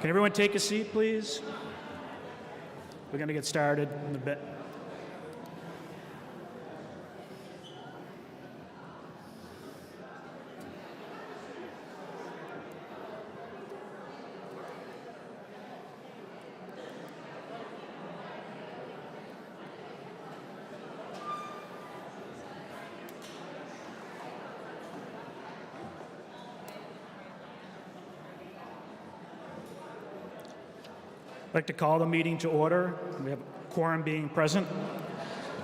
Can everyone take a seat, please? We're going to get started in a bit. I'd like to call the meeting to order. We have a quorum being present.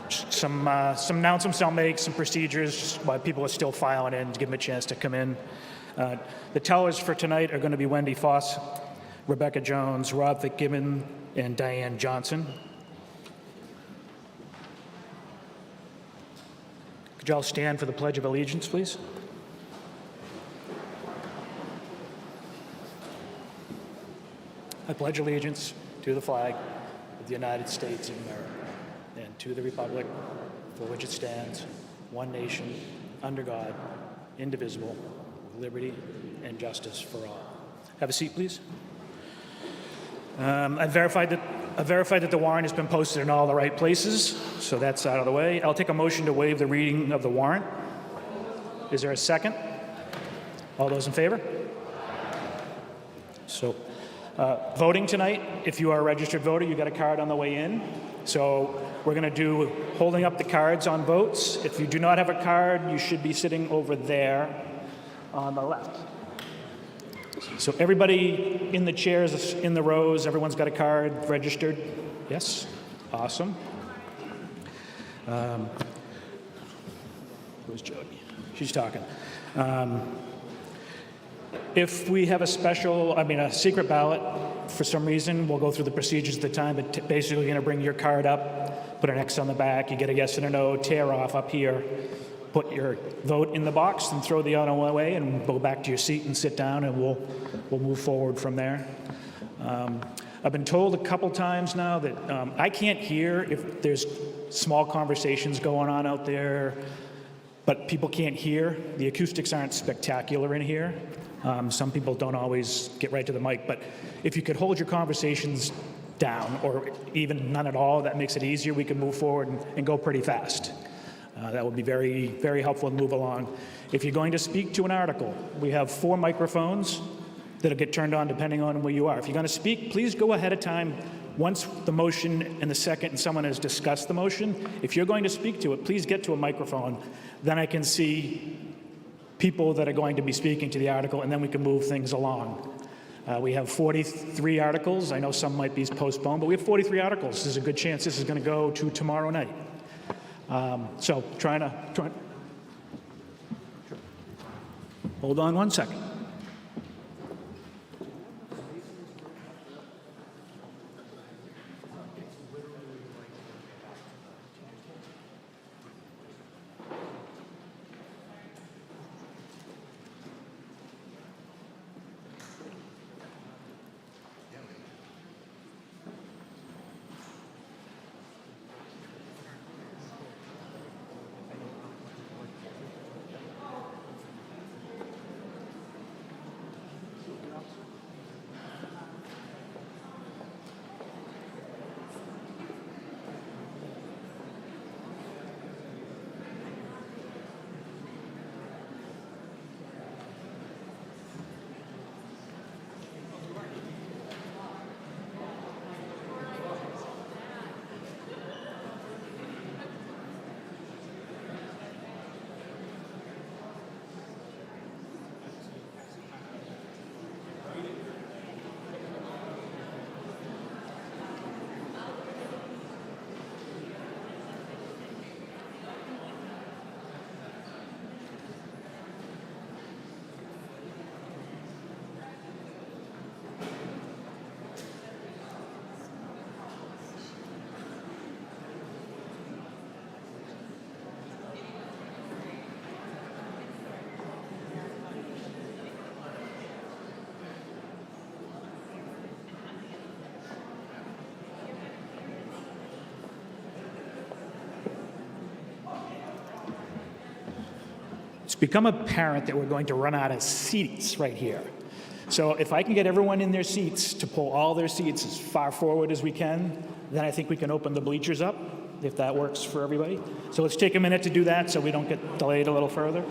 Some announcements I'll make, some procedures just while people are still filing in to give them a chance to come in. The tellers for tonight are going to be Wendy Foss, Rebecca Jones, Rob Fitzgibbon, and Diane Johnson. Could you all stand for the Pledge of Allegiance, please? I pledge allegiance to the flag of the United States of America and to the republic for which it stands, one nation, under God, indivisible, with liberty and justice for all. Have a seat, please. I've verified that the warrant has been posted in all the right places, so that's out of the way. I'll take a motion to waive the reading of the warrant. Is there a second? All those in favor? So, voting tonight, if you are a registered voter, you got a card on the way in. So we're going to do holding up the cards on votes. If you do not have a card, you should be sitting over there on the left. So everybody in the chairs, in the rows, everyone's got a card registered? Yes? Awesome. Where's Jody? She's talking. If we have a secret ballot, for some reason, we'll go through the procedures at the time, but basically you're going to bring your card up, put an X on the back, you get a yes and a no, tear off up here, put your vote in the box and throw the other away and go back to your seat and sit down, and we'll move forward from there. I've been told a couple times now that I can't hear if there's small conversations going on out there, but people can't hear. The acoustics aren't spectacular in here. Some people don't always get right to the mic, but if you could hold your conversations down, or even none at all, that makes it easier. We can move forward and go pretty fast. That would be very, very helpful to move along. If you're going to speak to an article, we have 4 microphones that'll get turned on depending on where you are. If you're going to speak, please go ahead of time once the motion and the second and someone has discussed the motion. If you're going to speak to it, please get to a microphone. Then I can see people that are going to be speaking to the article, and then we can move things along. We have 43 articles. I know some might be postponed, but we have 43 articles. There's a good chance this is going to go to tomorrow night. So hold on one second. It's become apparent that we're going to run out of seats right here. So if I can get everyone in their seats to pull all their seats as far forward as we can, then I think we can open the bleachers up, if that works for everybody. So let's take a minute to do that so we don't get delayed a little further.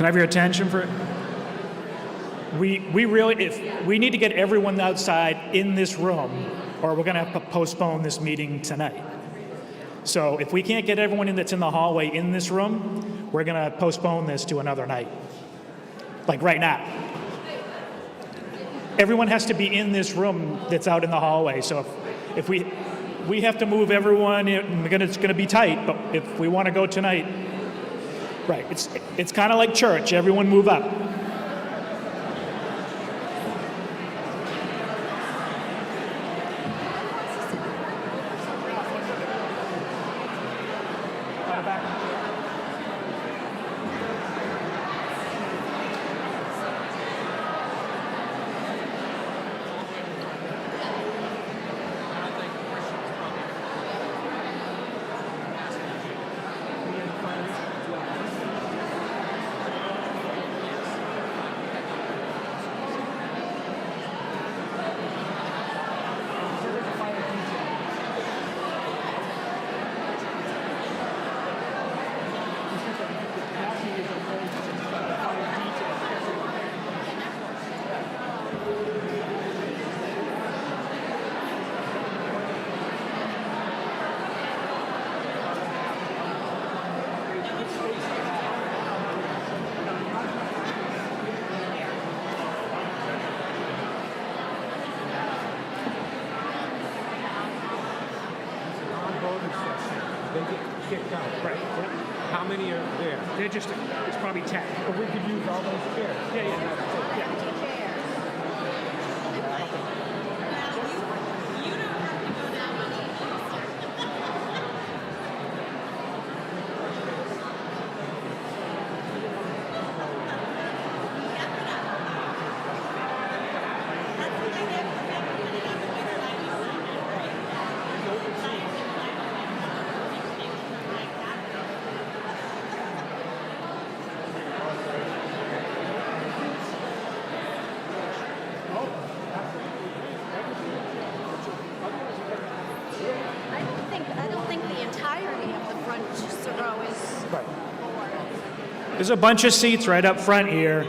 Can I have your attention for? We need to get everyone outside in this room, or we're going to have to postpone this meeting tonight. So if we can't get everyone that's in the hallway in this room, we're going to postpone this to another night, like right now. Everyone has to be in this room that's out in the hallway. So if we have to move everyone, it's going to be tight. But if we want to go tonight, right? It's kind of like church. Everyone move up. Right. How many are there? They're just, it's probably 10. But we could use all those chairs. Yeah. I don't think the entirety of the front row is. Right. There's a bunch of seats right up front here.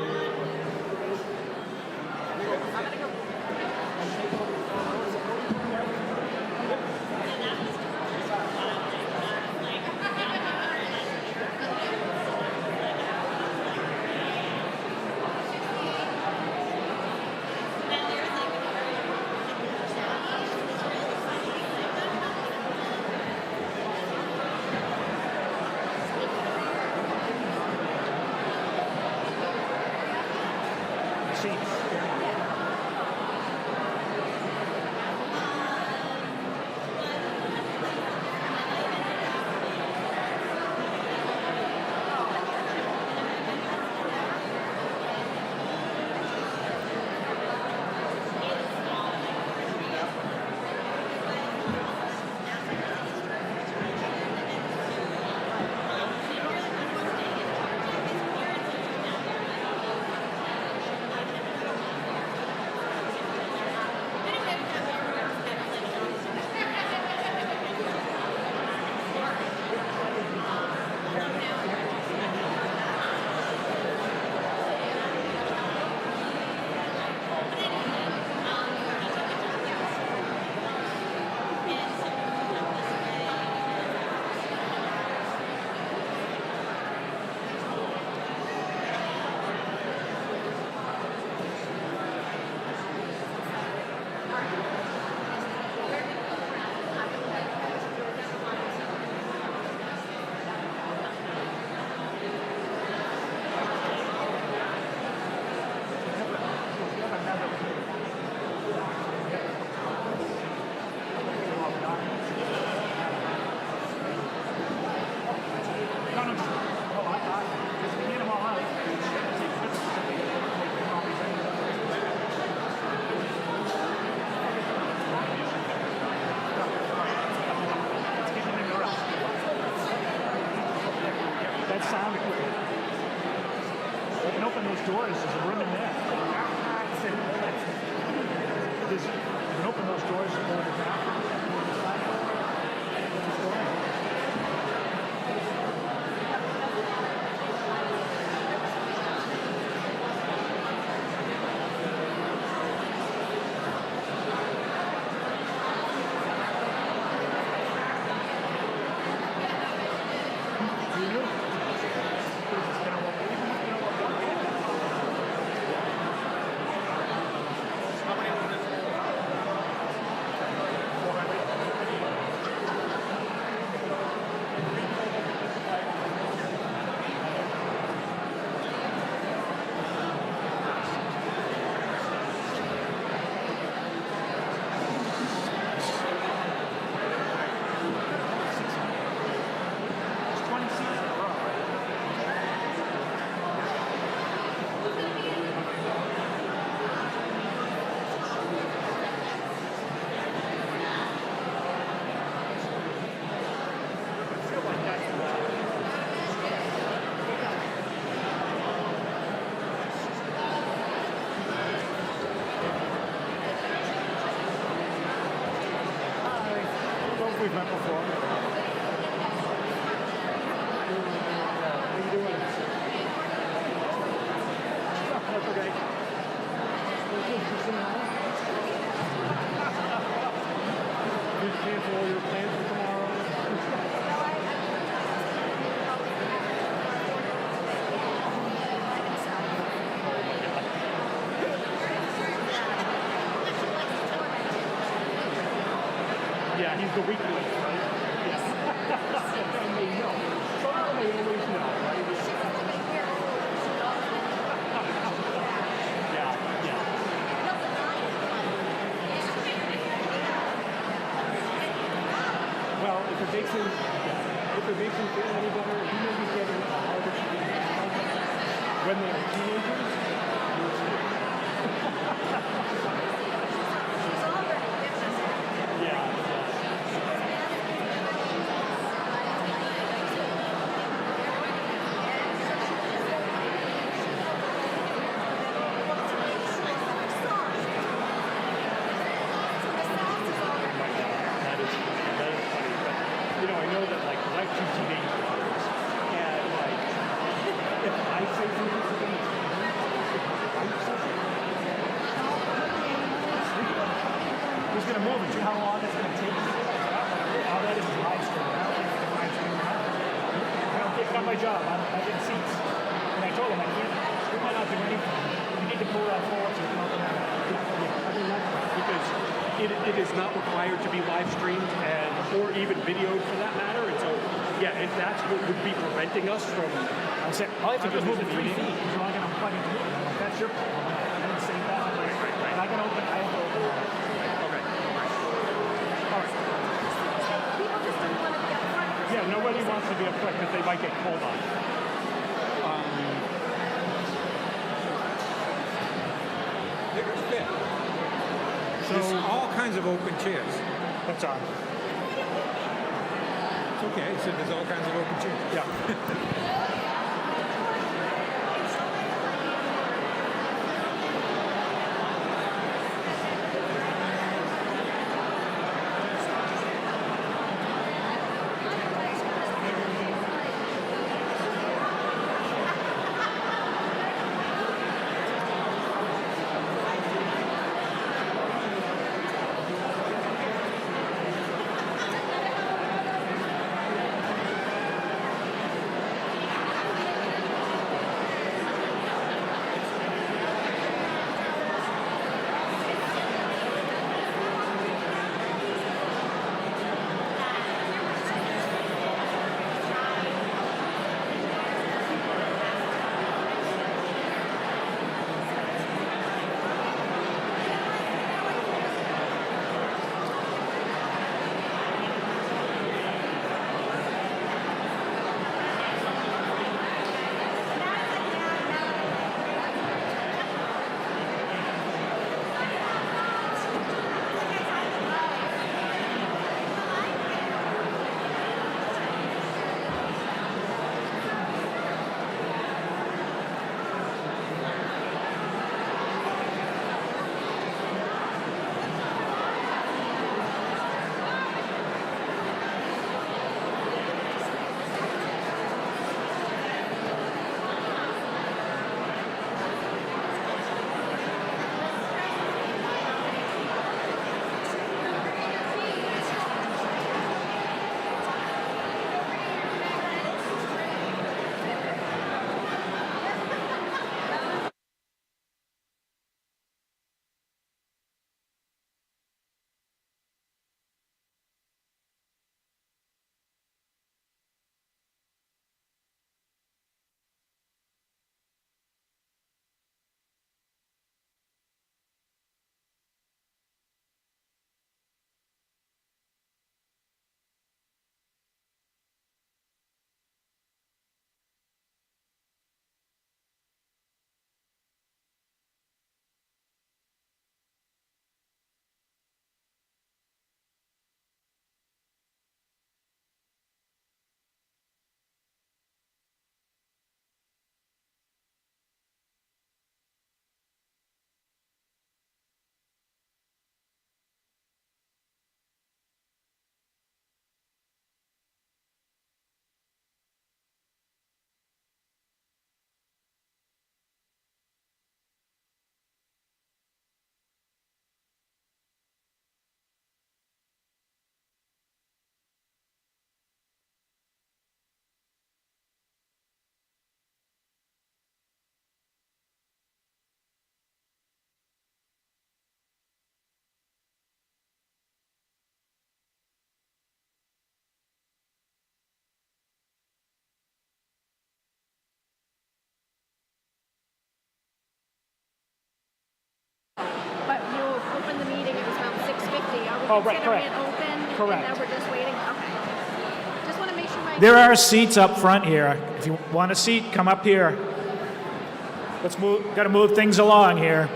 Doors, there's a room in there. You can open those doors and go to the bathroom. we've met before. How you doing? That's okay. You cancel all your plans for tomorrow? Yeah, he's the weakling, right? Yeah. And they know. Somehow they always know, right? Yeah, yeah. Well, if it makes him feel any better, he may be getting a harder when they're teenagers. Yeah. That is funny. But, you know, I know that, like, 'cause I have two teenage daughters, and, like, if I say something to them, who's going to move it? Do you know how long it's going to take? All that is live stream. I don't think it's live stream now. It's not my job. I'm in seats. And I told them, I can't, we might not do anything. You need to pull that forward so you can open that up. I mean, that's because it is not required to be live streamed and or even videoed for that matter. And so, yeah, if that's what would be preventing us from, I said, all I have to do is move it 3 feet. So I'm going to plug into it. I'm like, that's your problem. I didn't say that. Right. And I can open. I have to open. Okay. All right. People just don't want to be up front. Yeah, nobody wants to be up front because they might get called on. They could fit. So There's all kinds of open chairs. that's on. It's okay. So there's all kinds of open chairs. Yeah. Oh, right, considering correct. it open? Correct. And now we're just waiting? Okay. Just want to make sure my... There are seats up front here. If you want a seat, come up here. Let's move, got to move things along here.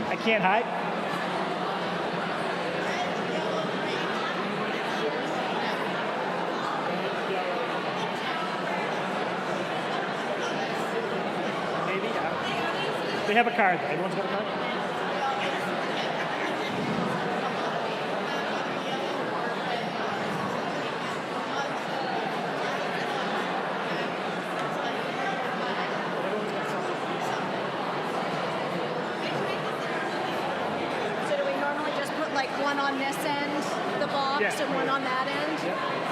I can't hide. Maybe. They have a card. Everyone's got a card? So do we normally just put like one on this end, the box, Yeah. and one on that end?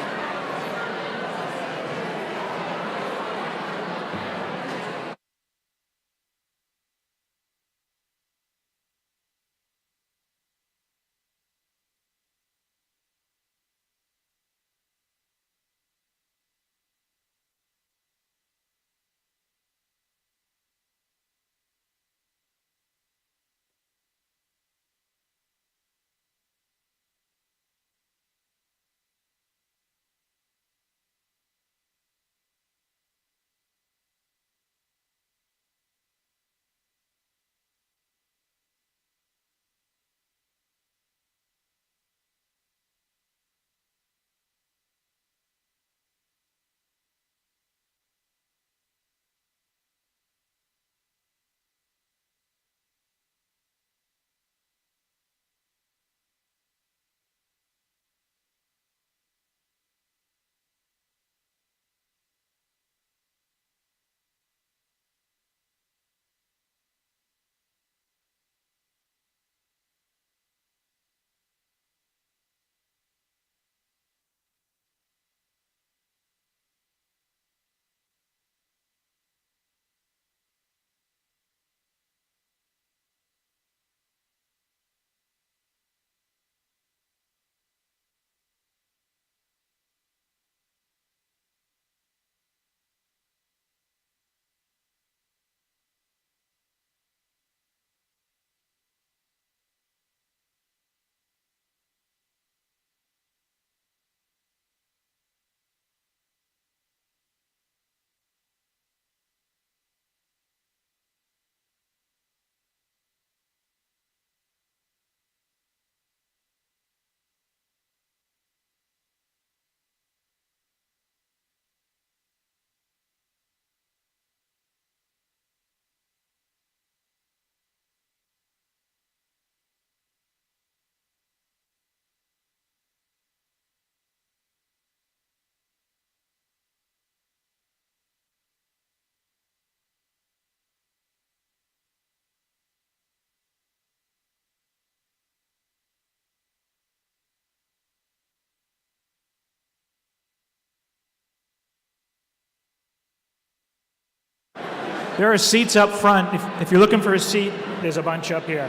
There are seats up front. If you're looking for a seat, there's a bunch up here.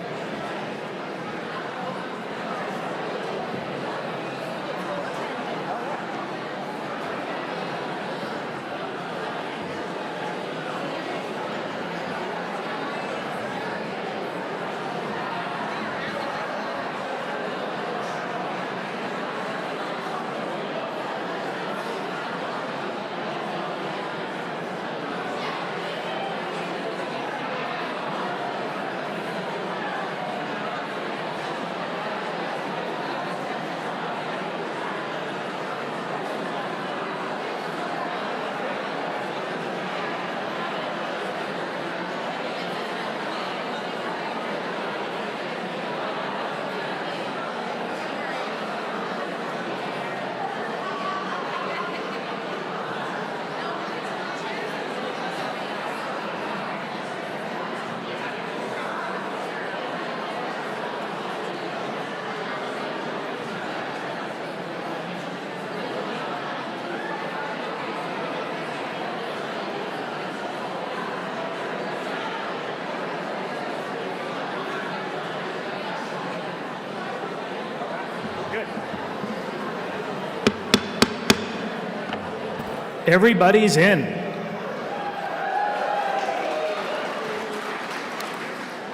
Everybody's in.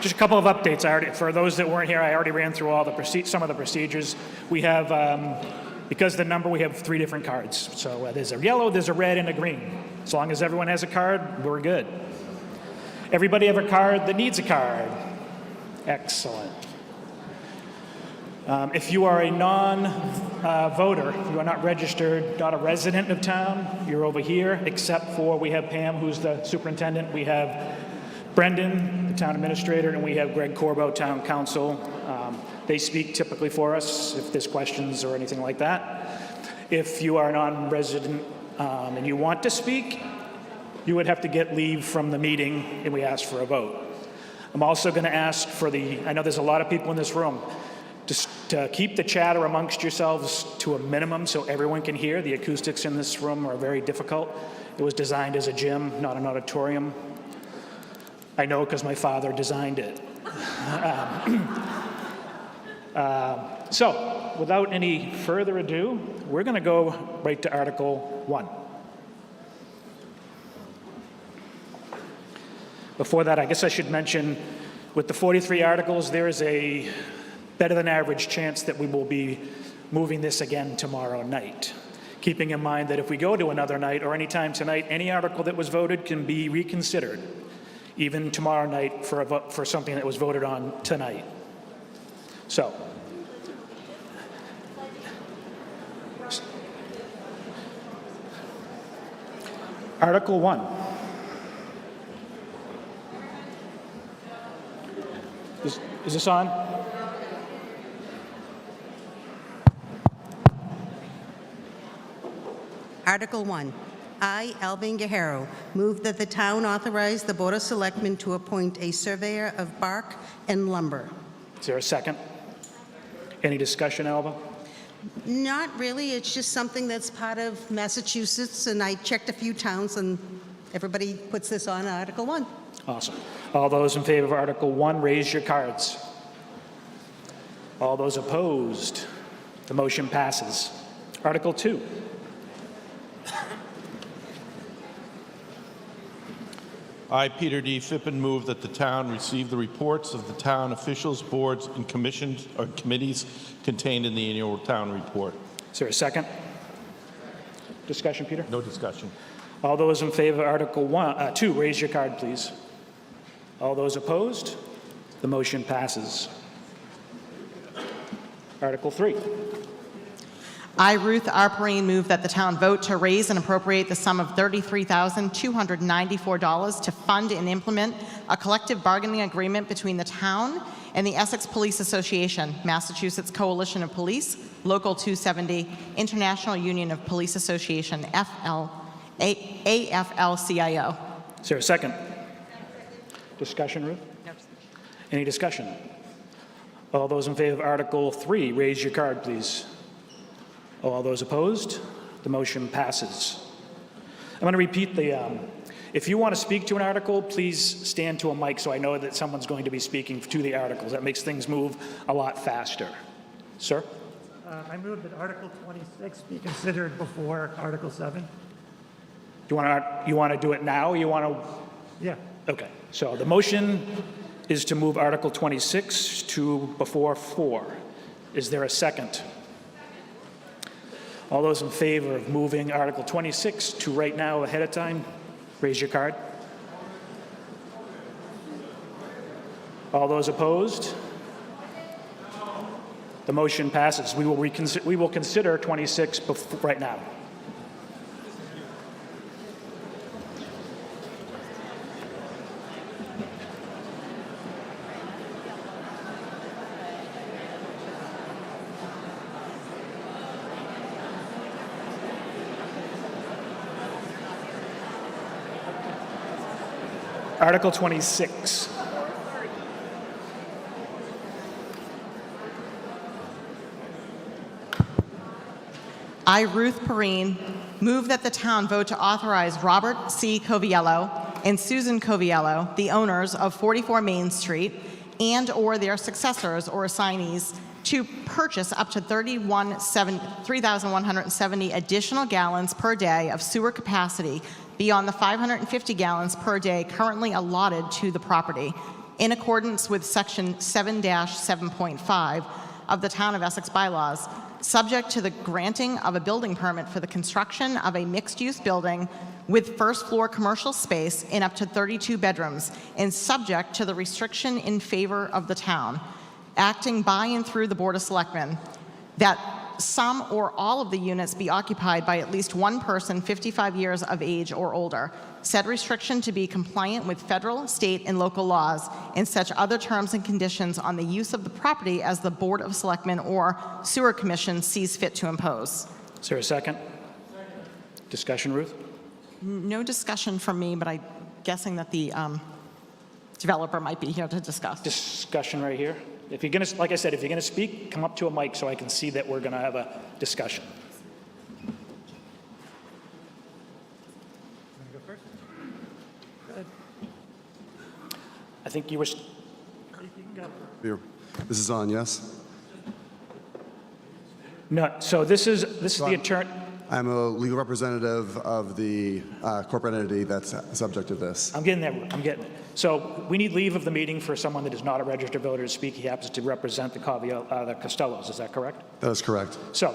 Just a couple of updates. For those that weren't here, I already ran through all the some of the procedures. We have, because of the number, we have 3 different cards. So there's a yellow, there's a red, and a green. As long as everyone has a card, we're good. Everybody have a card that needs a card? Excellent. If you are a non-voter, you are not registered, not a resident of town, you're over here, except for we have Pam, who's the superintendent, we have Brendan, the town administrator, and we have Greg Corbo, town council. They speak typically for us if there's questions or anything like that. If you are a non-resident and you want to speak, you would have to get leave from the meeting, and we ask for a vote. I'm also going to ask for I know there's a lot of people in this room, just to keep the chatter amongst yourselves to a minimum so everyone can hear. The acoustics in this room are very difficult. It was designed as a gym, not an auditorium. I know because my father designed it. So, without any further ado, we're going to go right to Article 1. Before that, I guess I should mention, with the 43 articles, there is a better than average chance that we will be moving this again tomorrow night. Keeping in mind that if we go to another night or any time tonight, any article that was voted can be reconsidered, even tomorrow night for something that was voted on tonight. So, Article 1. Is this on? Article 1. I, Alvin Guerrero, move that the town authorize the Board of Selectmen to appoint a surveyor of bark and lumber. Is there a second? Any discussion, Alva? Not really. It's just something that's part of Massachusetts, and I checked a few towns, and everybody puts this on Article 1. Awesome. All those in favor of Article 1, raise your cards. All those opposed, the motion passes. Article 2. I, Peter D. Fippen, move that the town receive the reports of the town officials, boards, and commissions or committees contained in the annual town report. Is there a second? Discussion, Peter? No discussion. All those in favor of Article 2, raise your card, please. All those opposed, the motion passes. Article 3. I, Ruth R. Perrine, move that the town vote to raise and appropriate the sum of $33,294 to fund and implement a collective bargaining agreement between the town and the Essex Police Association, Massachusetts Coalition of Police, Local 270, International Union of Police Association, AFL-CIO. Is there a second? Discussion, Ruth? Any discussion? All those in favor of Article 3, raise your card, please. All those opposed, the motion passes. I'm going to repeat if you want to speak to an article, please stand to a mic so I know that someone's going to be speaking to the articles. That makes things move a lot faster. Sir? I move that Article 26 be considered before Article 7. You want to do it now, or you want to? Yeah. Okay. So the motion is to move Article 26 to before 4. Is there a second? All those in favor of moving Article 26 to right now ahead of time, raise your card. All those opposed? The motion passes. We will consider 26 right now. Article 26. I, Ruth Perrine, move that the town vote to authorize Robert C. Coviello and Susan Coviello, the owners of 44 Main Street, and/or their successors or assignees, to purchase up to 3,170 additional gallons per day of sewer capacity beyond the 550 gallons per day currently allotted to the property, in accordance with Section 7-7.5 of the Town of Essex bylaws, subject to the granting of a building permit for the construction of a mixed-use building with first-floor commercial space in up to 32 bedrooms, and subject to the restriction in favor of the town, acting by and through the Board of Selectmen, that some or all of the units be occupied by at least one person 55 years of age or older. Said restriction to be compliant with federal, state, and local laws, and such other terms and conditions on the use of the property as the Board of Selectmen or Sewer Commission sees fit to impose. Is there a second? Discussion, Ruth? No discussion from me, but I'm guessing that the developer might be here to discuss. Discussion right here. If you're going to, like I said, if you're going to speak, come up to a mic so I can see that we're going to have a discussion. I think you were. Here. This is on, yes? No, so this is the attorney. I'm a legal representative of the corporate entity that's subject to this. I'm getting there. I'm getting it. So we need leave of the meeting for someone that is not a registered voter to speak. He happens to represent the Costellos. Is that correct? That is correct. So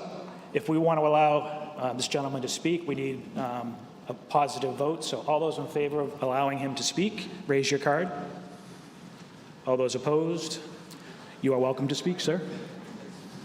if we want to allow this gentleman to speak, we need a positive vote. So all those in favor of allowing him to speak, raise your card. All those opposed, you are welcome to speak, sir.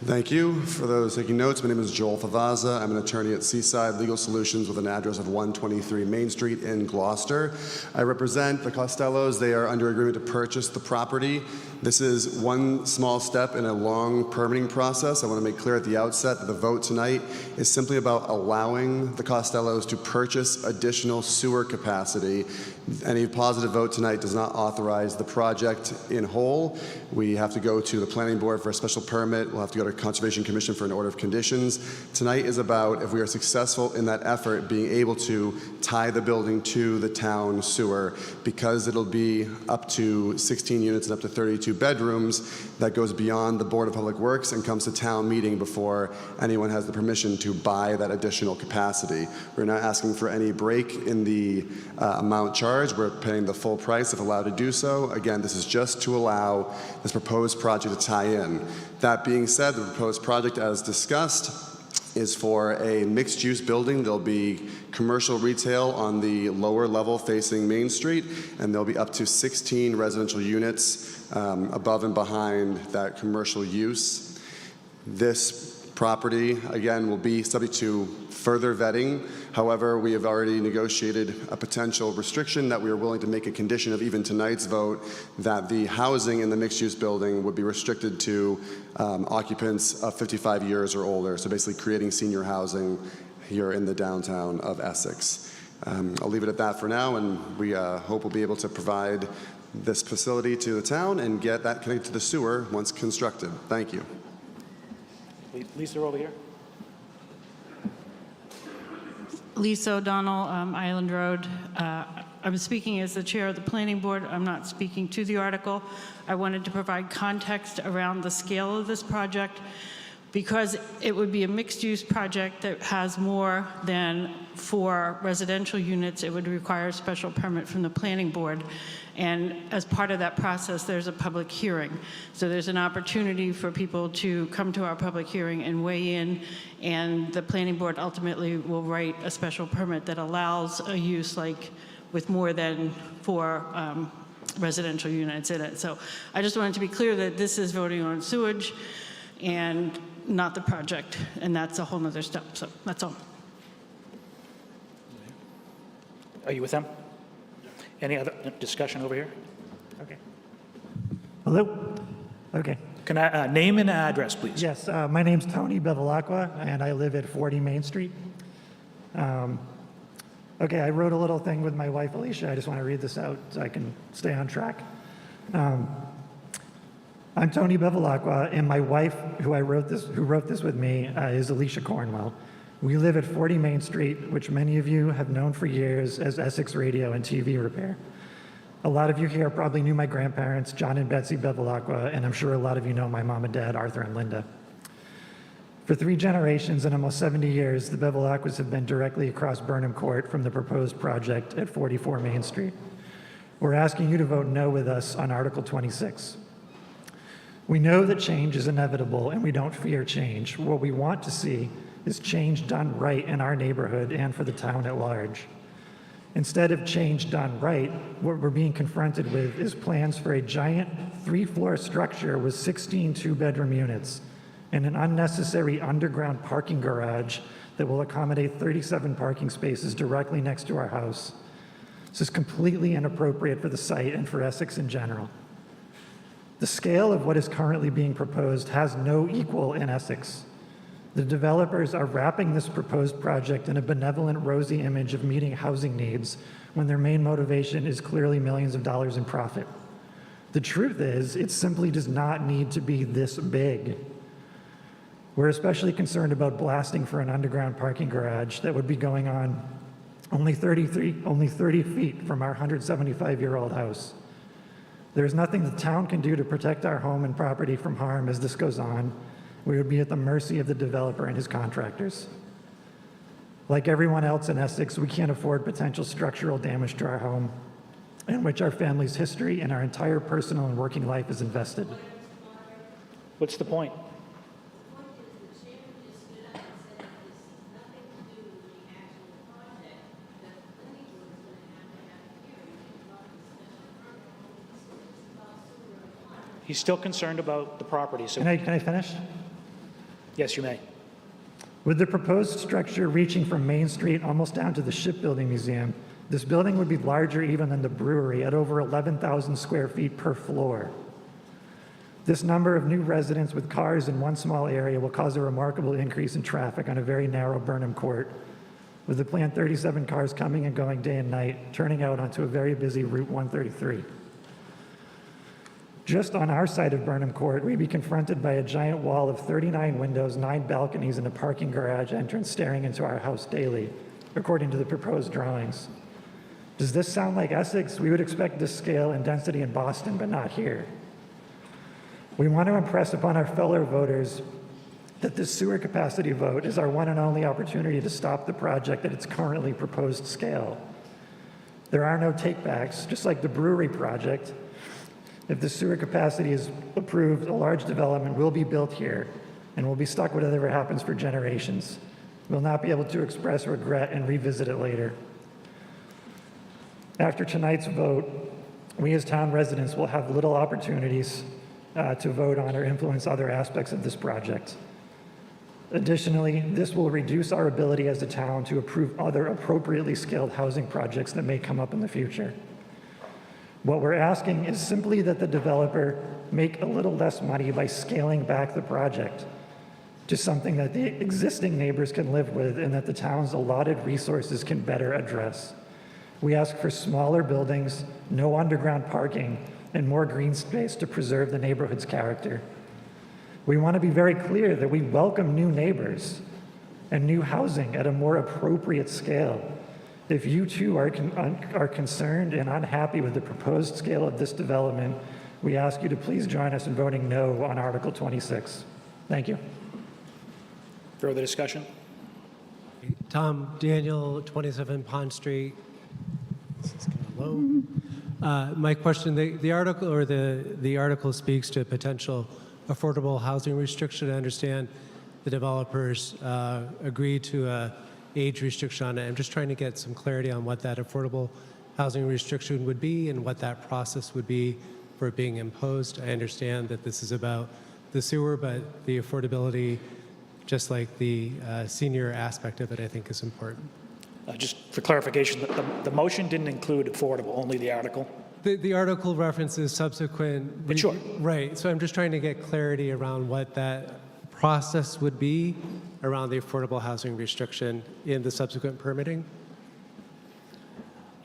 Thank you. For those taking notes, my name is Joel Favaza. I'm an attorney at Seaside Legal Solutions with an address of 123 Main Street in Gloucester. I represent the Costellos. They are under agreement to purchase the property. This is one small step in a long permitting process. I want to make clear at the outset that the vote tonight is simply about allowing the Costellos to purchase additional sewer capacity. Any positive vote tonight does not authorize the project in whole. We have to go to the planning board for a special permit. We'll have to go to Conservation Commission for an order of conditions. Tonight is about, if we are successful in that effort, being able to tie the building to the town sewer. Because it'll be up to 16 units and up to 32 bedrooms, that goes beyond the Board of Public Works and comes to town meeting before anyone has the permission to buy that additional capacity. We're not asking for any break in the amount charged. We're paying the full price if allowed to do so. Again, this is just to allow this proposed project to tie in. That being said, the proposed project, as discussed, is for a mixed-use building. There'll be commercial retail on the lower level facing Main Street, and there'll be up to 16 residential units above and behind that commercial use. This property, again, will be subject to further vetting. However, we have already negotiated a potential restriction that we are willing to make a condition of even tonight's vote, that the housing in the mixed-use building would be restricted to occupants of 55 years or older, so basically creating senior housing here in the downtown of Essex. I'll leave it at that for now, and we hope we'll be able to provide this facility to the town and get that connected to the sewer once constructed. Thank you. Lisa, over here. Lisa O'Donnell, Island Road. I'm speaking as the chair of the planning board. I'm not speaking to the article. I wanted to provide context around the scale of this project because it would be a mixed-use project that has more than 4 residential units. It would require a special permit from the planning board. And as part of that process, there's a public hearing. So there's an opportunity for people to come to our public hearing and weigh in, and the planning board ultimately will write a special permit that allows a use like with more than 4 residential units in it. So I just wanted to be clear that this is voting on sewage and not the project, and that's a whole nother step. So that's all. Are you with them? Any other discussion over here? Okay. Hello? Okay. Can I name and address, please? Yes, my name's Tony Bevilacqua, and I live at 40 Main Street. Okay, I wrote a little thing with my wife, Alicia. I just want to read this out so I can stay on track. I'm Tony Bevilacqua, and my wife, who wrote this with me, is Alicia Cornwell. We live at 40 Main Street, which many of you have known for years as Essex Radio and TV Repair. A lot of you here probably knew my grandparents, John and Betsy Bevilacqua, and I'm sure a lot of you know my mom and dad, Arthur and Linda. For 3 generations and almost 70 years, the Bevilacquas have been directly across Burnham Court from the proposed project at 44 Main Street. We're asking you to vote no with us on Article 26. We know that change is inevitable and we don't fear change. What we want to see is change done right in our neighborhood and for the town at large. Instead of change done right, what we're being confronted with is plans for a giant 3-floor structure with 16 2-bedroom units and an unnecessary underground parking garage that will accommodate 37 parking spaces directly next to our house. This is completely inappropriate for the site and for Essex in general. The scale of what is currently being proposed has no equal in Essex. The developers are wrapping this proposed project in a benevolent, rosy image of meeting housing needs when their main motivation is clearly millions of dollars in profit. The truth is, it simply does not need to be this big. We're especially concerned about blasting for an underground parking garage that would be going on only 30 feet from our 175-year-old house. There's nothing the town can do to protect our home and property from harm as this goes on. We would be at the mercy of the developer and his contractors. Like everyone else in Essex, we can't afford potential structural damage to our home, in which our family's history and our entire personal and working life is invested. What's the point? He's still concerned about the property, so Can I finish? yes, you may. With the proposed structure reaching from Main Street almost down to the Shipbuilding Museum, this building would be larger even than the brewery at over 11,000 square feet per floor. This number of new residents with cars in one small area will cause a remarkable increase in traffic on a very narrow Burnham Court, with the planned 37 cars coming and going day and night, turning out onto a very busy Route 133. Just on our side of Burnham Court, we'd be confronted by a giant wall of 39 windows, 9 balconies, and a parking garage entrance staring into our house daily, according to the proposed drawings. Does this sound like Essex? We would expect this scale and density in Boston, but not here. We want to impress upon our fellow voters that this sewer capacity vote is our one and only opportunity to stop the project at its currently proposed scale. There are no takebacks, just like the brewery project. If the sewer capacity is approved, a large development will be built here, and we'll be stuck with whatever happens for generations. We'll not be able to express regret and revisit it later. After tonight's vote, we as town residents will have little opportunities to vote on or influence other aspects of this project. Additionally, this will reduce our ability as a town to approve other appropriately scaled housing projects that may come up in the future. What we're asking is simply that the developer make a little less money by scaling back the project to something that the existing neighbors can live with and that the town's allotted resources can better address. We ask for smaller buildings, no underground parking, and more green space to preserve the neighborhood's character. We want to be very clear that we welcome new neighbors and new housing at a more appropriate scale. If you too are concerned and unhappy with the proposed scale of this development, we ask you to please join us in voting no on Article 26. Thank you. Further discussion? Tom Daniel, 27 Pond Street. This is kind of low. My question: the article speaks to potential affordable housing restriction. I understand the developers agreed to a age restriction on it. I'm just trying to get some clarity on what that affordable housing restriction would be and what that process would be for it being imposed. I understand that this is about the sewer, but the affordability, just like the senior aspect of it, I think is important. Just for clarification, the motion didn't include affordable, only the article. The article references subsequent. But sure. Right. So I'm just trying to get clarity around what that process would be around the affordable housing restriction in the subsequent permitting.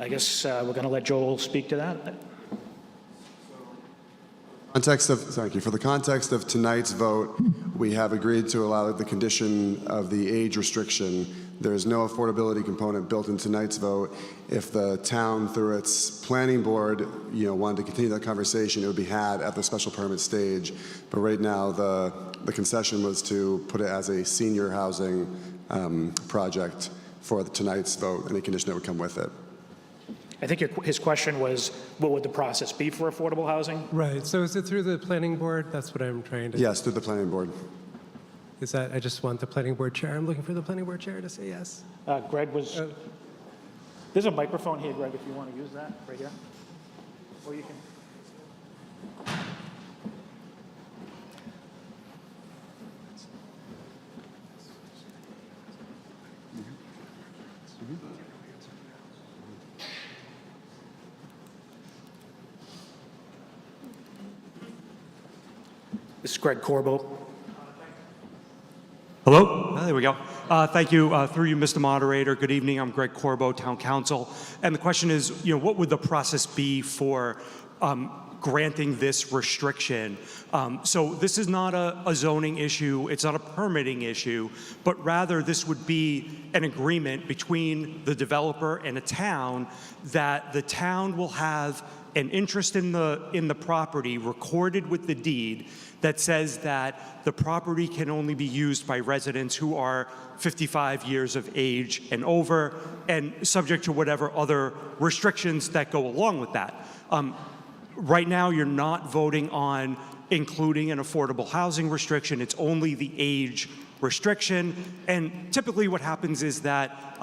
I guess we're going to let Joel speak to that. Thank you. For the context of tonight's vote, we have agreed to allow the condition of the age restriction There's no affordability component built in tonight's vote. If the town, through its planning board, wanted to continue that conversation, it would be had at the special permit stage. But right now, the concession was to put it as a senior housing project for tonight's vote, any condition that would come with it. I think his question was, what would the process be for affordable housing? Right. So is it through the planning board? That's what I'm trying to. Yes, through the planning board. Is that, I just want the planning board chair. I'm looking for the planning board chair to say yes. Greg was, there's a microphone here, Greg, if you want to use that, right here. Or you can. This is Greg Corbo. Hello? There we go. Thank you. Through you, Mr. Moderator. Good evening. I'm Greg Corbo, Town Council. And the question is, what would the process be for granting this restriction? So this is not a zoning issue. It's not a permitting issue, but rather this would be an agreement between the developer and a town that the town will have an interest in the property recorded with the deed that says that the property can only be used by residents who are 55 years of age and over, and subject to whatever other restrictions that go along with that. Right now, you're not voting on including an affordable housing restriction. It's only the age restriction. And typically what happens is that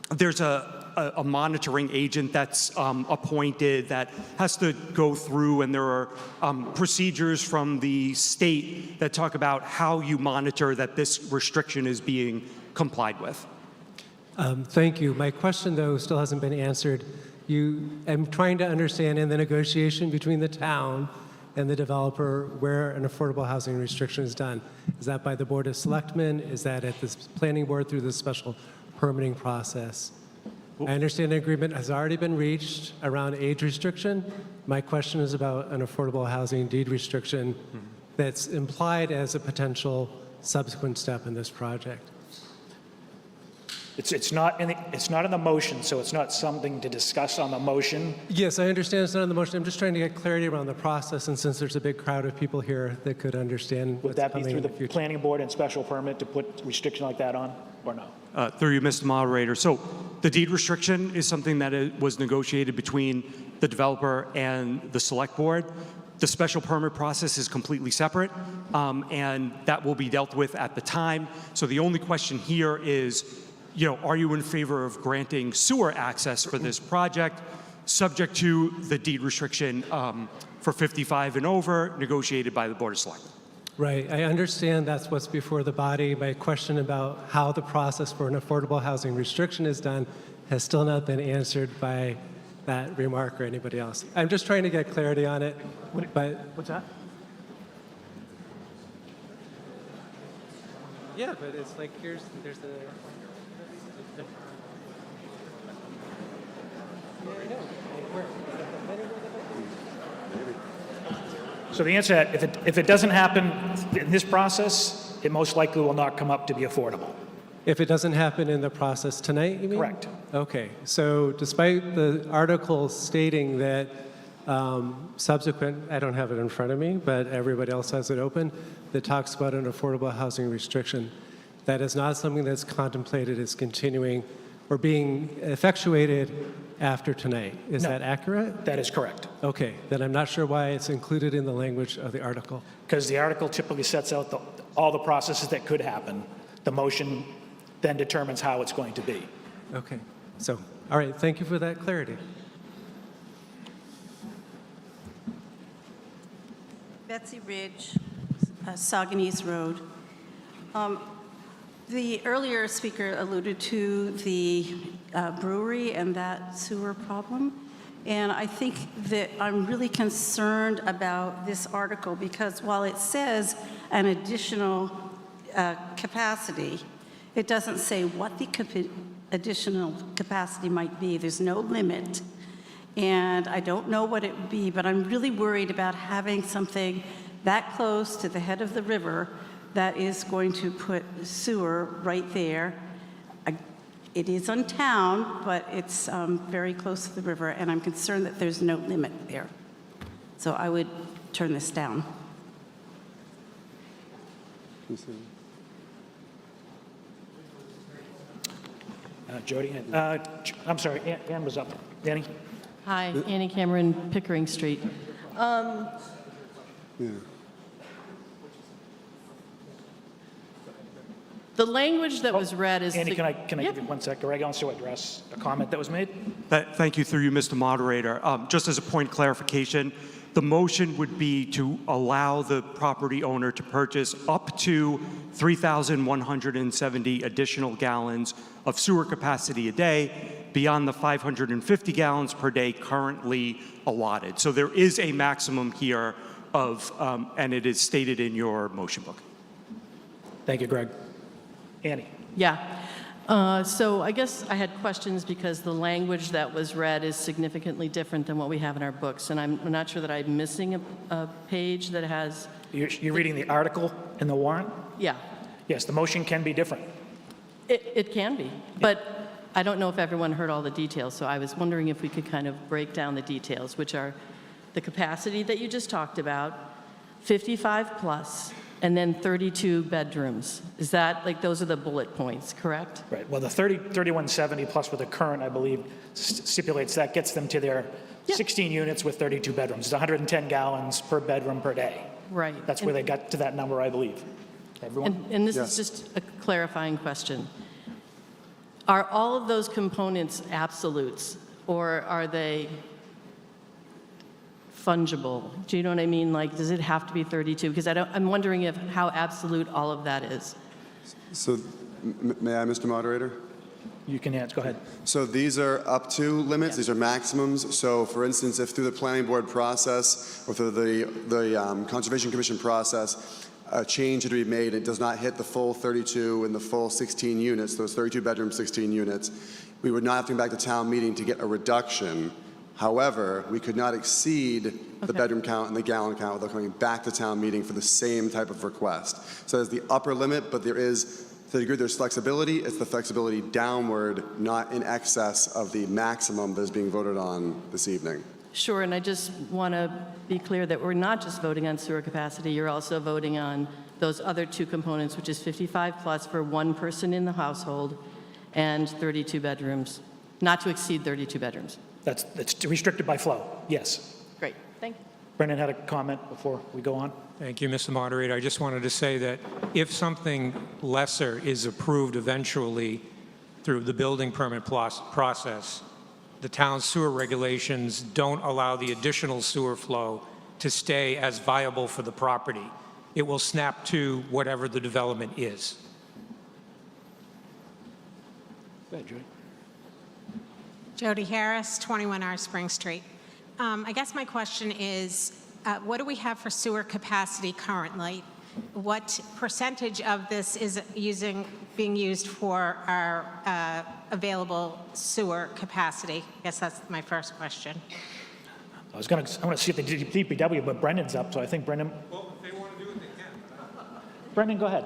there's a monitoring agent that's appointed that has to go through, and there are procedures from the state that talk about how you monitor that this restriction is being complied with. Thank you. My question, though, still hasn't been answered. I'm trying to understand in the negotiation between the town and the developer where an affordable housing restriction is done. Is that by the Board of Selectmen? Is that at the planning board through the special permitting process? I understand an agreement has already been reached around age restriction. My question is about an affordable housing deed restriction that's implied as a potential subsequent step in this project. It's not in the motion, so it's not something to discuss on the motion. Yes, I understand it's not in the motion. I'm just trying to get clarity around the process, and since there's a big crowd of people here that could understand Would that be through the planning board and special permit to put restriction like that on, or no? Through you, Mr. Moderator. So the deed restriction is something that was negotiated between the developer and the select board. The special permit process is completely separate, and that will be dealt with at the time. So the only question here is, are you in favor of granting sewer access for this project, subject to the deed restriction for 55 and over, negotiated by the Board of Selectmen? Right. I understand that's what's before the body. My question about how the process for an affordable housing restriction is done has still not been answered by that remark or anybody else. I'm just trying to get clarity on it. But What's that? yeah, but it's like there's the. So the answer, if it doesn't happen in this process, it most likely will not come up to be affordable. If it doesn't happen in the process tonight, you mean? Correct. Okay. So despite the article stating that subsequent, I don't have it in front of me, but everybody else has it open, that talks about an affordable housing restriction, that is not something that's contemplated as continuing or being effectuated after tonight. Is that accurate? That is correct. Okay, then I'm not sure why it's included in the language of the article. Because the article typically sets out all the processes that could happen. The motion then determines how it's going to be. Okay, so, all right, thank you for that clarity. Betsy Ridge, Saugonese Road. The earlier speaker alluded to the brewery and that sewer problem. And I think that I'm really concerned about this article because while it says an additional capacity, it doesn't say what the additional capacity might be. There's no limit. And I don't know what it would be, but I'm really worried about having something that close to the head of the river that is going to put sewer right there. It is on town, but it's very close to the river, and I'm concerned that there's no limit there. So I would turn this down. Jody, I'm sorry, Ann was up. Danny? Hi, Annie Cameron, Pickering Street. The language that was read is... Andy, can I give you 1 sec? Greg wants to address a comment that was made. Thank you, through you, Mr. Moderator. Just as a point of clarification, the motion would be to allow the property owner to purchase up to 3,170 additional gallons of sewer capacity a day beyond the 550 gallons per day currently allotted. So there is a maximum here of, and it is stated in your motion book. Thank you, Greg. Annie? Yeah. So I guess I had questions because the language that was read is significantly different than what we have in our books, and I'm not sure that I'm missing a page that has... You're reading the article in the warrant? Yeah. Yes, the motion can be different. It can be, but I don't know if everyone heard all the details, so I was wondering if we could kind of break down the details, which are the capacity that you just talked about, 55 plus, and then 32 bedrooms. Is that, like, those are the bullet points, correct? Right. Well, the 3170 plus with the current, I believe, stipulates that gets them to their 16 units with 32 bedrooms. It's 110 gallons per bedroom per day. Right. That's where they got to that number, I believe. Everyone? And this is just a clarifying question. Are all of those components absolutes, or are they fungible? Do you know what I mean? Like, does it have to be 32? Because I'm wondering how absolute all of that is. So, may I, Mr. Moderator? You can answer. Go ahead. So these are up to limits. These are maximums. So, for instance, if through the planning board process or through the Conservation Commission process, a change to be made, it does not hit the full 32 and the full 16 units, those 32 bedrooms, 16 units, we would not have to come back to town meeting to get a reduction. However, we could not exceed the bedroom count and the gallon count without coming back to town meeting for the same type of request. So there's the upper limit, but there is, to the degree there's flexibility, it's the flexibility downward, not in excess of the maximum that is being voted on this evening. Sure, and I just want to be clear that we're not just voting on sewer capacity, you're also voting on those other two components, which is 55 plus for one person in the household and 32 bedrooms, not to exceed 32 bedrooms. That's restricted by flow, yes. Great, thank you. Brendan had a comment before we go on. Thank you, Mr. Moderator. I just wanted to say that if something lesser is approved eventually through the building permit process, the town's sewer regulations don't allow the additional sewer flow to stay as viable for the property. It will snap to whatever the development is. Go ahead, Judy. Jody Harris, 21R Spring Street. I guess my question is, what do we have for sewer capacity currently? What percentage of this is being used for our available sewer capacity? I guess that's my first question. I want to see if they did DPW, but Brendan's up, so I think Brendan. Well, if they want to do it, they can. Brendan, go ahead.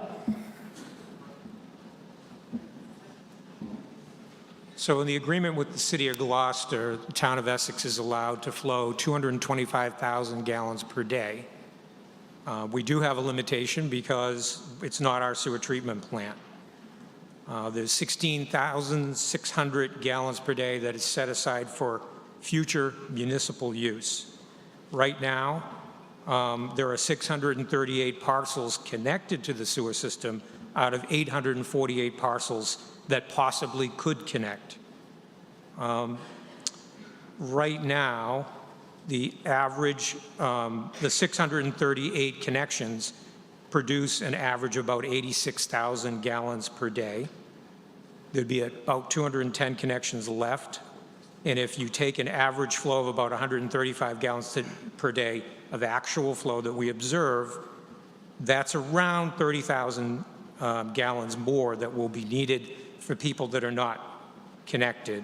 So in the agreement with the City of Gloucester, the town of Essex is allowed to flow 225,000 gallons per day. We do have a limitation because it's not our sewer treatment plant. There's 16,600 gallons per day that is set aside for future municipal use. Right now, there are 638 parcels connected to the sewer system out of 848 parcels that possibly could connect. Right now, the average, the 638 connections produce an average of about 86,000 gallons per day. There'd be about 210 connections left. And if you take an average flow of about 135 gallons per day of actual flow that we observe, that's around 30,000 gallons more that will be needed for people that are not connected.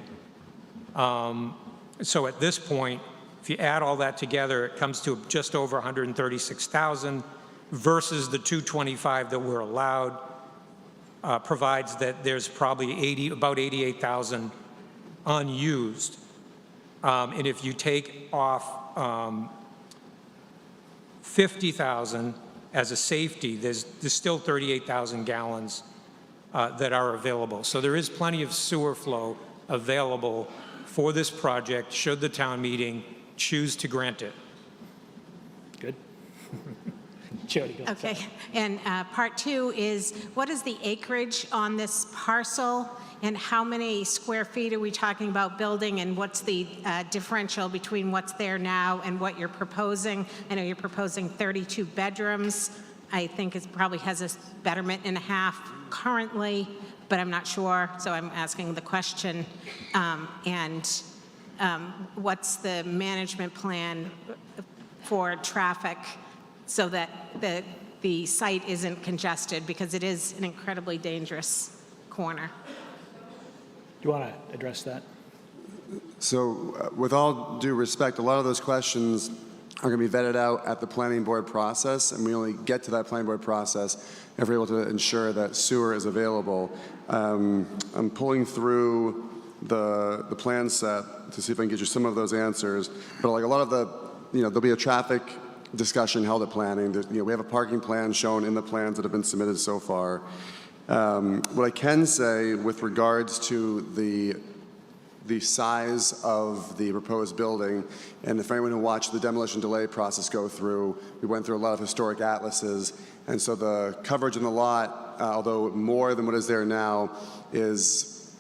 So at this point, if you add all that together, it comes to just over 136,000 versus the 225 that we're allowed. provides that there's probably about 88,000 unused. And if you take off 50,000 as a safety, there's still 38,000 gallons that are available. So there is plenty of sewer flow available for this project should the town meeting choose to grant it. Good. Jody, go. Okay, and part two is, what is the acreage on this parcel, and how many square feet are we talking about building, and what's the differential between what's there now and what you're proposing? I know you're proposing 32 bedrooms. I think it probably has a betterment and a half currently, but I'm not sure, so I'm asking the question. What's the management plan for traffic so that the site isn't congested, because it is an incredibly dangerous corner? Do you want to address that? So with all due respect, a lot of those questions are going to be vetted out at the planning board process, and we only get to that planning board process if we're able to ensure that sewer is available. I'm pulling through the plan set to see if I can get you some of those answers, but like a lot of the, there'll be a traffic discussion held at planning. We have a parking plan shown in the plans that have been submitted so far. What I can say with regards to the size of the proposed building, and if anyone who watched the demolition delay process go through, we went through a lot of historic atlases, and so the coverage in the lot, although more than what is there now, is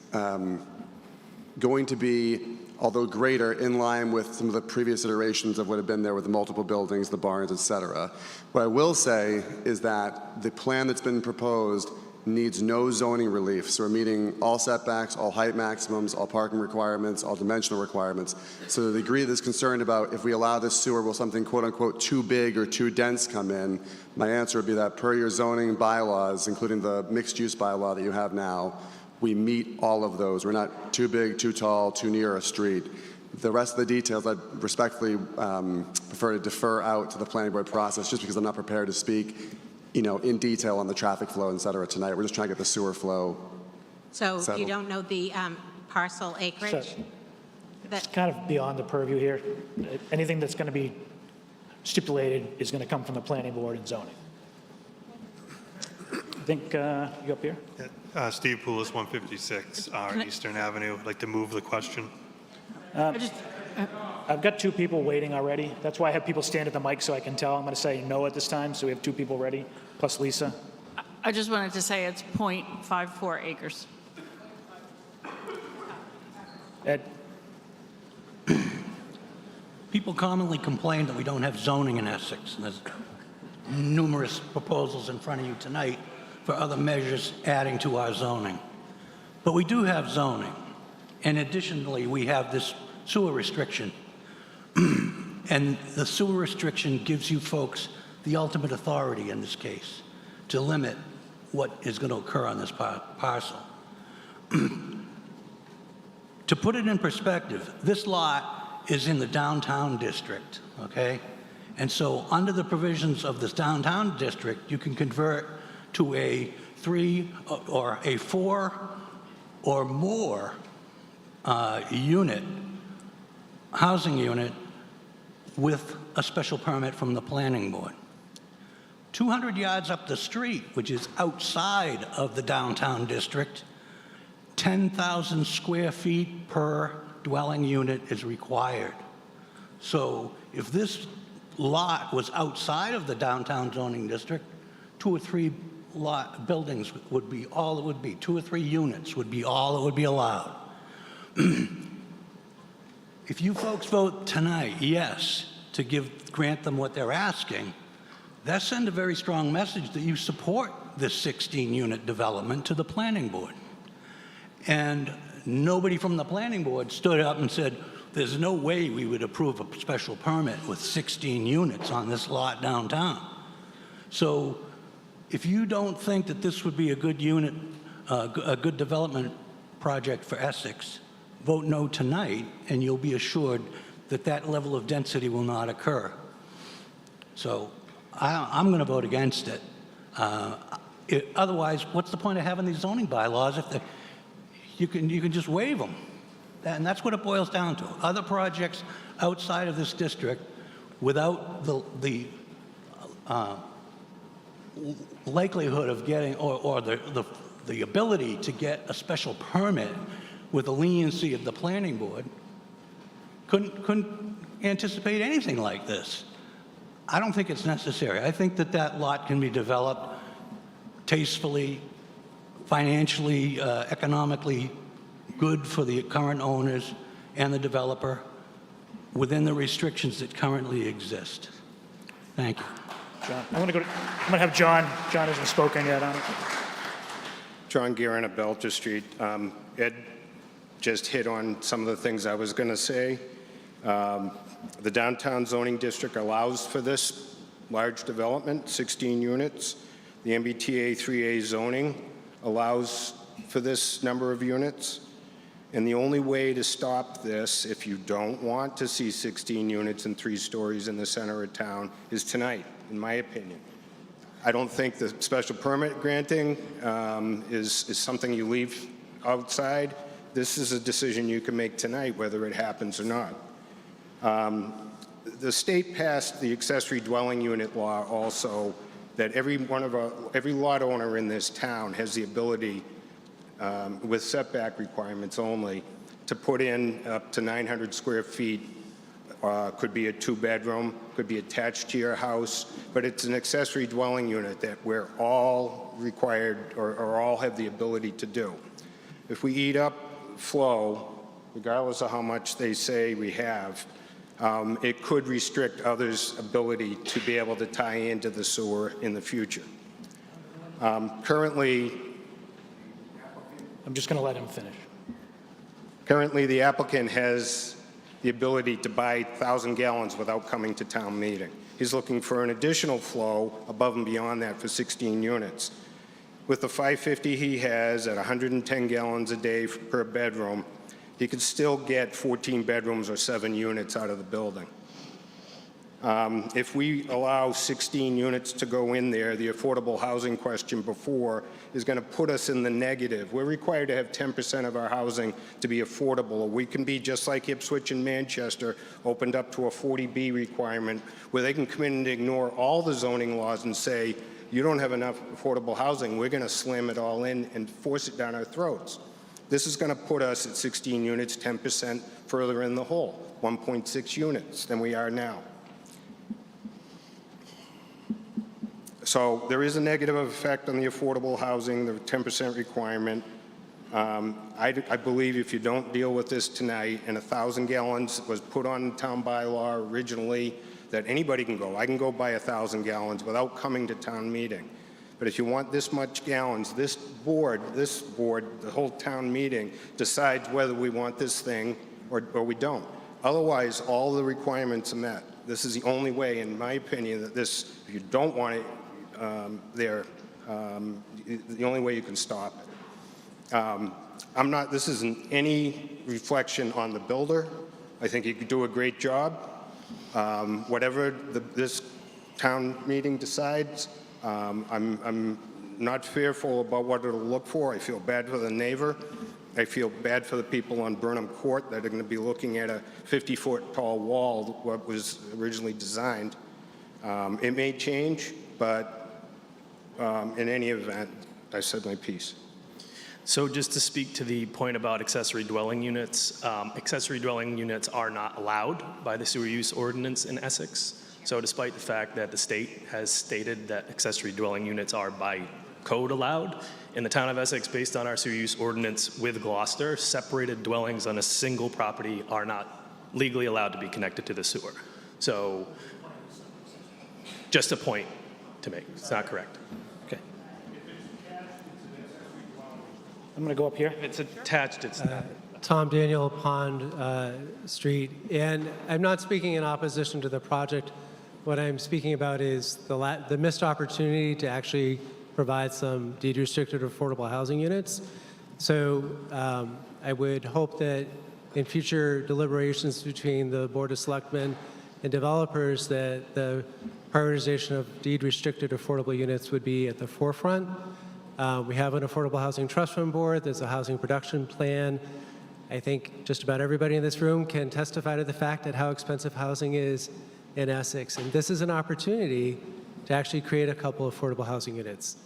going to be, although greater, in line with some of the previous iterations of what had been there with the multiple buildings, the barns, et cetera. What I will say is that the plan that's been proposed needs no zoning relief. So we're meeting all setbacks, all height maximums, all parking requirements, all dimensional requirements. So to the degree that's concerned about if we allow this sewer, will something quote unquote too big or too dense come in, my answer would be that per your zoning bylaws, including the mixed use bylaw that you have now, we meet all of those. We're not too big, too tall, too near a street. The rest of the details, I'd respectfully prefer to defer out to the planning board process, just because I'm not prepared to speak in detail on the traffic flow, et cetera, tonight. We're just trying to get the sewer flow So settled. you don't know the parcel acreage? So, it's kind of beyond the purview here. Anything that's going to be stipulated is going to come from the planning board and zoning. I think you up here. Steve Poulos, 156 Eastern Avenue. I'd like to move the question. I've got two people waiting already. That's why I have people stand at the mic so I can tell. I'm going to say no at this time, so we have two people ready, plus Lisa. I just wanted to say it's 0.54 acres. Ed? People commonly complain that we don't have zoning in Essex, and there's numerous proposals in front of you tonight for other measures adding to our zoning. But we do have zoning, and additionally, we have this sewer restriction. And the sewer restriction gives you folks the ultimate authority in this case to limit what is going to occur on this parcel. To put it in perspective, this lot is in the downtown district, okay? And so under the provisions of this downtown district, you can convert to a 3 or a 4 or more unit, housing unit, with a special permit from the planning board. 200 yards up the street, which is outside of the downtown district, 10,000 square feet per dwelling unit is required. So if this lot was outside of the downtown zoning district, 2 or 3 buildings would be all it would be. 2 or 3 units would be all it would be allowed. If you folks vote tonight, yes, to grant them what they're asking, that sends a very strong message that you support this 16-unit development to the planning board. And nobody from the planning board stood up and said, there's no way we would approve a special permit with 16 units on this lot downtown. So if you don't think that this would be a good unit, a good development project for Essex, vote no tonight, and you'll be assured that that level of density will not occur. So I'm going to vote against it. Otherwise, what's the point of having these zoning bylaws if you can just waive them? And that's what it boils down to. Other projects outside of this district, without the likelihood of getting, or the ability to get a special permit with the leniency of the planning board, couldn't anticipate anything like this. I don't think it's necessary. I think that lot can be developed tastefully, financially, economically good for the current owners and the developer within the restrictions that currently exist. Thank you. John, I'm going to have John. John hasn't spoken yet on it. John Guerin of Belcher Street. Ed just hit on some of the things I was going to say. The downtown zoning district allows for this large development, 16 units. The MBTA 3A zoning allows for this number of units. And the only way to stop this, if you don't want to see 16 units and 3 stories in the center of town, is tonight, in my opinion. I don't think the special permit granting is something you leave outside. This is a decision you can make tonight, whether it happens or not. The state passed the accessory dwelling unit law also, that every lot owner in this town has the ability, with setback requirements only, to put in up to 900 square feet. Could be a 2-bedroom, could be attached to your house, but it's an accessory dwelling unit that we're all required or all have the ability to do. If we eat up flow, regardless of how much they say we have, it could restrict others' ability to be able to tie into the sewer in the future. Currently, I'm just going to let him finish. Currently, the applicant has the ability to buy 1,000 gallons without coming to town meeting. He's looking for an additional flow above and beyond that for 16 units. With the 550 he has at 110 gallons a day per bedroom, he could still get 14 bedrooms or 7 units out of the building. If we allow 16 units to go in there, the affordable housing question before is going to put us in the negative. We're required to have 10% of our housing to be affordable. We can be just like Ipswich and Manchester, opened up to a 40B requirement where they can come in and ignore all the zoning laws and say, you don't have enough affordable housing. We're going to slam it all in and force it down our throats. This is going to put us at 16 units, 10% further in the hole, 1.6 units than we are now. So there is a negative effect on the affordable housing, the 10% requirement. I believe if you don't deal with this tonight, and 1,000 gallons was put on the town bylaw originally, that anybody can go. I can go buy 1,000 gallons without coming to town meeting. But if you want this much gallons, this board, the whole town meeting decides whether we want this thing or we don't. Otherwise, all the requirements are met. This is the only way, in my opinion, that this, if you don't want it there, the only way you can stop it. This isn't any reflection on the builder. I think he could do a great job. Whatever this town meeting decides, I'm not fearful about what it'll look for. I feel bad for the neighbor. I feel bad for the people on Burnham Court that are going to be looking at a 50-foot tall wall, what was originally designed. It may change, but in any event, I said my piece. So just to speak to the point about accessory dwelling units are not allowed by the sewer use ordinance in Essex. So despite the fact that the state has stated that accessory dwelling units are by code allowed, in the town of Essex, based on our sewer use ordinance with Gloucester, separated dwellings on a single property are not legally allowed to be connected to the sewer. So just a point to make. It's not correct. Okay. I'm going to go up here. If it's attached, it's not. Tom Daniel, Pond Street. And I'm not speaking in opposition to the project. What I'm speaking about is the missed opportunity to actually provide some deed-restricted affordable housing units. So I would hope that in future deliberations between the Board of Selectmen and developers that the prioritization of deed-restricted affordable units would be at the forefront. We have an Affordable Housing Trust Fund Board. There's a housing production plan. I think just about everybody in this room can testify to the fact that how expensive housing is in Essex. And this is an opportunity to actually create a couple affordable housing units.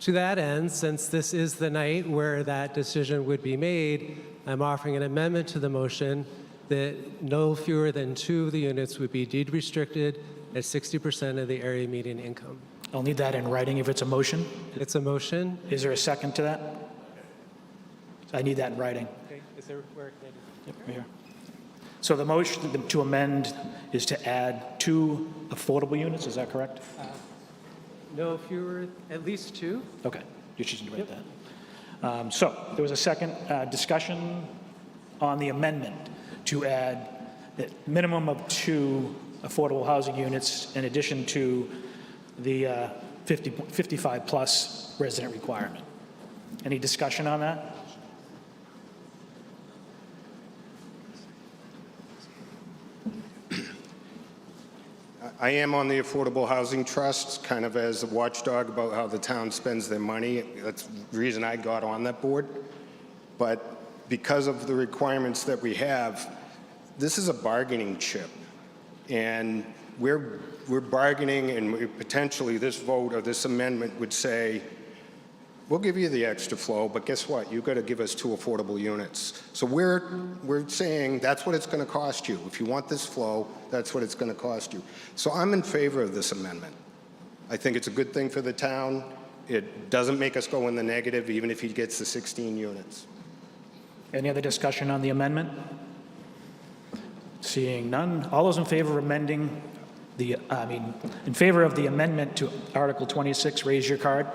To that end, since this is the night where that decision would be made, I'm offering an amendment to the motion that no fewer than 2 of the units would be deed restricted at 60% of the area median income. I'll need that in writing if it's a motion. It's a motion. Is there a second to that? I need that in writing. Okay. Is there where can I do? Yep, right here. So the motion to amend is to add 2 affordable units, is that correct? No fewer, at least 2. Okay, you should write that. So there was a second discussion on the amendment to add the minimum of 2 affordable housing units in addition to the 55 plus resident requirement. Any discussion on that? I am on the Affordable Housing Trust, kind of as a watchdog about how the town spends their money. That's the reason I got on that board. But because of the requirements that we have, this is a bargaining chip. And we're bargaining, and potentially this vote or this amendment would say, we'll give you the extra flow, but guess what? You've got to give us 2 affordable units. So we're saying that's what it's going to cost you. If you want this flow, that's what it's going to cost you. So I'm in favor of this amendment. I think it's a good thing for the town. It doesn't make us go in the negative, even if he gets the 16 units. Any other discussion on the amendment? Seeing none, all those in favor of amending the, in favor of the amendment to Article 26, raise your card.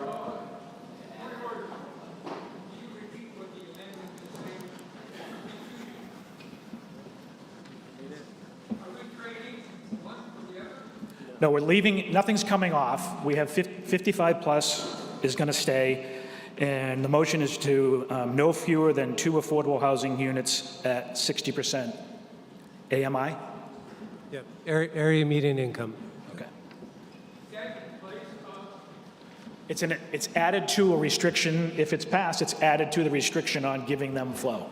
No, we're leaving, nothing's coming off. We have 55 plus is going to stay, and the motion is to no fewer than 2 affordable housing units at 60% AMI? Yep, area median income. Okay. It's added to a restriction, if it's passed, it's added to the restriction on giving them flow.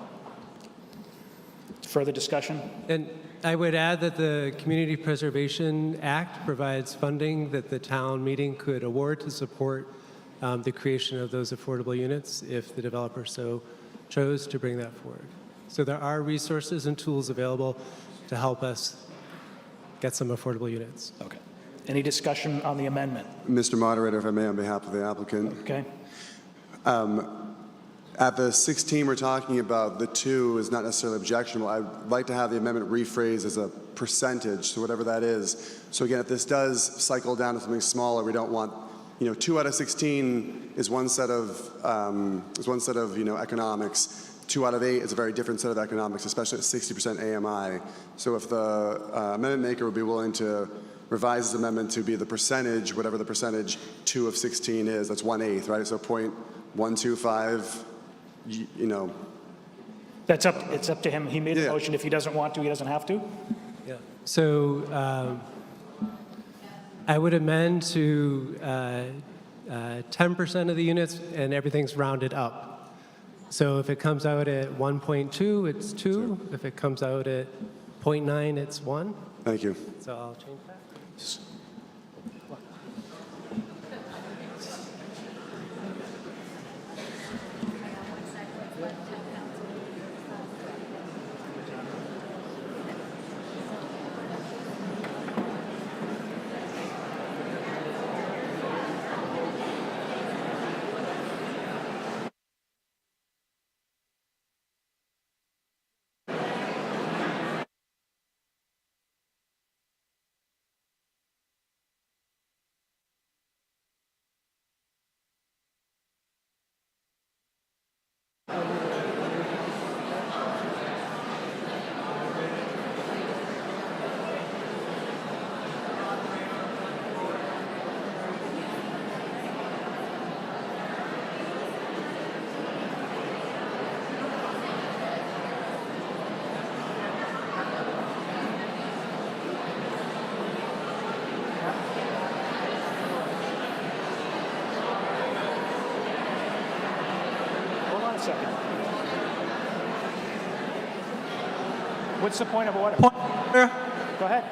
Further discussion? And I would add that the Community Preservation Act provides funding that the town meeting could award to support the creation of those affordable units if the developer so chose to bring that forward. So there are resources and tools available to help us get some affordable units. Okay. Any discussion on the amendment? Mr. Moderator, if I may, on behalf of the applicant. Okay. At the 16 we're talking about, the 2 is not necessarily objectionable. I'd like to have the amendment rephrased as a percentage, so whatever that is. So again, if this does cycle down to something smaller, we don't want, 2 out of 16 is one set of, economics. 2 out of 8 is a very different set of economics, especially at 60% AMI. So if the amendment maker would be willing to revise this amendment to be the percentage, whatever the percentage 2 of 16 is, that's 1/8, right? So 0.125. It's up to him. He made a motion. If he doesn't want to, he doesn't have to. Yeah. So I would amend to 10% of the units, and everything's rounded up. So if it comes out at 1.2, it's 2. If it comes out at 0.9, it's 1. Thank you. So I'll change that. What's the point of order? Point of order. Go ahead.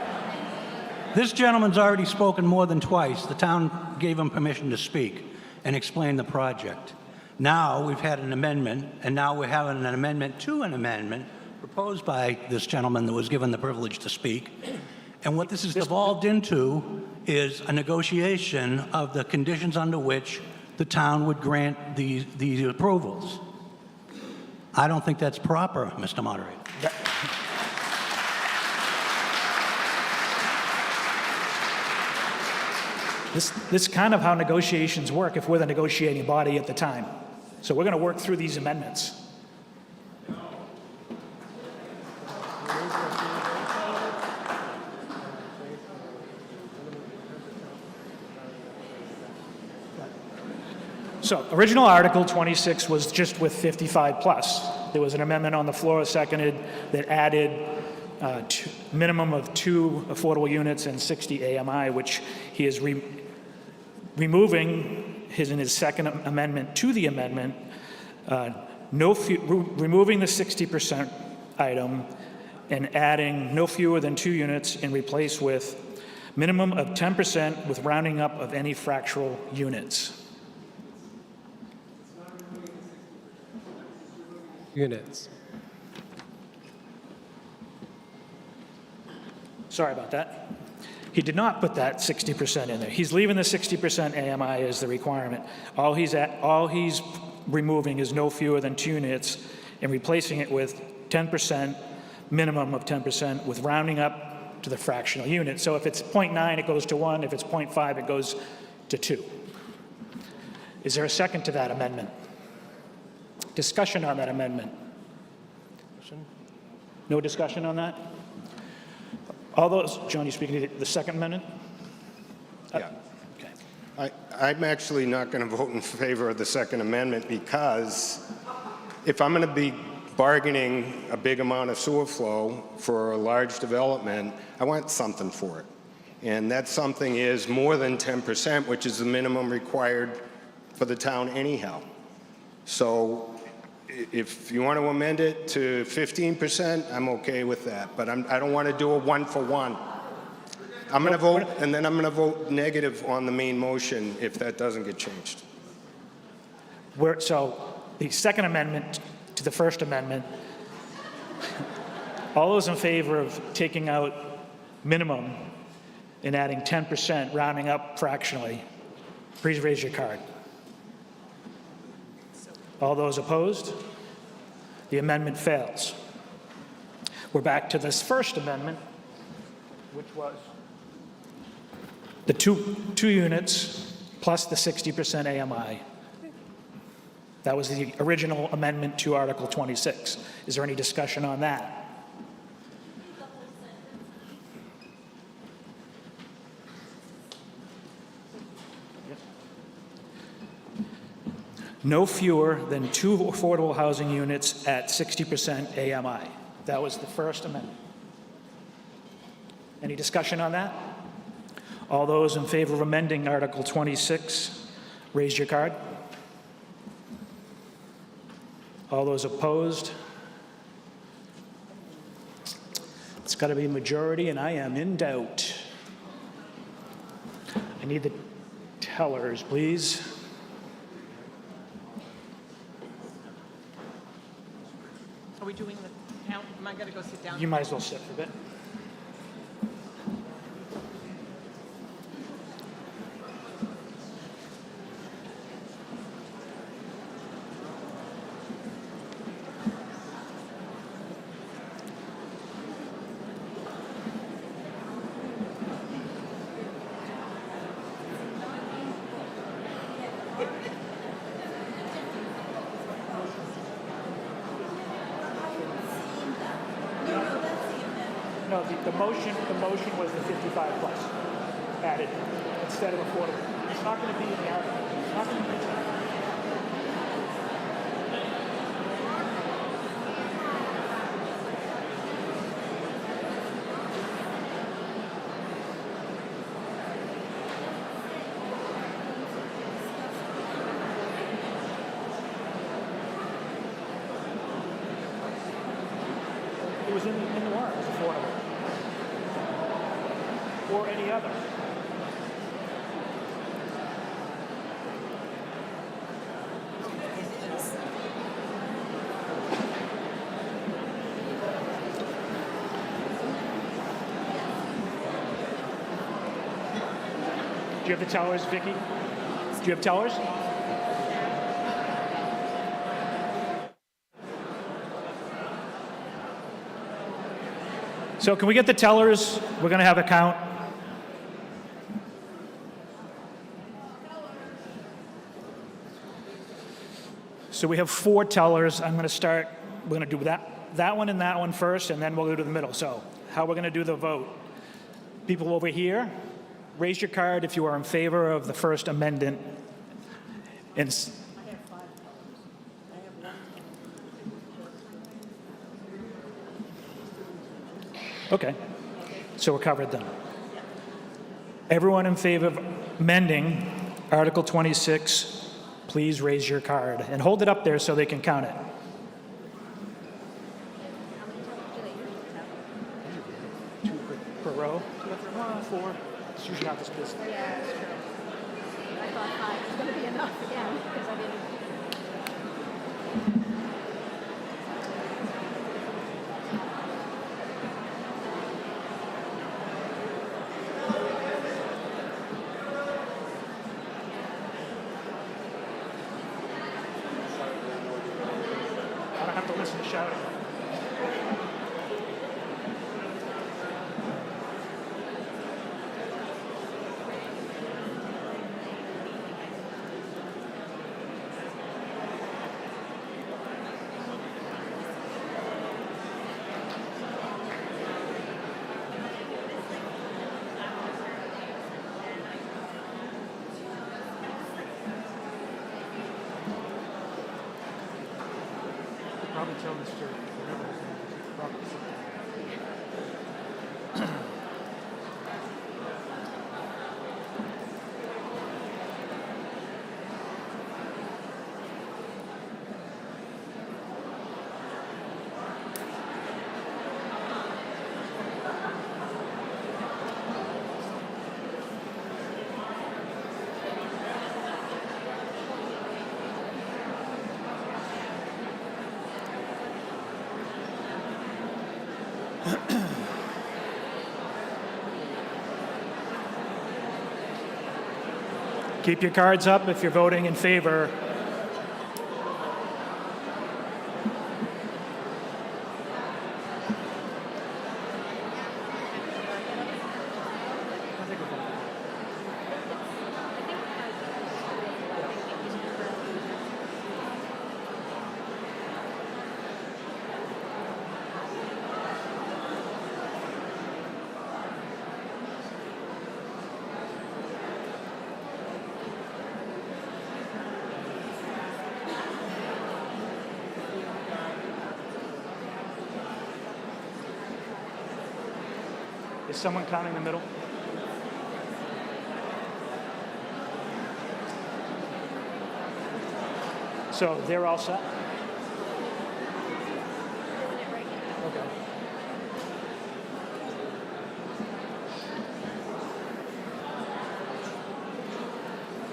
This gentleman's already spoken more than twice. The town gave him permission to speak and explain the project. Now we've had an amendment, and now we're having an amendment to an amendment proposed by this gentleman that was given the privilege to speak. And what this has devolved into is a negotiation of the conditions under which the town would grant these approvals. I don't think that's proper, Mr. Moderator. This is kind of how negotiations work if we're the negotiating body at the time. So we're going to work through these amendments. So original Article 26 was just with 55 plus. There was an amendment on the floor, seconded, that added minimum of 2 affordable units and 60 AMI, which he is removing in his second amendment to the amendment, removing the 60% item and adding no fewer than 2 units and replace with minimum of 10% with rounding up of any fractional units. Units. Sorry about that. He did not put that 60% in there. He's leaving the 60% AMI as the requirement. All he's removing is no fewer than 2 units and replacing it with 10%, minimum of 10%, with rounding up to the fractional unit. So if it's 0.9, it goes to 1. If it's 0.5, it goes to 2. Is there a second to that amendment? Discussion on that amendment? No discussion on that? All those, John, you speaking to the second amendment? Yeah. I'm actually not going to vote in favor of the Second Amendment because if I'm going to be bargaining a big amount of sewer flow for a large development, I want something for it. And that something is more than 10%, which is the minimum required for the town anyhow. So if you want to amend it to 15%, I'm okay with that. But I don't want to do a 1-for-1. I'm going to vote, and then I'm going to vote negative on the main motion if that doesn't get changed. So the second amendment to the first amendment, all those in favor of taking out minimum and adding 10%, rounding up fractionally, please raise your card. All those opposed? The amendment fails. We're back to this first amendment, which was the two units plus the 60% AMI. That was the original amendment to Article 26. Is there any discussion on that? No fewer than 2 affordable housing units at 60% AMI. That was the first amendment. Any discussion on that? All those in favor of amending Article 26, raise your card. All those opposed? It's got to be a majority, and I am in doubt. I need the tellers, please. Are we doing the count? Am I going to go sit down? You might as well sit for a bit. No, the motion was the 55 plus added instead of affordable. It's not going to be in the article. It's not going to be. It was in the warrant, it was affordable. Or any other. Do you have the tellers, Vicky? Do you have tellers? So can we get the tellers? We're going to have a count. So we have 4 tellers. I'm going to start, we're going to do that one and that one first, and then we'll go to the middle. So how we're going to do the vote. People over here, raise your card if you are in favor of the first amendment. Okay, so we're covered then. Everyone in favor of amending Article 26, please raise your card and hold it up there so they can count it. Two per row. 4. It's usually not this busy. Yeah, that's true. I thought 5 was going to be enough again because I didn't. I don't have to listen to shouting. Probably tell Mr. whatever his name is, probably Keep your cards up if you're voting in favor. Is someone counting the middle? So they're all set? Okay.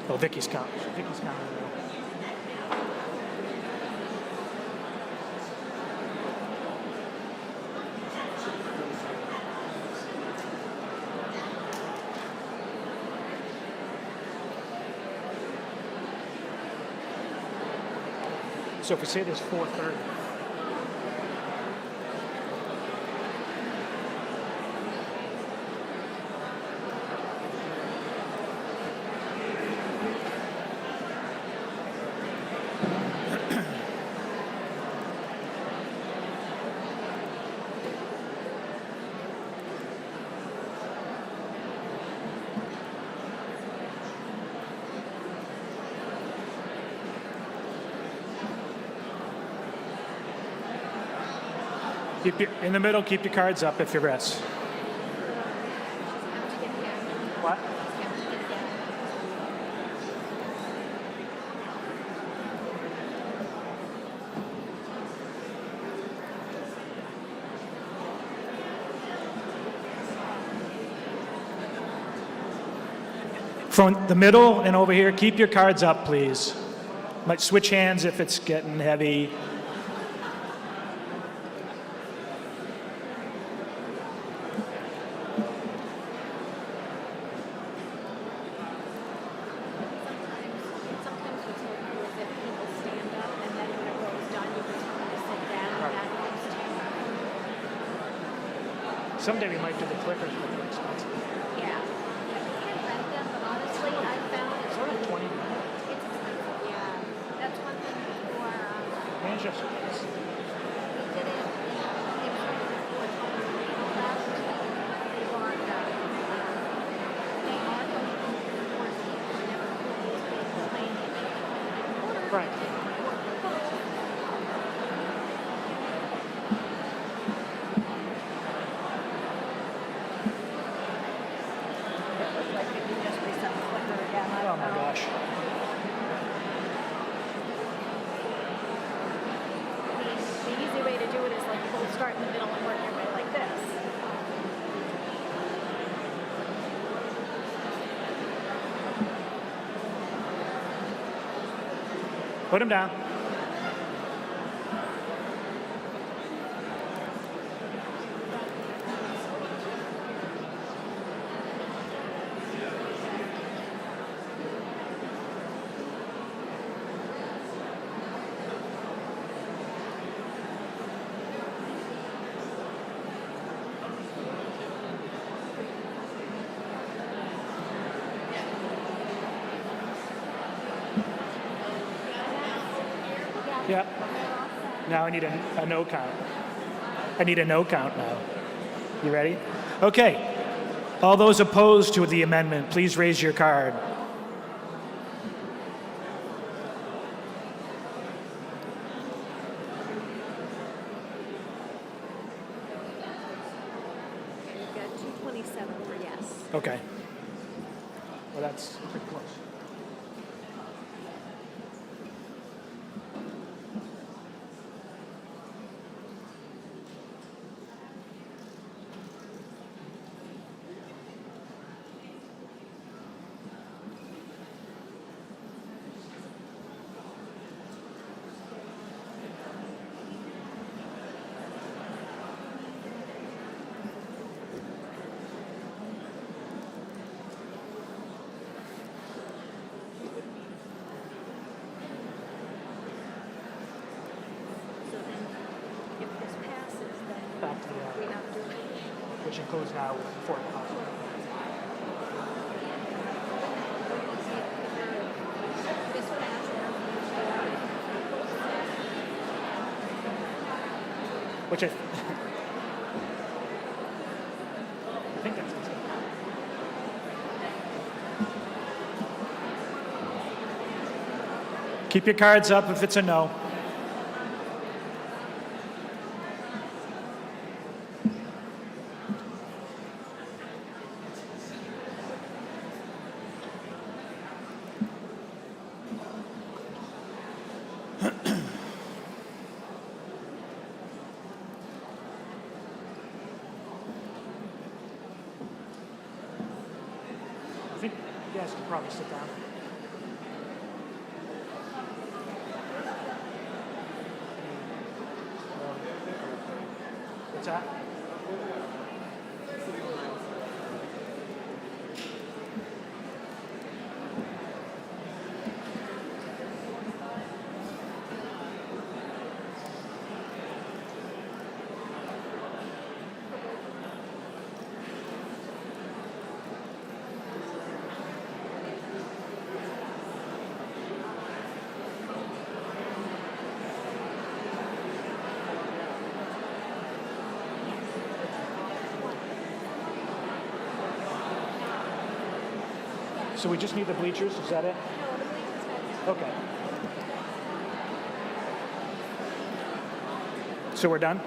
Oh, Vicky's counting. Vicky's counting the middle. So if we say there's 430. In the middle, keep your cards up if you're rest. What? From the middle and over here, keep your cards up, please. Might switch hands if it's getting heavy. Sometimes what's helpful is if people stand up and then when it goes done, you can tell them to sit down. That helps too. Someday we might do the clickers for the expensive. Yeah. You can rent them, but honestly, I found it's Sort of 20. It's expensive, yeah. That's one thing for, Manchester does. we did it, it was right before last week. They bought, they are going towards the end, never playing it. Right. Like if you just reset the clicker again. Oh my gosh. The easy way to do it is like pull start in the middle and work your way like this. Put him down. Yeah. Now I need a no count. I need a no count now. You ready? Okay. All those opposed to the amendment, please raise your card. You've got 227 for yes. Okay. Well, that's pretty close. So then, if this passes, then Back to the, we have to. which includes now Fort Collins. This passes. Which I think that's it. Keep your cards up if it's a no. I think you guys can probably sit down. What's that? So we just need the bleachers, is that it? Okay. So we're done?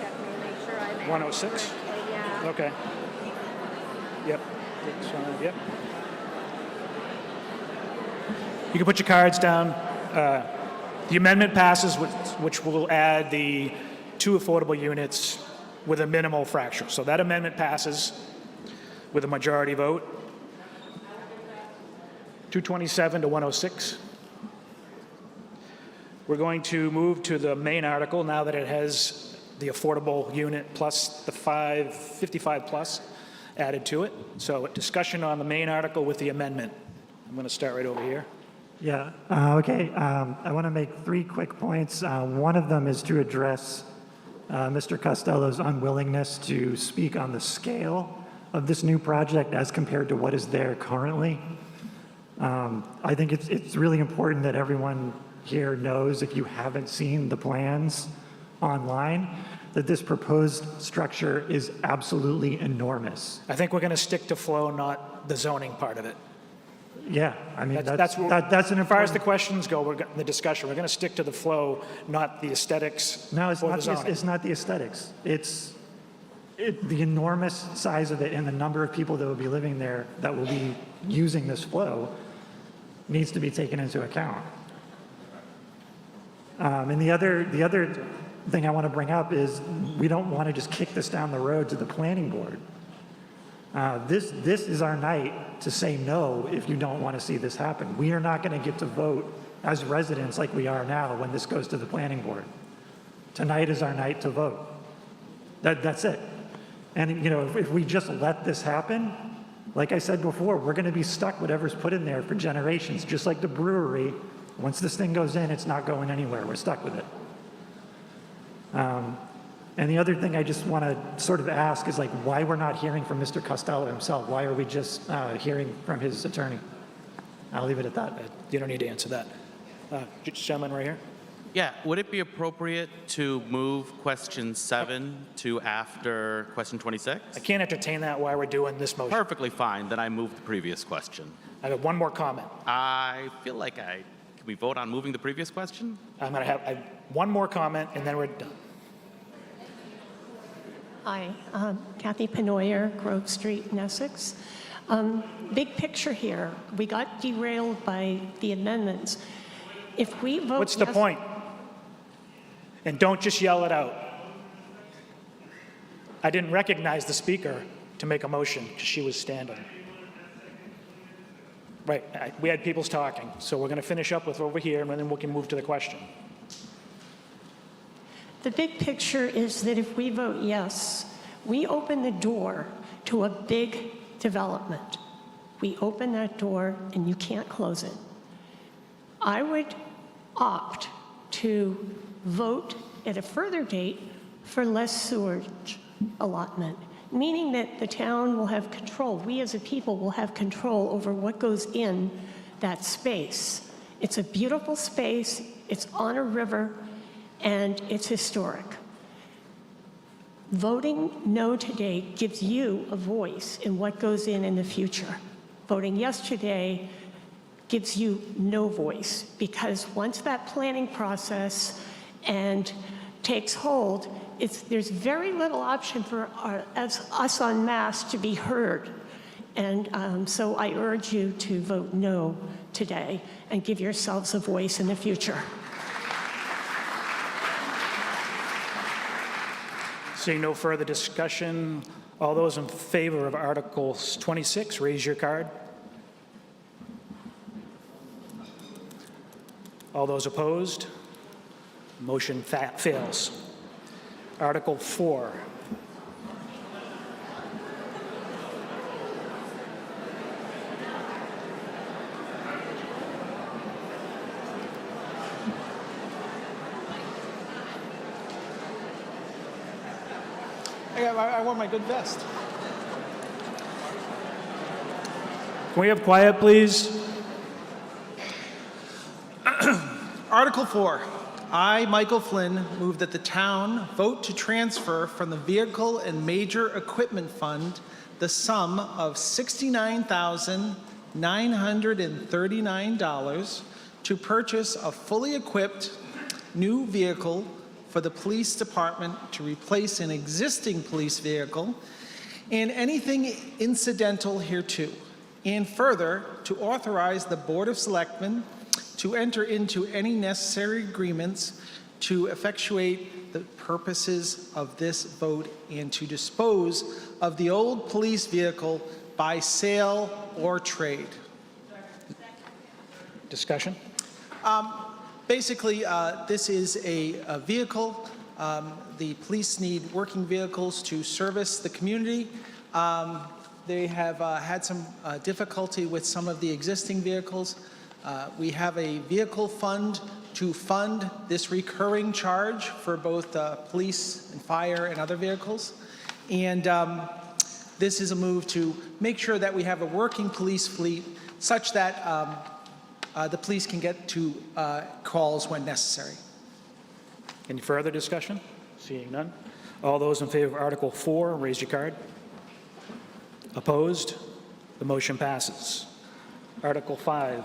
Check me, make sure I'm at 106? correctly, yeah. Okay. Yep. Yep. You can put your cards down. The amendment passes, which will add the 2 affordable units with a minimal fracture. So that amendment passes with a majority vote. 227 to 106. We're going to move to the main article now that it has the affordable unit plus the 55 plus added to it. So discussion on the main article with the amendment. I'm going to start right over here. Yeah, okay. I want to make 3 quick points. One of them is to address Mr. Costello's unwillingness to speak on the scale of this new project as compared to what is there currently. I think it's really important that everyone here knows, if you haven't seen the plans online, that this proposed structure is absolutely enormous. I think we're going to stick to flow, not the zoning part of it. Yeah, I mean, that's an important... as far as the questions go, the discussion, we're going to stick to the flow, not the aesthetics. No, it's or not. the zoning. It's not the aesthetics. It's the enormous size of it and the number of people that will be living there that will be using this flow needs to be taken into account. And the other thing I want to bring up is we don't want to just kick this down the road to the planning board. This is our night to say no if you don't want to see this happen. We are not going to get to vote as residents like we are now when this goes to the planning board. Tonight is our night to vote. That's it. And you know, if we just let this happen, like I said before, we're going to be stuck whatever's put in there for generations, just like the brewery. Once this thing goes in, it's not going anywhere. We're stuck with it. And the other thing I just want to sort of ask is like why we're not hearing from Mr. Costello himself. Why are we just hearing from his attorney? I'll leave it at that. You don't need to answer that. Gentleman right here. Yeah, would it be appropriate to move question 7 to after question 26? I can't entertain that while we're doing this motion. Perfectly fine, then I move the previous question. I have one more comment. I feel like can we vote on moving the previous question? I'm going to have one more comment and then we're done. Hi, Kathy Penoyer, Grove Street in Essex. Big picture here, we got derailed by the amendments. If we vote What's the point? And don't just yell it out. I didn't recognize the speaker to make a motion because she was standing. Right, we had people talking, so we're going to finish up with over here and then we can move to the question. The big picture is that if we vote yes, we open the door to a big development. We open that door and you can't close it. I would opt to vote at a further date for less sewage allotment, meaning that the town will have control. We as a people will have control over what goes in that space. It's a beautiful space, it's on a river, and it's historic. Voting no today gives you a voice in what goes in the future. Voting yes today gives you no voice, because once that planning process takes hold, there's very little option for us en masse to be heard. And so I urge you to vote no today and give yourselves a voice in the future. Seeing no further discussion, all those in favor of Article 26, raise your card. All those opposed? Motion fails. Article 4. I wore my good vest. Can we have quiet, please? Article 4. I, Michael Flynn, move that the town vote to transfer from the Vehicle and Major Equipment Fund the sum of $69,939 to purchase a fully equipped new vehicle for the police department to replace an existing police vehicle and anything incidental hereto, and further to authorize the Board of Selectmen to enter into any necessary agreements to effectuate the purposes of this vote and to dispose of the old police vehicle by sale or trade. Discussion? Basically, this is a vehicle. The police need working vehicles to service the community. They have had some difficulty with some of the existing vehicles. We have a vehicle fund to fund this recurring charge for both police and fire and other vehicles. And this is a move to make sure that we have a working police fleet such that the police can get to calls when necessary. Any further discussion? Seeing none. All those in favor of Article 4, raise your card. Opposed? The motion passes. Article 5.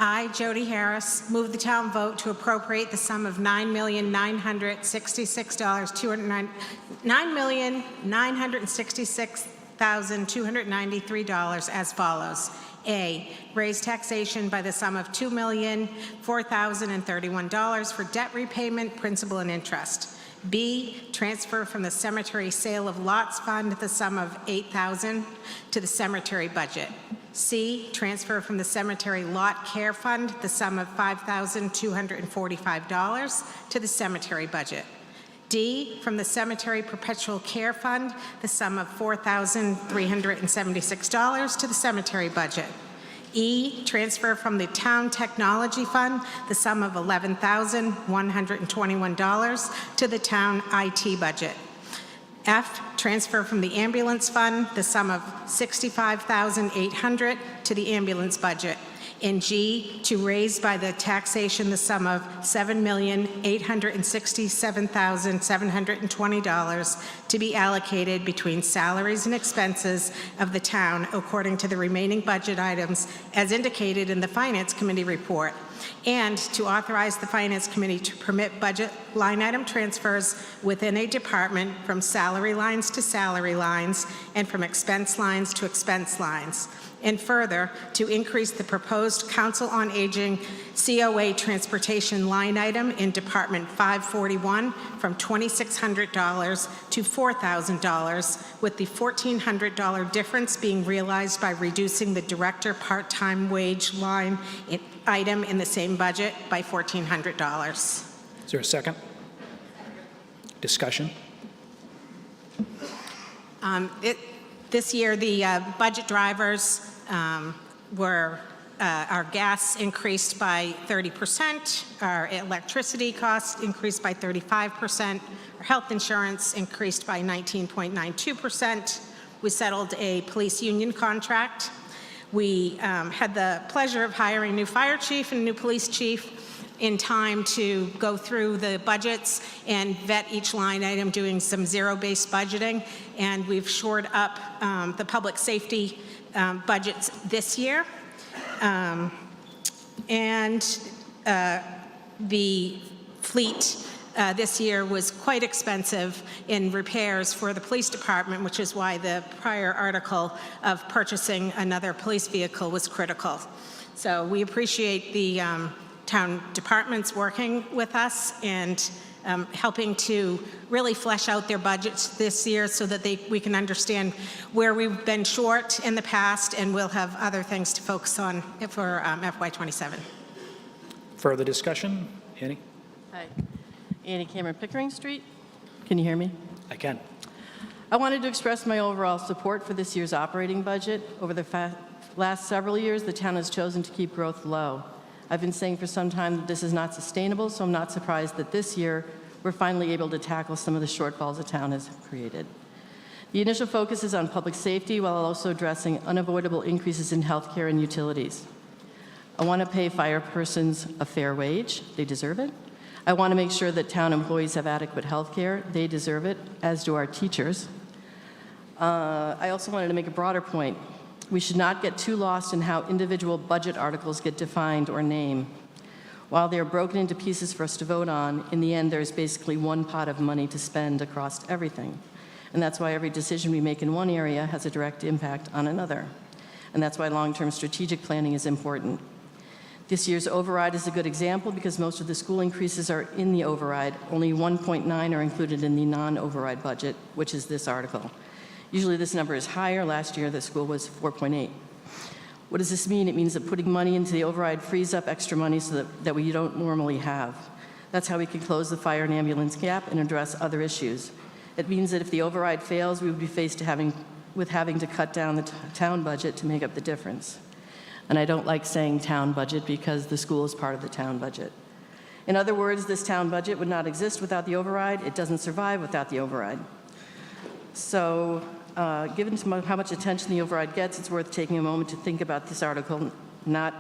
I, Jody Harris, move the town vote to appropriate the sum of $9,966,293 as follows. A, raise taxation by the sum of $2,004,031 for debt repayment, principal, and interest. B, transfer from the cemetery sale of lots fund the sum of $8,000 to the cemetery budget. C, transfer from the cemetery lot care fund the sum of $5,245 to the cemetery budget. D, from the cemetery perpetual care fund the sum of $4,376 to the cemetery budget. E, transfer from the town technology fund the sum of $11,121 to the town IT budget. F, transfer from the ambulance fund the sum of $65,800 to the ambulance budget. And G, to raise by the taxation the sum of $7,867,720 to be allocated between salaries and expenses of the town according to the remaining budget items as indicated in the Finance Committee report, and to authorize the Finance Committee to permit budget line item transfers within a department from salary lines to salary lines and from expense lines to expense lines. And further, to increase the proposed Council on Aging COA transportation line item in Department 541 from $2,600 to $4,000, with the $1,400 difference being realized by reducing the director part-time wage line item in the same budget by $1,400. Is there a second? Discussion? This year, the budget drivers were our gas increased by 30%, our electricity costs increased by 35%, our health insurance increased by 19.92%. We settled a police union contract. We had the pleasure of hiring a new fire chief and a new police chief in time to go through the budgets and vet each line item, doing some zero-based budgeting. And we've shored up the public safety budgets this year. The fleet this year was quite expensive in repairs for the police department, which is why the prior article of purchasing another police vehicle was critical. So we appreciate the town departments working with us and helping to really flesh out their budgets this year so that we can understand where we've been short in the past, and we'll have other things to focus on for FY27. Further discussion? Annie? Hi. Annie Cameron, Pickering Street. Can you hear me? I can. I wanted to express my overall support for this year's operating budget. Over the last several years, the town has chosen to keep growth low. I've been saying for some time that this is not sustainable, so I'm not surprised that this year we're finally able to tackle some of the shortfalls the town has created. The initial focus is on public safety while also addressing unavoidable increases in healthcare and utilities. I want to pay firepersons a fair wage. They deserve it. I want to make sure that town employees have adequate health care. They deserve it, as do our teachers. I also wanted to make a broader point. We should not get too lost in how individual budget articles get defined or named. While they are broken into pieces for us to vote on, in the end, there's basically one pot of money to spend across everything. And that's why every decision we make in one area has a direct impact on another. And that's why long-term strategic planning is important. This year's override is a good example because most of the school increases are in the override. Only 1.9 are included in the non-override budget, which is this article. Usually this number is higher. Last year the school was 4.8. What does this mean? It means that putting money into the override frees up extra money so that we don't normally have. That's how we can close the fire and ambulance gap and address other issues. It means that if the override fails, we would be faced with having to cut down the town budget to make up the difference. And I don't like saying town budget because the school is part of the town budget. In other words, this town budget would not exist without the override. It doesn't survive without the override. So given how much attention the override gets, it's worth taking a moment to think about this article, not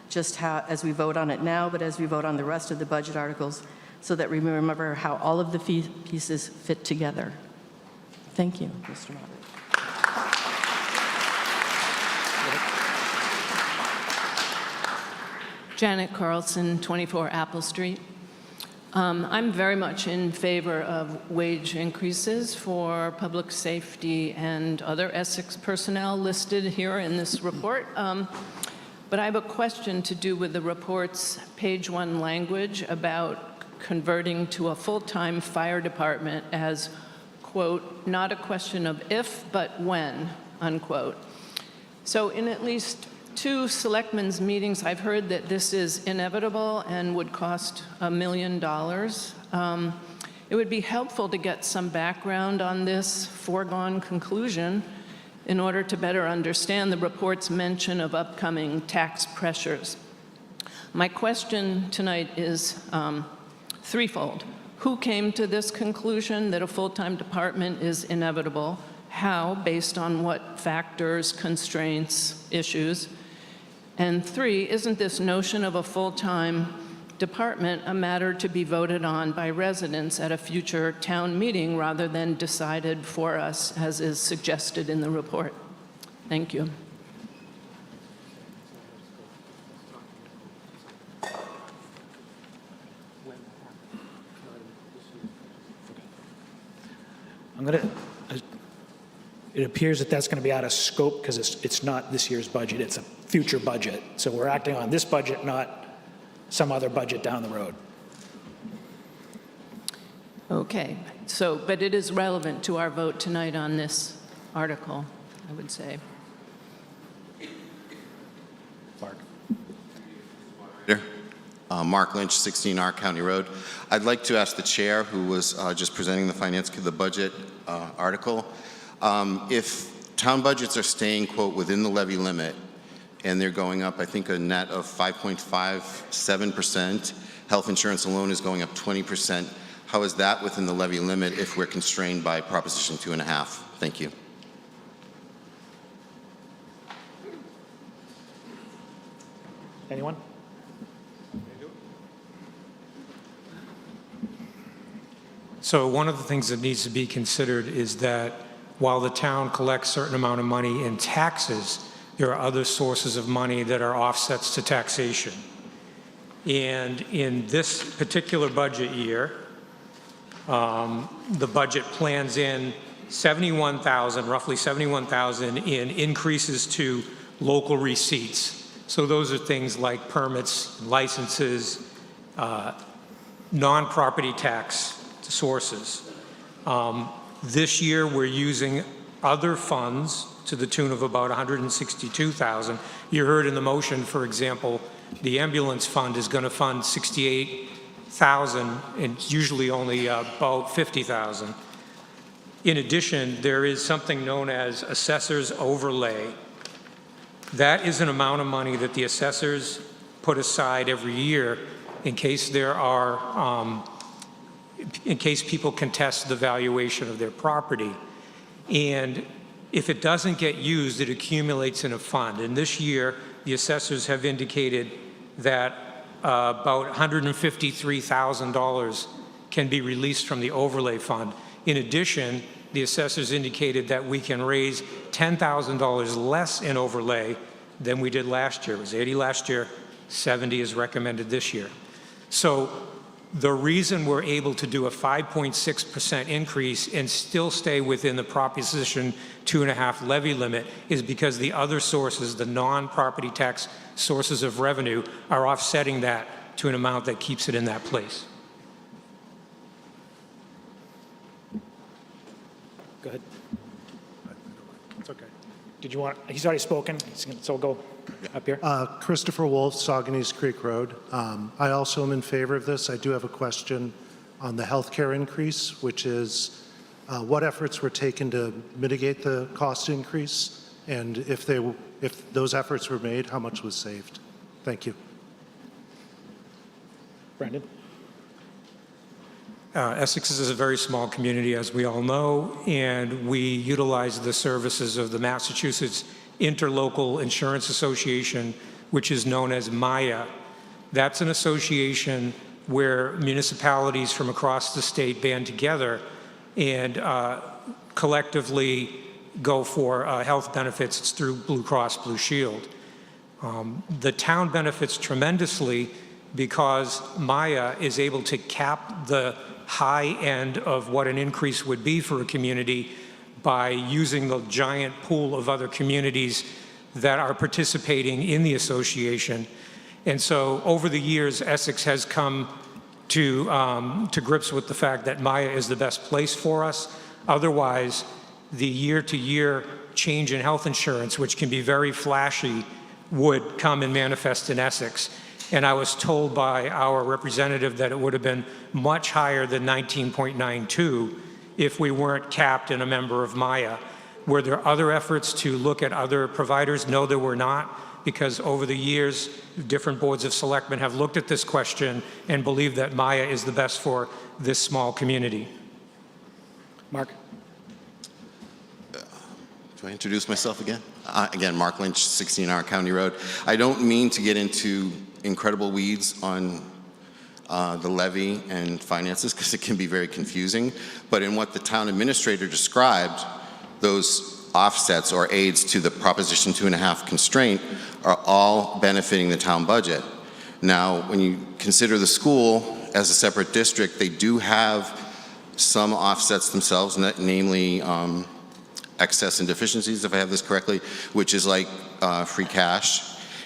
just as we vote on it now, but as we vote on the rest of the budget articles, so that we remember how all of the pieces fit together. Thank you, Mr. Moderator. Janet Carlson, 24 Apple Street. I'm very much in favor of wage increases for public safety and other Essex personnel listed here in this report. But I have a question to do with the report's page 1 language about converting to a full-time fire department as, quote, not a question of if, but when, unquote. So in at least 2 selectmen's meetings, I've heard that this is inevitable and would cost $1 million. It would be helpful to get some background on this foregone conclusion in order to better understand the report's mention of upcoming tax pressures. My question tonight is threefold. Who came to this conclusion that a full-time department is inevitable? How, based on what factors, constraints, issues? And 3, isn't this notion of a full-time department a matter to be voted on by residents at a future town meeting rather than decided for us, as is suggested in the report? Thank you. It appears that that's going to be out of scope because it's not this year's budget, it's a future budget. So we're acting on this budget, not some other budget down the road. Okay, so, but it is relevant to our vote tonight on this article, I would say. Mark Lynch, 16R County Road. I'd like to ask the chair, who was just presenting the budget article, if town budgets are staying, quote, within the levy limit, and they're going up, I think, a net of 5.57%, health insurance alone is going up 20%, how is that within the levy limit if we're constrained by Proposition 2.5? Thank you. Anyone? So one of the things that needs to be considered is that while the town collects a certain amount of money in taxes, there are other sources of money that are offsets to taxation. And in this particular budget year, the budget plans in roughly 71,000 in increases to local receipts. So those are things like permits, licenses, non-property tax sources. This year we're using other funds to the tune of about 162,000. You heard in the motion, for example, the ambulance fund is going to fund 68,000 and usually only about 50,000. In addition, there is something known as assessor's overlay. That is an amount of money that the assessors put aside every year in case there are in case people contest the valuation of their property. And if it doesn't get used, it accumulates in a fund. And this year, the assessors have indicated that about $153,000 can be released from the overlay fund. In addition, the assessors indicated that we can raise $10,000 less in overlay than we did last year. It was 80 last year, 70 is recommended this year. So The reason we're able to do a 5.6% increase and still stay within the Proposition 2.5 levy limit is because the other sources, the non-property tax sources of revenue, are offsetting that to an amount that keeps it in that place. Go ahead. It's okay. Did you want, he's already spoken, so go up here. Christopher Wolf, Saugonese Creek Road. I also am in favor of this. I do have a question on the healthcare increase, which is what efforts were taken to mitigate the cost increase, and if those efforts were made, how much was saved? Thank you. Brandon? Essex is a very small community, as we all know, and we utilize the services of the Massachusetts Interlocal Insurance Association, which is known as MIA. That's an association where municipalities from across the state band together and collectively go for health benefits. It's through Blue Cross Blue Shield. The town benefits tremendously because MIA is able to cap the high end of what an increase would be for a community by using the giant pool of other communities that are participating in the association. And so over the years, Essex has come to grips with the fact that MIA is the best place for us. Otherwise, the year-to-year change in health insurance, which can be very flashy, would come and manifest in Essex. And I was told by our representative that it would have been much higher than 19.92 if we weren't capped and a member of MIA. Were there other efforts to look at other providers? No, there were not, because over the years, different boards of selectmen have looked at this question and believe that MIA is the best for this small community. Mark? Do I introduce myself again? Again, Mark Lynch, 16R County Road. I don't mean to get into incredible weeds on the levy and finances, because it can be very confusing. But in what the town administrator described, those offsets or aids to the Proposition 2.5 constraint are all benefiting the town budget. Now, when you consider the school as a separate district, they do have some offsets themselves, namely excess and deficiencies, if I have this correctly, which is like free cash,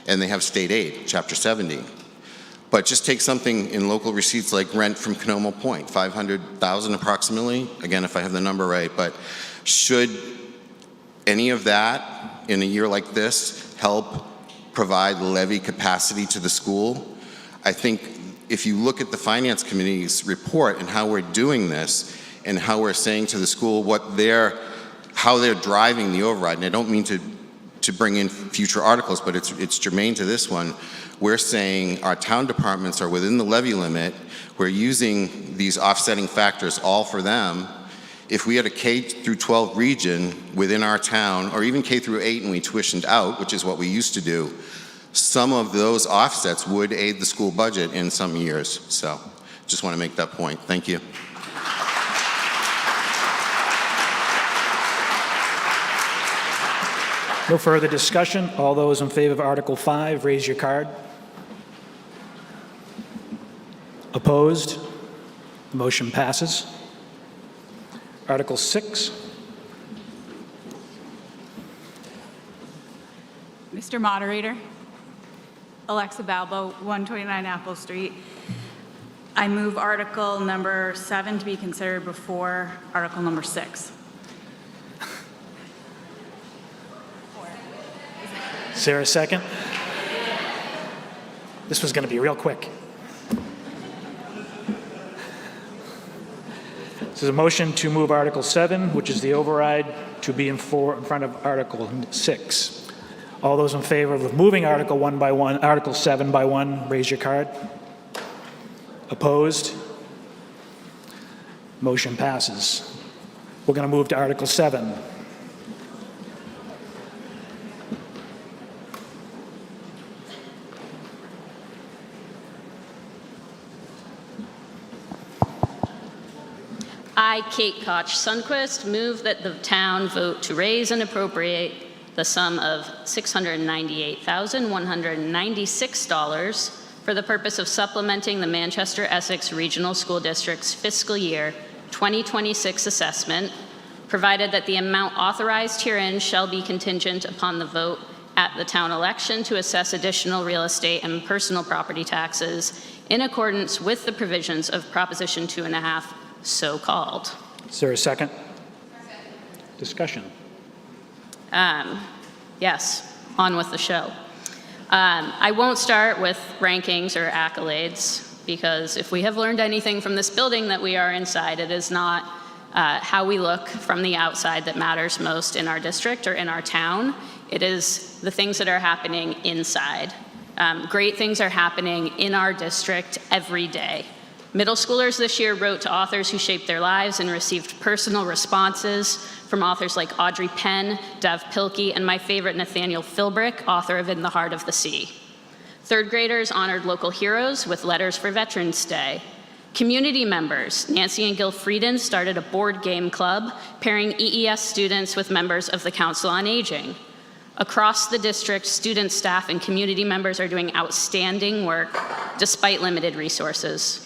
and they have state aid, Chapter 70. But just take something in local receipts like rent from Canomo Point, $500,000 approximately, again, if I have the number right, but should any of that in a year like this help provide levy capacity to the school? I think if you look at the Finance Committee's report and how we're doing this and how we're saying to the school how they're driving the override, and I don't mean to bring in future articles, but it's germane to this one. We're saying our town departments are within the levy limit. We're using these offsetting factors all for them. If we had a K through 12 region within our town, or even K through 8 and we tuitioned out, which is what we used to do, some of those offsets would aid the school budget in some years. So just want to make that point. Thank you. No further discussion. All those in favor of Article 5, raise your card. Opposed? The motion passes. Article 6. Mr. Moderator, Alexa Balbo, 129 Apple Street. I move Article number 7 to be considered before Article number 6. Is there a second? This was going to be real quick. This is a motion to move Article 7, which is the override, to be in front of Article 6. All those in favor of moving Article 7 by one, raise your card. Opposed? Motion passes. We're going to move to Article 7. I, Kate Koch Sundquist, move that the town vote to raise and appropriate the sum of $698,196 for the purpose of supplementing the Manchester-Essex Regional School District's fiscal year 2026 assessment, provided that the amount authorized herein shall be contingent upon the vote at the town election to assess additional real estate and personal property taxes in accordance with the provisions of Proposition 2.5, so called. Is there a second? Discussion. Yes, on with the show. I won't start with rankings or accolades, because if we have learned anything from this building that we are inside, it is not how we look from the outside that matters most in our district or in our town. It is the things that are happening inside. Great things are happening in our district every day. Middle schoolers this year wrote to authors who shaped their lives and received personal responses from authors like Audrey Penn, Dev Pilkey, and my favorite Nathaniel Philbrick, author of In the Heart of the Sea. Third graders honored local heroes with letters for Veterans Day. Community members, Nancy and Gil Frieden, started a board game club pairing EES students with members of the Council on Aging. Across the district, student, staff, and community members are doing outstanding work despite limited resources.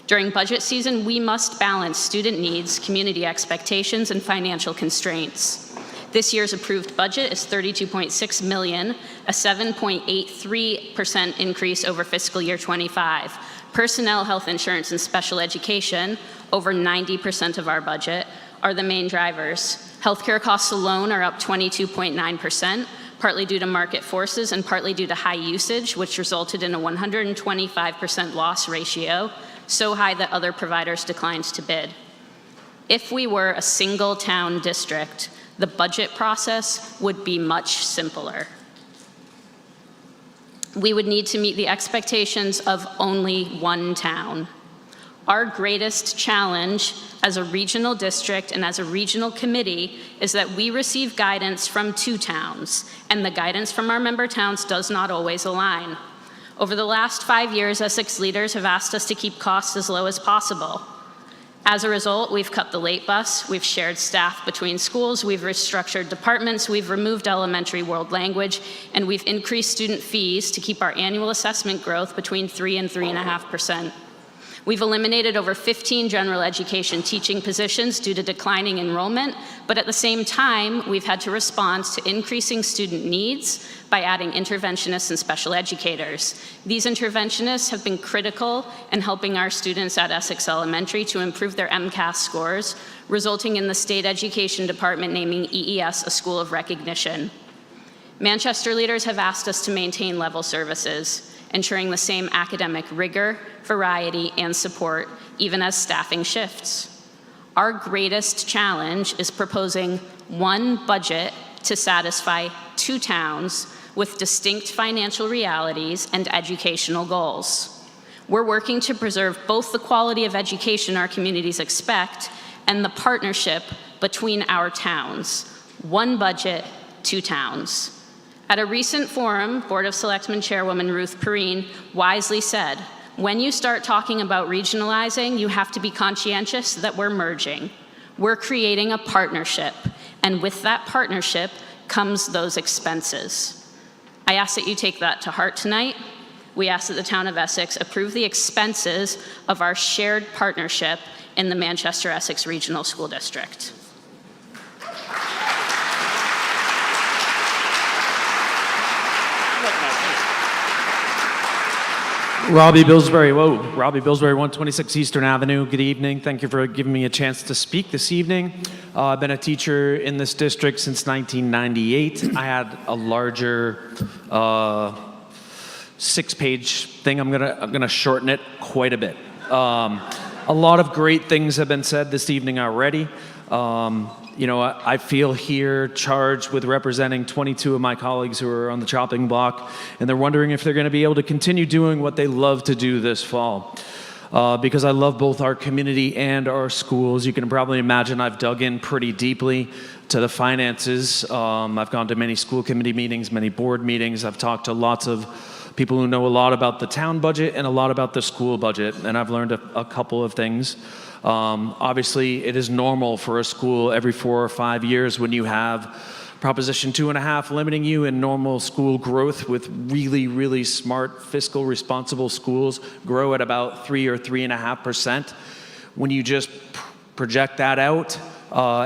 During budget season, we must balance student needs, community expectations, and financial constraints. This year's approved budget is $32.6 million, a 7.83% increase over fiscal year 25. Personnel, health insurance, and special education, over 90% of our budget, are the main drivers. Healthcare costs alone are up 22.9%, partly due to market forces and partly due to high usage, which resulted in a 125% loss ratio, so high that other providers declined to bid. If we were a single town district, the budget process would be much simpler. We would need to meet the expectations of only one town. Our greatest challenge as a regional district and as a regional committee is that we receive guidance from two towns, and the guidance from our member towns does not always align. Over the last 5 years, Essex leaders have asked us to keep costs as low as possible. As a result, we've cut the late bus, we've shared staff between schools, we've restructured departments, we've removed elementary world language, and we've increased student fees to keep our annual assessment growth between 3 and 3.5%. We've eliminated over 15 general education teaching positions due to declining enrollment, but at the same time, we've had to respond to increasing student needs by adding interventionists and special educators. These interventionists have been critical in helping our students at Essex Elementary to improve their MCAS scores, resulting in the State Education Department naming EES a school of recognition. Manchester leaders have asked us to maintain level services, ensuring the same academic rigor, variety, and support, even as staffing shifts. Our greatest challenge is proposing one budget to satisfy two towns with distinct financial realities and educational goals. We're working to preserve both the quality of education our communities expect and the partnership between our towns. One budget, two towns. At a recent forum, Board of Selectmen Chairwoman Ruth Perrine wisely said, when you start talking about regionalizing, you have to be conscientious that we're merging. We're creating a partnership, and with that partnership comes those expenses. I ask that you take that to heart tonight. We ask that the town of Essex approve the expenses of our shared partnership in the Manchester-Essex Regional School District. Robbie Billsbury, 126 Eastern Avenue. Good evening. Thank you for giving me a chance to speak this evening. I've been a teacher in this district since 1998. I had a larger 6-page thing. I'm gonna shorten it quite a bit. A lot of great things have been said this evening already. You know, I feel here charged with representing 22 of my colleagues who are on the chopping block, and they're wondering if they're going to be able to continue doing what they love to do this fall. Because I love both our community and our schools. You can probably imagine I've dug in pretty deeply to the finances. I've gone to many school committee meetings, many board meetings. I've talked to lots of people who know a lot about the town budget and a lot about the school budget, and I've learned a couple of things. Obviously, it is normal for a school every 4 or 5 years when you have Proposition 2.5, limiting you in normal school growth with really, really smart, fiscal, responsible schools grow at about 3 or 3.5%. When you just project that out,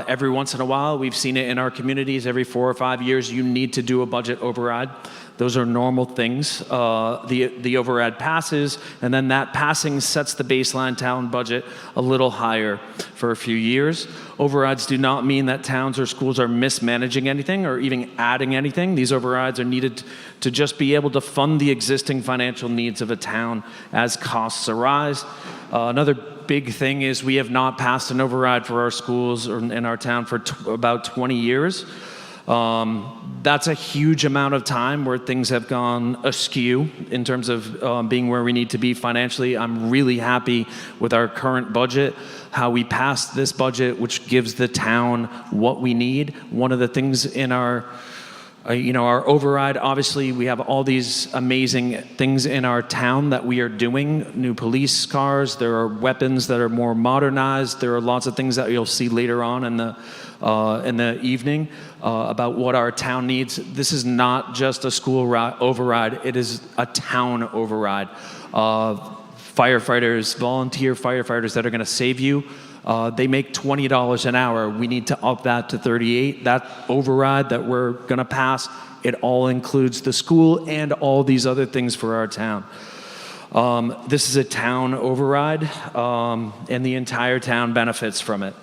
every once in a while, we've seen it in our communities, every 4 or 5 years, you need to do a budget override. Those are normal things. The override passes, and then that passing sets the baseline town budget a little higher for a few years. Overrides do not mean that towns or schools are mismanaging anything or even adding anything. These overrides are needed to just be able to fund the existing financial needs of a town as costs arise. Another big thing is we have not passed an override for our schools or in our town for about 20 years. That's a huge amount of time where things have gone askew in terms of being where we need to be financially. I'm really happy with our current budget, how we passed this budget, which gives the town what we need. One of the things in our our override, obviously, we have all these amazing things in our town that we are doing. New police cars, there are weapons that are more modernized. There are lots of things that you'll see later on in the evening about what our town needs. This is not just a school override, it is a town override. Firefighters, volunteer firefighters that are gonna save you, they make $20 an hour. We need to up that to $38. That override that we're gonna pass, it all includes the school and all these other things for our town. This is a town override, and the entire town benefits from it.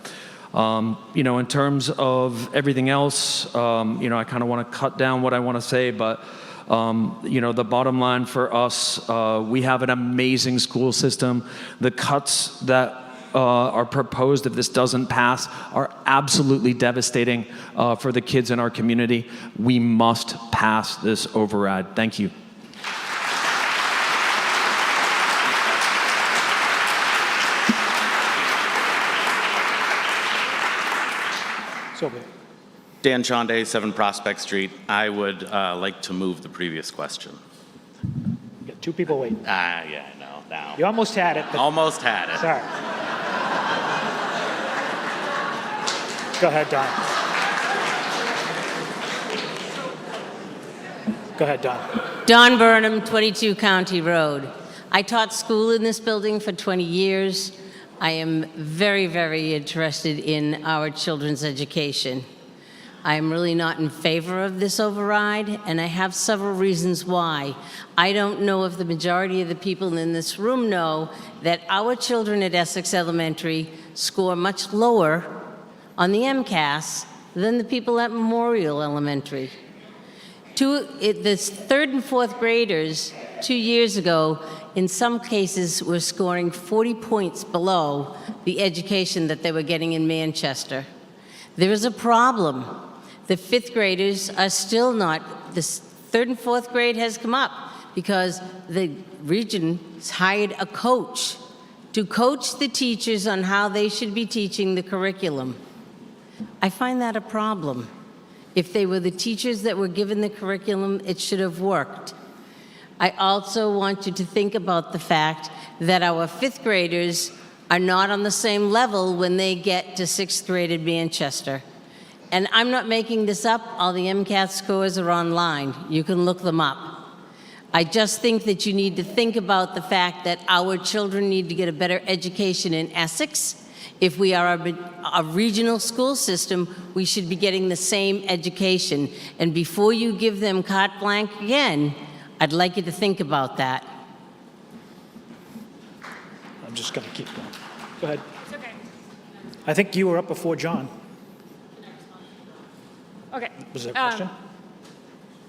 In terms of everything else, I kind of want to cut down what I want to say, but the bottom line for us, we have an amazing school system. The cuts that are proposed if this doesn't pass are absolutely devastating for the kids in our community. We must pass this override. Thank you. Dan Chonde, 7 Prospect Street. I would like to move the previous question. You got 2 people waiting. Yeah, I know. Now. You almost had it. Almost had it. Sorry. Go ahead, Don. Go ahead, Don. Don Burnham, 22 County Road. I taught school in this building for 20 years. I am very, very interested in our children's education. I'm really not in favor of this override, and I have several reasons why. I don't know if the majority of the people in this room know that our children at Essex Elementary score much lower on the MCAS than the people at Memorial Elementary. The 3rd and 4th graders 2 years ago, in some cases, were scoring 40 points below the education that they were getting in Manchester. There is a problem. The 5th graders are still not, the 3rd and 4th grade has come up because the region has hired a coach to coach the teachers on how they should be teaching the curriculum. I find that a problem. If they were the teachers that were given the curriculum, it should have worked. I also want you to think about the fact that our 5th graders are not on the same level when they get to 6th grade in Manchester. And I'm not making this up. All the MCAT scores are online. You can look them up. I just think that you need to think about the fact that our children need to get a better education in Essex. If we are a regional school system, we should be getting the same education. And before you give them carte blanche again, I'd like you to think about that. I'm just going to keep going. Go ahead. It's okay. I think you were up before John. Okay. Was there a question?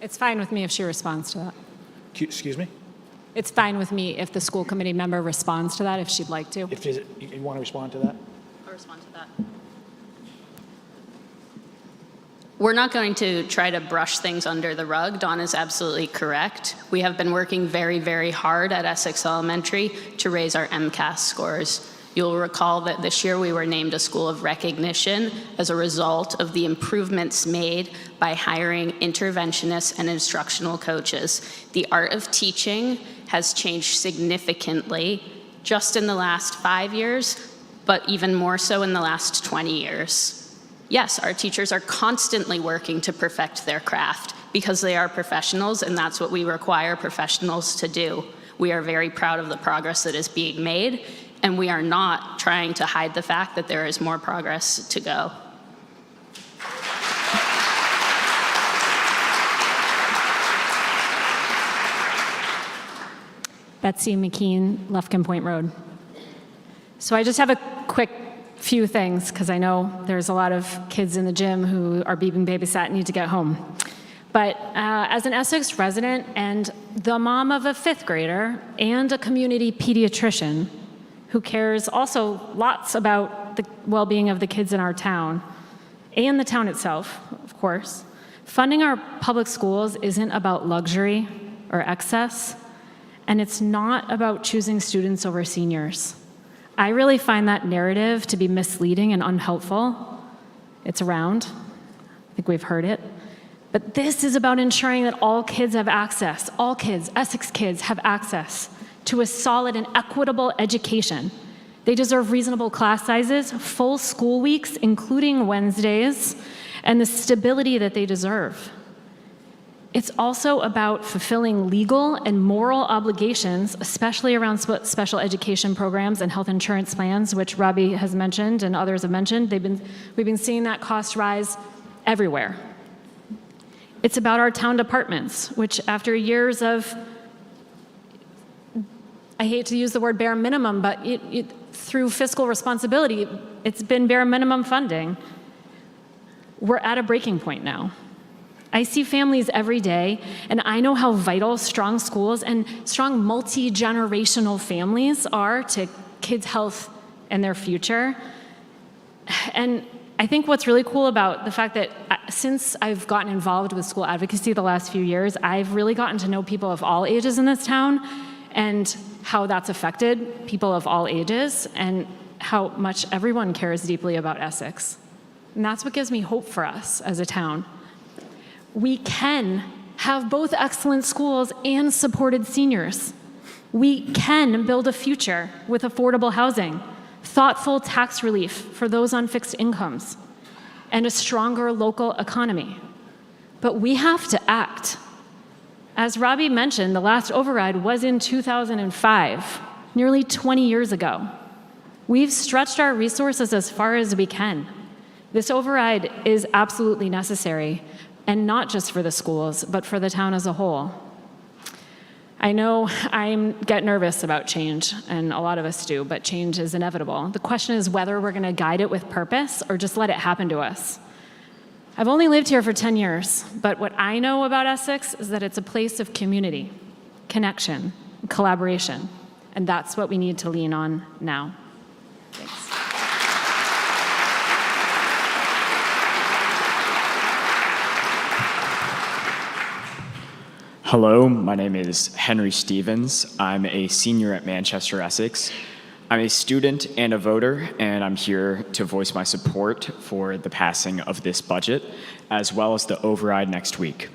It's fine with me if she responds to that. Excuse me? It's fine with me if the school committee member responds to that, if she'd like to. If you want to respond to that? I'll respond to that. We're not going to try to brush things under the rug. Dawn is absolutely correct. We have been working very, very hard at Essex Elementary to raise our MCAS scores. You'll recall that this year we were named a school of recognition as a result of the improvements made by hiring interventionists and instructional coaches. The art of teaching has changed significantly just in the last 5 years, but even more so in the last 20 years. Yes, our teachers are constantly working to perfect their craft because they are professionals, and that's what we require professionals to do. We are very proud of the progress that is being made, and we are not trying to hide the fact that there is more progress to go. Betsy McKean, Lufkin Point Road. So I just have a quick few things because I know there's a lot of kids in the gym who are being babysat and need to get home. But as an Essex resident and the mom of a 5th grader and a community pediatrician who cares also lots about the well-being of the kids in our town and the town itself, of course, funding our public schools isn't about luxury or excess, and it's not about choosing students over seniors. I really find that narrative to be misleading and unhelpful. It's around. I think we've heard it. But this is about ensuring that all kids have access, all kids, Essex kids, have access to a solid and equitable education. They deserve reasonable class sizes, full school weeks, including Wednesdays, and the stability that they deserve. It's also about fulfilling legal and moral obligations, especially around special education programs and health insurance plans, which Robbie has mentioned and others have mentioned. We've been seeing that cost rise everywhere. It's about our town departments, which after years of, I hate to use the word bare minimum, but through fiscal responsibility, it's been bare minimum funding. We're at a breaking point now. I see families every day, and I know how vital strong schools and strong multi-generational families are to kids' health and their future. And I think what's really cool about the fact that since I've gotten involved with school advocacy the last few years, I've really gotten to know people of all ages in this town and how that's affected people of all ages and how much everyone cares deeply about Essex. And that's what gives me hope for us as a town. We can have both excellent schools and supported seniors. We can build a future with affordable housing, thoughtful tax relief for those on fixed incomes, and a stronger local economy. But we have to act. As Robbie mentioned, the last override was in 2005, nearly 20 years ago. We've stretched our resources as far as we can. This override is absolutely necessary, and not just for the schools, but for the town as a whole. I know I get nervous about change, and a lot of us do, but change is inevitable. The question is whether we're going to guide it with purpose or just let it happen to us. I've only lived here for 10 years, but what I know about Essex is that it's a place of community, connection, collaboration, and that's what we need to lean on now. Thanks. Hello, my name is Henry Stevens. I'm a senior at Manchester Essex. I'm a student and a voter, and I'm here to voice my support for the passing of this budget, as well as the override next week.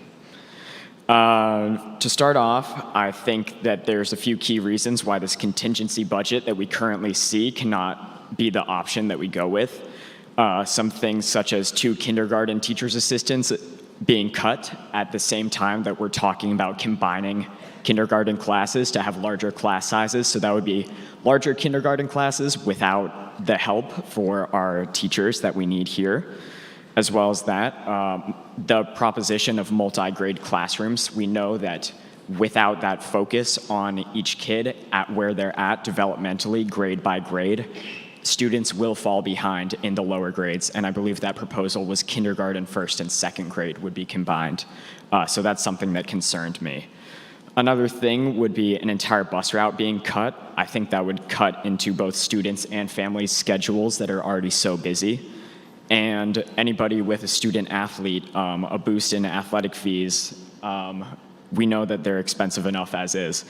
To start off, I think that there's a few key reasons why this contingency budget that we currently see cannot be the option that we go with. Some things such as 2 kindergarten teachers' assistants being cut at the same time that we're talking about combining kindergarten classes to have larger class sizes. So that would be larger kindergarten classes without the help for our teachers that we need here. As well as that, the proposition of multi-grade classrooms, we know that without that focus on each kid at where they're at developmentally, grade by grade, students will fall behind in the lower grades, and I believe that proposal was kindergarten, 1st, and 2nd grade would be combined. So that's something that concerned me. Another thing would be an entire bus route being cut. I think that would cut into both students and families' schedules that are already so busy. And anybody with a student athlete, a boost in athletic fees, we know that they're expensive enough as is.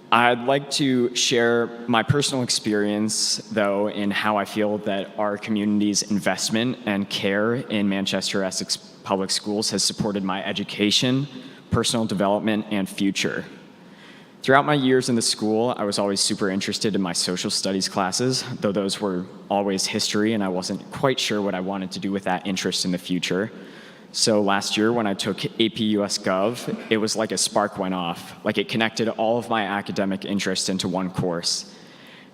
I'd like to share my personal experience, though, in how I feel that our community's investment and care in Manchester Essex Public Schools has supported my education, personal development, and future. Throughout my years in the school, I was always super interested in my social studies classes, though those were always history, and I wasn't quite sure what I wanted to do with that interest in the future. So last year when I took AP US Gov, it was like a spark went off, like it connected all of my academic interests into one course.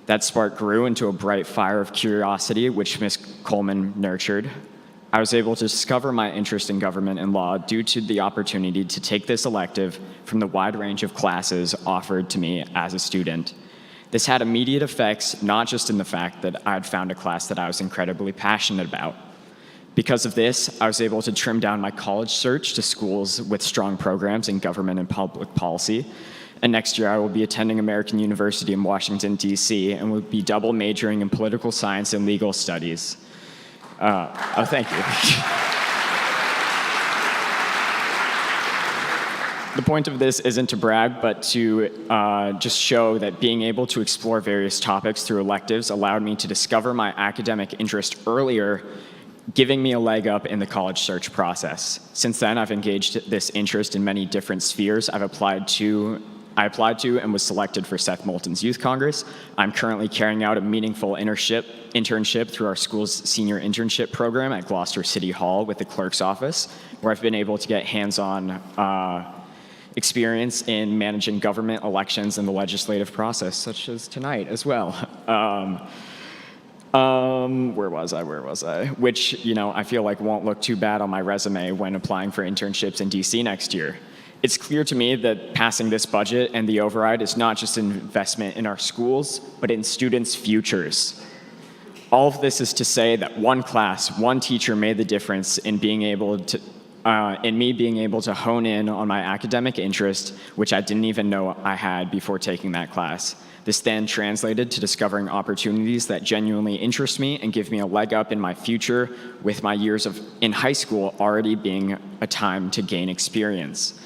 That spark grew into a bright fire of curiosity, which Ms. Coleman nurtured. I was able to discover my interest in government and law due to the opportunity to take this elective from the wide range of classes offered to me as a student. This had immediate effects, not just in the fact that I had found a class that I was incredibly passionate about. Because of this, I was able to trim down my college search to schools with strong programs in government and public policy. And next year, I will be attending American University in Washington, D.C., and will be double majoring in political science and legal studies. Thank you. The point of this isn't to brag, but to just show that being able to explore various topics through electives allowed me to discover my academic interest earlier, giving me a leg up in the college search process. Since then, I've engaged this interest in many different spheres I applied to and was selected for Seth Moulton's Youth Congress. I'm currently carrying out a meaningful internship through our school's senior internship program at Gloucester City Hall with the clerk's office, where I've been able to get hands-on experience in managing government elections and the legislative process, such as tonight as well. Where was I? Which, I feel like won't look too bad on my resume when applying for internships in DC next year. It's clear to me that passing this budget and the override is not just an investment in our schools, but in students' futures. All of this is to say that one class, one teacher made the difference in me being able to hone in on my academic interest, which I didn't even know I had before taking that class. This then translated to discovering opportunities that genuinely interest me and give me a leg up in my future, with my years in high school already being a time to gain experience.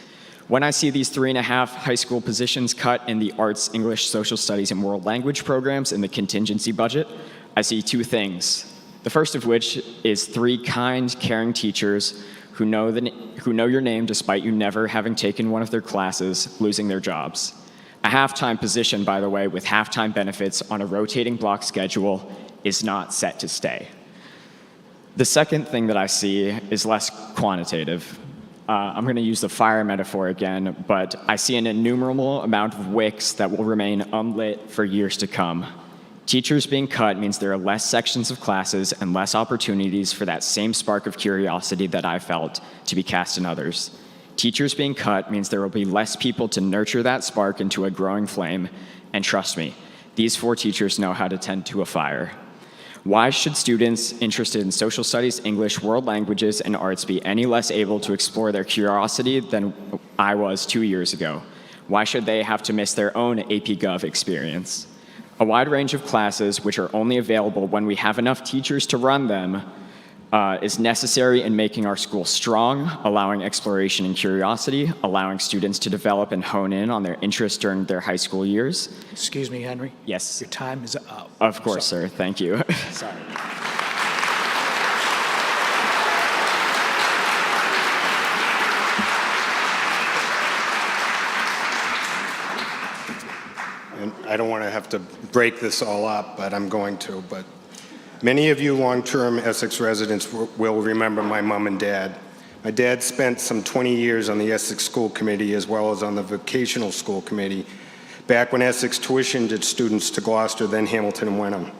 When I see these 3.5 high school positions cut in the arts, English, social studies, and world language programs in the contingency budget, I see two things. The first of which is 3 kind, caring teachers who know your name despite you never having taken one of their classes, losing their jobs. A half-time position, by the way, with half-time benefits on a rotating block schedule is not set to stay. The second thing that I see is less quantitative. I'm going to use the fire metaphor again, but I see an innumerable amount of wicks that will remain unlit for years to come. Teachers being cut means there are less sections of classes and less opportunities for that same spark of curiosity that I felt to be cast in others. Teachers being cut means there will be less people to nurture that spark into a growing flame, and trust me, these 4 teachers know how to tend to a fire. Why should students interested in social studies, English, world languages, and arts be any less able to explore their curiosity than I was 2 years ago? Why should they have to miss their own AP Gov experience? A wide range of classes, which are only available when we have enough teachers to run them, is necessary in making our school strong, allowing exploration and curiosity, allowing students to develop and hone in on their interests during their high school years. Excuse me, Henry. Yes. Your time is up. Of course, sir. Thank you. Sorry. And I don't want to have to break this all up, but I'm going to. But many of you long-term Essex residents will remember my mom and dad. My dad spent some 20 years on the Essex School Committee as well as on the Vocational School Committee, back when Essex tuitioned its students to Gloucester, then Hamilton and Wenham.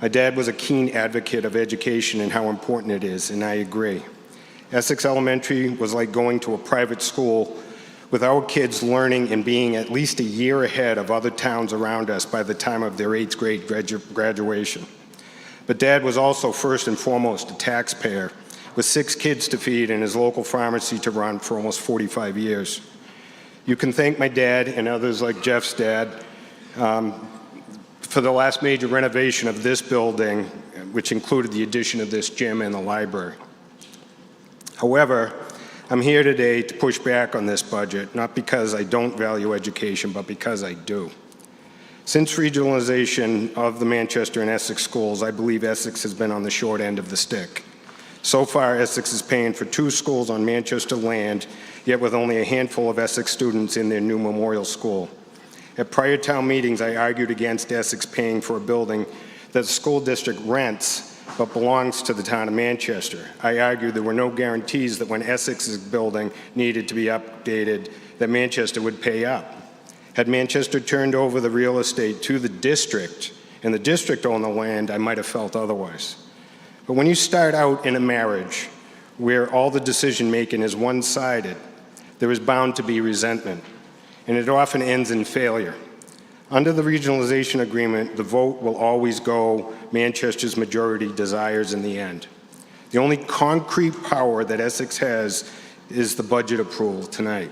My dad was a keen advocate of education and how important it is, and I agree. Essex Elementary was like going to a private school with our kids learning and being at least a year ahead of other towns around us by the time of their 8th grade graduation. But Dad was also first and foremost a taxpayer, with 6 kids to feed and his local pharmacy to run for almost 45 years. You can thank my dad and others like Jeff's dad for the last major renovation of this building, which included the addition of this gym and the library. However, I'm here today to push back on this budget, not because I don't value education, but because I do. Since regionalization of the Manchester and Essex schools, I believe Essex has been on the short end of the stick. So far, Essex is paying for 2 schools on Manchester land, yet with only a handful of Essex students in their new memorial school. At prior town meetings, I argued against Essex paying for a building that the school district rents but belongs to the town of Manchester. I argued there were no guarantees that when Essex's building needed to be updated, that Manchester would pay up. Had Manchester turned over the real estate to the district and the district owned the land, I might have felt otherwise. But when you start out in a marriage where all the decision-making is one-sided, there is bound to be resentment, and it often ends in failure. Under the regionalization agreement, the vote will always go Manchester's majority desires in the end. The only concrete power that Essex has is the budget approval tonight.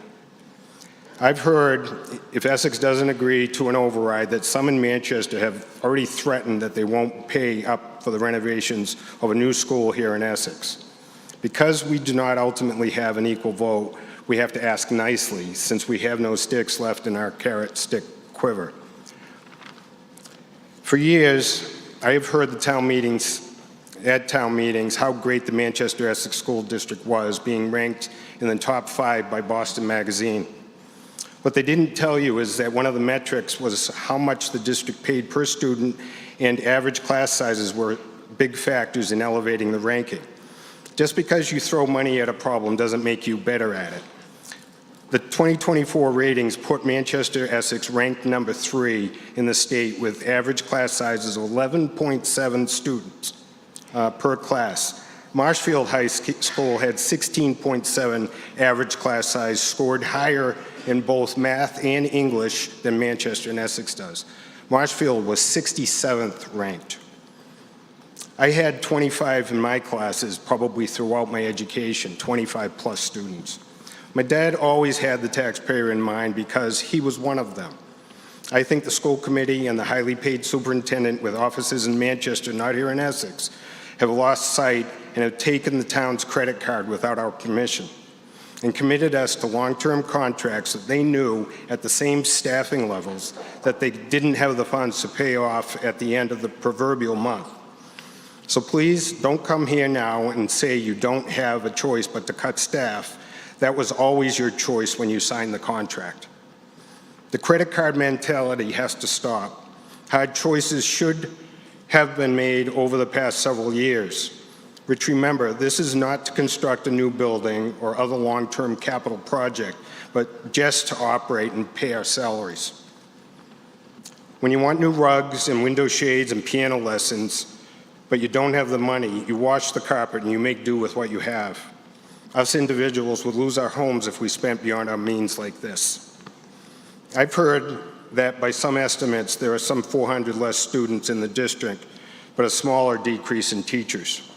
I've heard, if Essex doesn't agree to an override, that some in Manchester have already threatened that they won't pay up for the renovations of a new school here in Essex. Because we do not ultimately have an equal vote, we have to ask nicely, since we have no sticks left in our carrot stick quiver. For years, I have heard at town meetings how great the Manchester Essex School District was, being ranked in the top 5 by Boston Magazine. What they didn't tell you is that one of the metrics was how much the district paid per student, and average class sizes were big factors in elevating the ranking. Just because you throw money at a problem doesn't make you better at it. The 2024 ratings put Manchester Essex ranked number 3 in the state with average class sizes of 11.7 students per class. Marshfield High School had 16.7 average class size, scored higher in both math and English than Manchester and Essex does. Marshfield was 67th ranked. I had 25 in my classes probably throughout my education, 25 plus students. My dad always had the taxpayer in mind because he was one of them. I think the school committee and the highly paid superintendent with offices in Manchester, not here in Essex, have lost sight and have taken the town's credit card without our permission and committed us to long-term contracts that they knew at the same staffing levels that they didn't have the funds to pay off at the end of the proverbial month. So please don't come here now and say you don't have a choice but to cut staff. That was always your choice when you signed the contract. The credit card mentality has to stop. Hard choices should have been made over the past several years. Which, remember, this is not to construct a new building or other long-term capital project, but just to operate and pay our salaries. When you want new rugs and window shades and piano lessons, but you don't have the money, you wash the carpet and you make do with what you have. Us individuals would lose our homes if we spent beyond our means like this. I've heard that by some estimates, there are some 400 less students in the district, but a smaller decrease in teachers.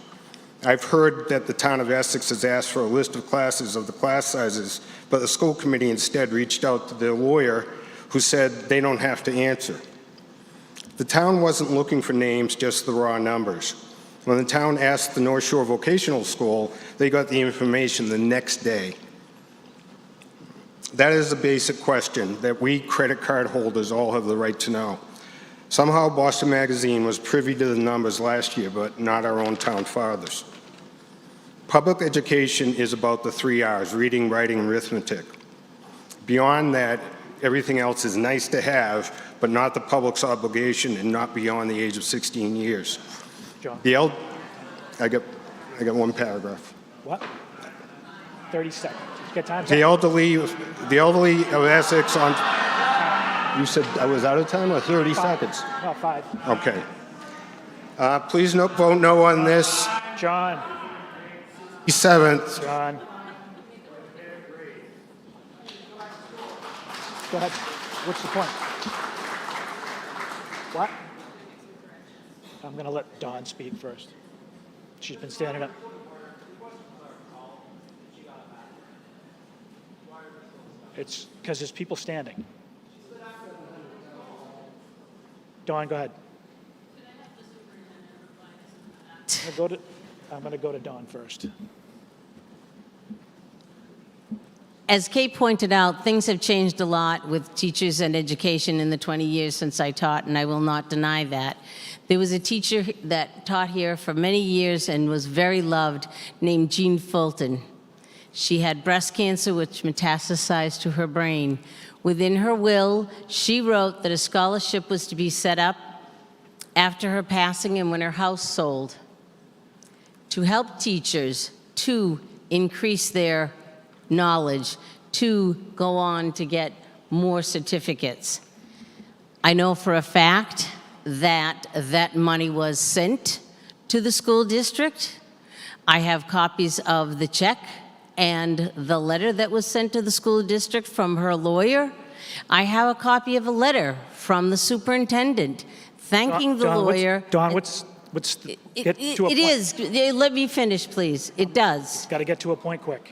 I've heard that the town of Essex has asked for a list of classes of the class sizes, but the school committee instead reached out to their lawyer who said they don't have to answer. The town wasn't looking for names, just the raw numbers. When the town asked the North Shore Vocational School, they got the information the next day. That is a basic question that we credit card holders all have the right to know. Somehow Boston Magazine was privy to the numbers last year, but not our own town fathers. Public education is about the 3 R's, reading, writing, and arithmetic. Beyond that, everything else is nice to have, but not the public's obligation and not beyond the age of 16 years. John. I got one paragraph. What? 30 seconds. Get time. The elderly of Essex on, you said I was out of time or 30 seconds? No, 5. Okay. Please vote no on this. John. 7th. John. Go ahead. What's the point? What? I'm going to let Dawn speak first. She's been standing up. It's because there's people standing. Dawn, go ahead. I'm going to go to Dawn first. As Kate pointed out, things have changed a lot with teachers and education in the 20 years since I taught, and I will not deny that. There was a teacher that taught here for many years and was very loved named Jean Fulton. She had breast cancer, which metastasized to her brain. Within her will, she wrote that a scholarship was to be set up after her passing and when her house sold to help teachers to increase their knowledge, to go on to get more certificates. I know for a fact that that money was sent to the school district. I have copies of the check and the letter that was sent to the school district from her lawyer. I have a copy of a letter from the superintendent thanking the lawyer. Don, get to a point. It is. Let me finish, please. It does. Got to get to a point quick.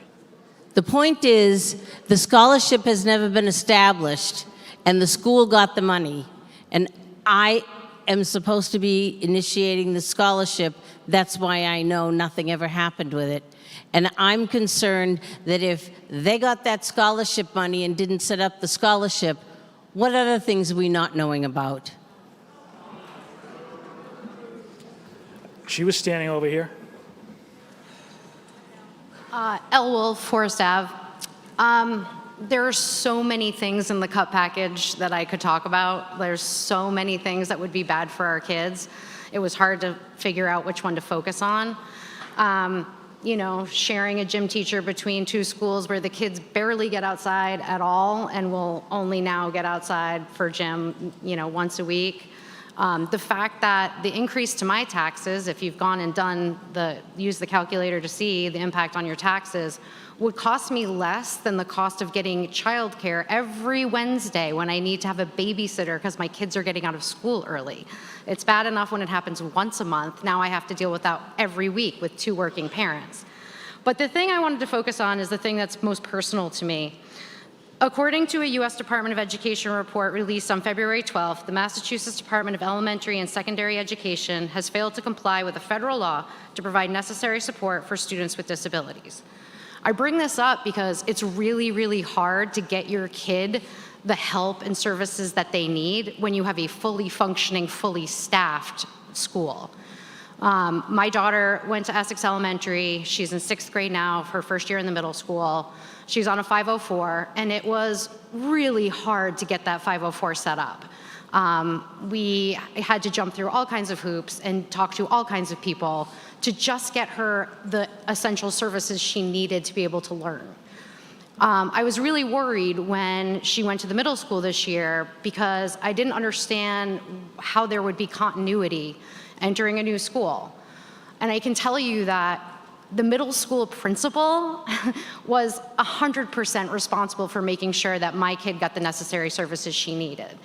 The point is, the scholarship has never been established, and the school got the money. And I am supposed to be initiating the scholarship. That's why I know nothing ever happened with it. And I'm concerned that if they got that scholarship money and didn't set up the scholarship, what other things are we not knowing about? She was standing over here. L. Wolf, Forest Ave. There are so many things in the CUP package that I could talk about. There's so many things that would be bad for our kids. It was hard to figure out which one to focus on. You know, sharing a gym teacher between two schools where the kids barely get outside at all and will only now get outside for gym, you know, once a week. The fact that the increase to my taxes, if you've gone and used the calculator to see the impact on your taxes, would cost me less than the cost of getting childcare every Wednesday when I need to have a babysitter because my kids are getting out of school early. It's bad enough when it happens once a month. Now I have to deal with that every week with two working parents. But the thing I wanted to focus on is the thing that's most personal to me. According to a U.S. Department of Education report released on February 12th, the Massachusetts Department of Elementary and Secondary Education has failed to comply with a federal law to provide necessary support for students with disabilities. I bring this up because it's really, really hard to get your kid the help and services that they need when you have a fully functioning, fully staffed school. My daughter went to Essex Elementary. She's in 6th grade now, her first year in the middle school. She's on a 504, and it was really hard to get that 504 set up. We had to jump through all kinds of hoops and talk to all kinds of people to just get her the essential services she needed to be able to learn. I was really worried when she went to the middle school this year because I didn't understand how there would be continuity entering a new school. And I can tell you that the middle school principal was 100% responsible for making sure that my kid got the necessary services she needed.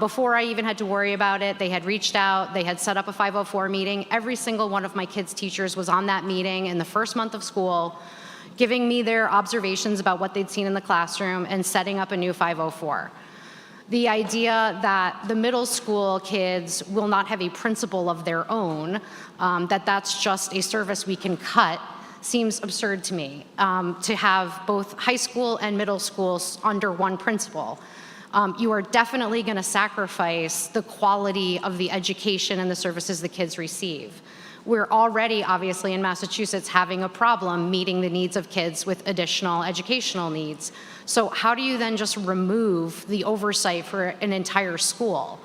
Before I even had to worry about it, they had reached out, they had set up a 504 meeting. Every single one of my kids' teachers was on that meeting in the first month of school, giving me their observations about what they'd seen in the classroom and setting up a new 504. The idea that the middle school kids will not have a principal of their own, that that's just a service we can cut, seems absurd to me. To have both high school and middle schools under one principal. You are definitely going to sacrifice the quality of the education and the services the kids receive. We're already, obviously, in Massachusetts having a problem meeting the needs of kids with additional educational needs. So how do you then just remove the oversight for an entire school?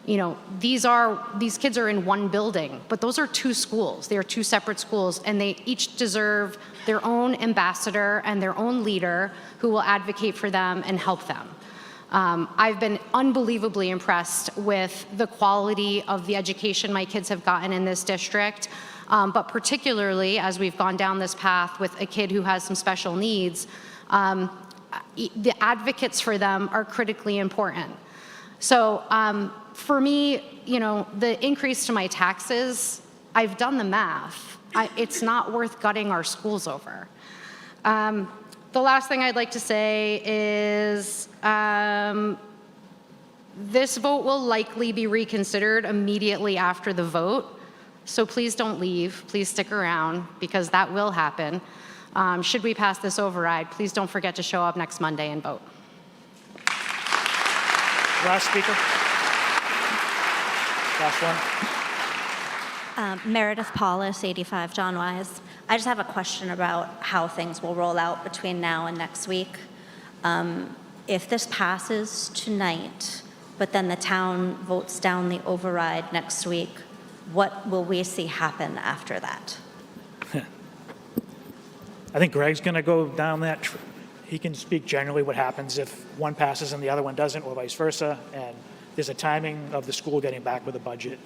You know, these kids are in one building, but those are two schools. They are two separate schools, and they each deserve their own ambassador and their own leader who will advocate for them and help them. I've been unbelievably impressed with the quality of the education my kids have gotten in this district, but particularly as we've gone down this path with a kid who has some special needs, the advocates for them are critically important. So for me, you know, the increase to my taxes, I've done the math. It's not worth gutting our schools over. The last thing I'd like to say is this vote will likely be reconsidered immediately after the vote. So please don't leave. Please stick around because that will happen. Should we pass this override, please don't forget to show up next Monday and vote. Last speaker. Last one. Meredith Paulus, 85 John Wise. I just have a question about how things will roll out between now and next week. If this passes tonight, but then the town votes down the override next week, what will we see happen after that? I think Greg's going to go down that. He can speak generally what happens if one passes and the other one doesn't, or vice versa. And there's a timing of the school getting back with a budget.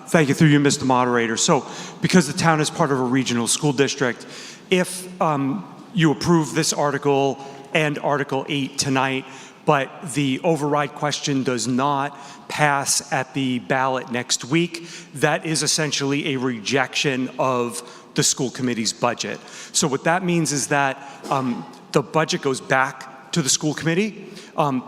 Thank you, through you, Mr. Moderator. So because the town is part of a regional school district, if you approve this article and Article 8 tonight, but the override question does not pass at the ballot next week, that is essentially a rejection of the school committee's budget. So what that means is that the budget goes back to the school committee.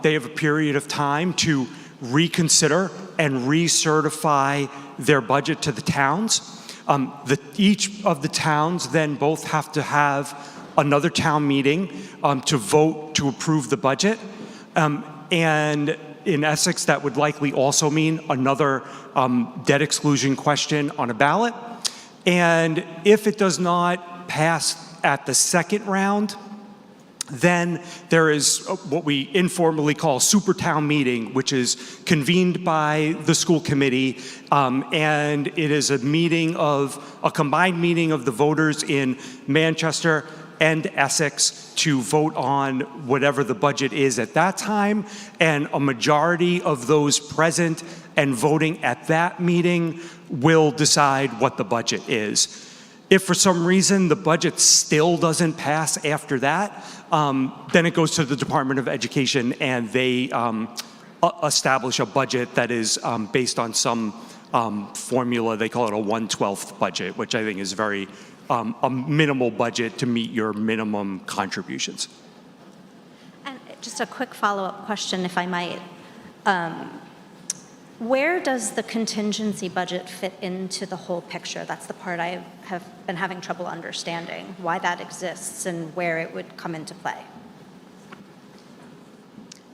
They have a period of time to reconsider and recertify their budget to the towns. Each of the towns then both have to have another town meeting to vote to approve the budget. And in Essex, that would likely also mean another debt exclusion question on a ballot. And if it does not pass at the second round, then there is what we informally call a super town meeting, which is convened by the school committee, and it is a combined meeting of the voters in Manchester and Essex to vote on whatever the budget is at that time, and a majority of those present and voting at that meeting will decide what the budget is. If for some reason the budget still doesn't pass after that, then it goes to the Department of Education and they establish a budget that is based on some formula. They call it a 1/12 budget, which I think is very a minimal budget to meet your minimum contributions. And just a quick follow-up question, if I might. Where does the contingency budget fit into the whole picture? That's the part I have been having trouble understanding, why that exists and where it would come into play.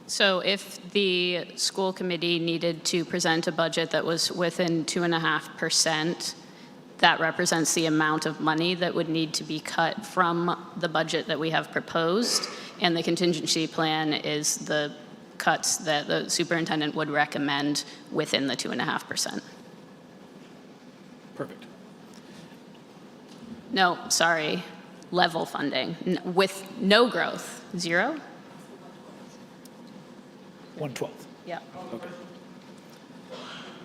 So if the school committee needed to present a budget that was within 2.5%, that represents the amount of money that would need to be cut from the budget that we have proposed, and the contingency plan is the cuts that the superintendent would recommend within the 2.5%. Perfect. No, sorry, level funding, with no growth, 0? 1/12. Yeah. Okay.